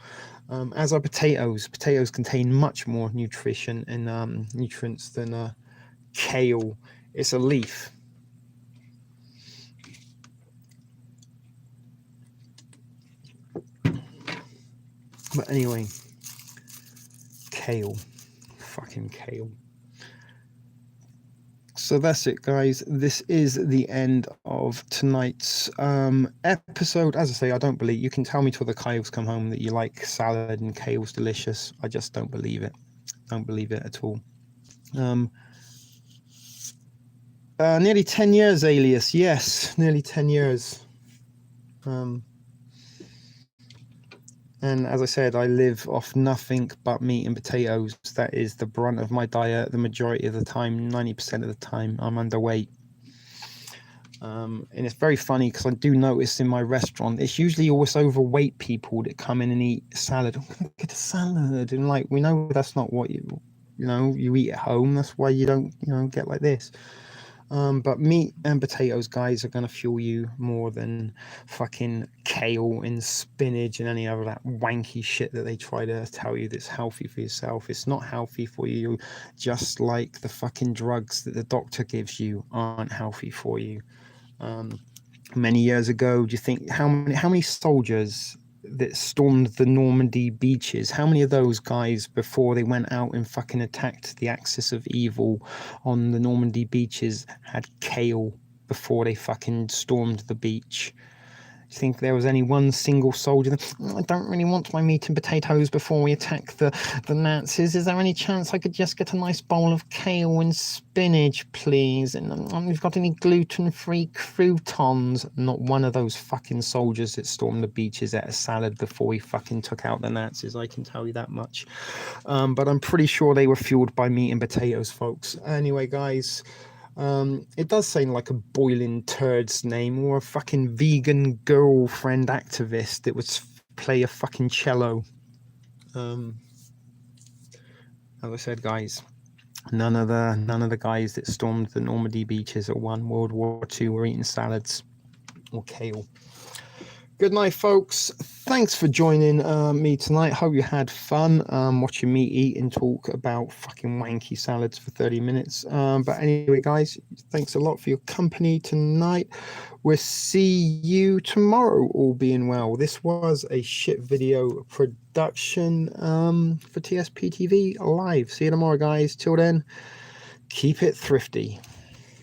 as are potatoes. Potatoes contain much more nutrition and nutrients than kale. It's a leaf. But anyway, kale, fucking kale. So that's it, guys. This is the end of tonight's episode. As I say, I don't believe you can tell me till the cows come home that you like salad and kale's delicious. I just don't believe it. Don't believe it at all. Nearly 10 years, Alias. Yes, nearly 10 years. And as I said, I live off nothing but meat and potatoes. That is the brunt of my diet. The majority of the time, 90% of the time, I'm underweight. And it's very funny because I do notice in my restaurant, it's usually always overweight people that come in and eat salad. Get a salad. And like, we know that's not what you eat at home. That's why you don't, get like this. But meat and potatoes, guys, are going to fuel you more than fucking kale and spinach and any other that wanky shit that they try to tell you that's healthy for yourself. It's not healthy for you, just like the fucking drugs that the doctor gives you aren't healthy for you. Many years ago, do you think how many soldiers that stormed the Normandy beaches, how many of those guys before they went out and fucking attacked the axis of evil on the Normandy beaches had kale before they fucking stormed the beach? Do you think there was any one single soldier that, I don't really want my meat and potatoes before we attack the Nazis. Is there any chance I could just get a nice bowl of kale and spinach, please? And we've got any gluten-free croutons? Not one of those fucking soldiers that stormed the beaches ate a salad before we fucking took out the Nazis, I can tell you that much. But I'm pretty sure they were fueled by meat and potatoes, folks. Anyway, guys, it does sound like a boiling turd's name, or a fucking vegan girlfriend activist that would play a fucking cello. As I said, guys, none of the guys that stormed the Normandy beaches or won World War II were eating salads or kale. Good night, folks. Thanks for joining me tonight. Hope you had fun watching me eat and talk about fucking wanky salads for 30 minutes. But anyway, guys, thanks a lot for your company tonight. We'll see you tomorrow, all being well. This was a shit video production for TSP TV Live. See you tomorrow, guys. Till then, keep it thrifty.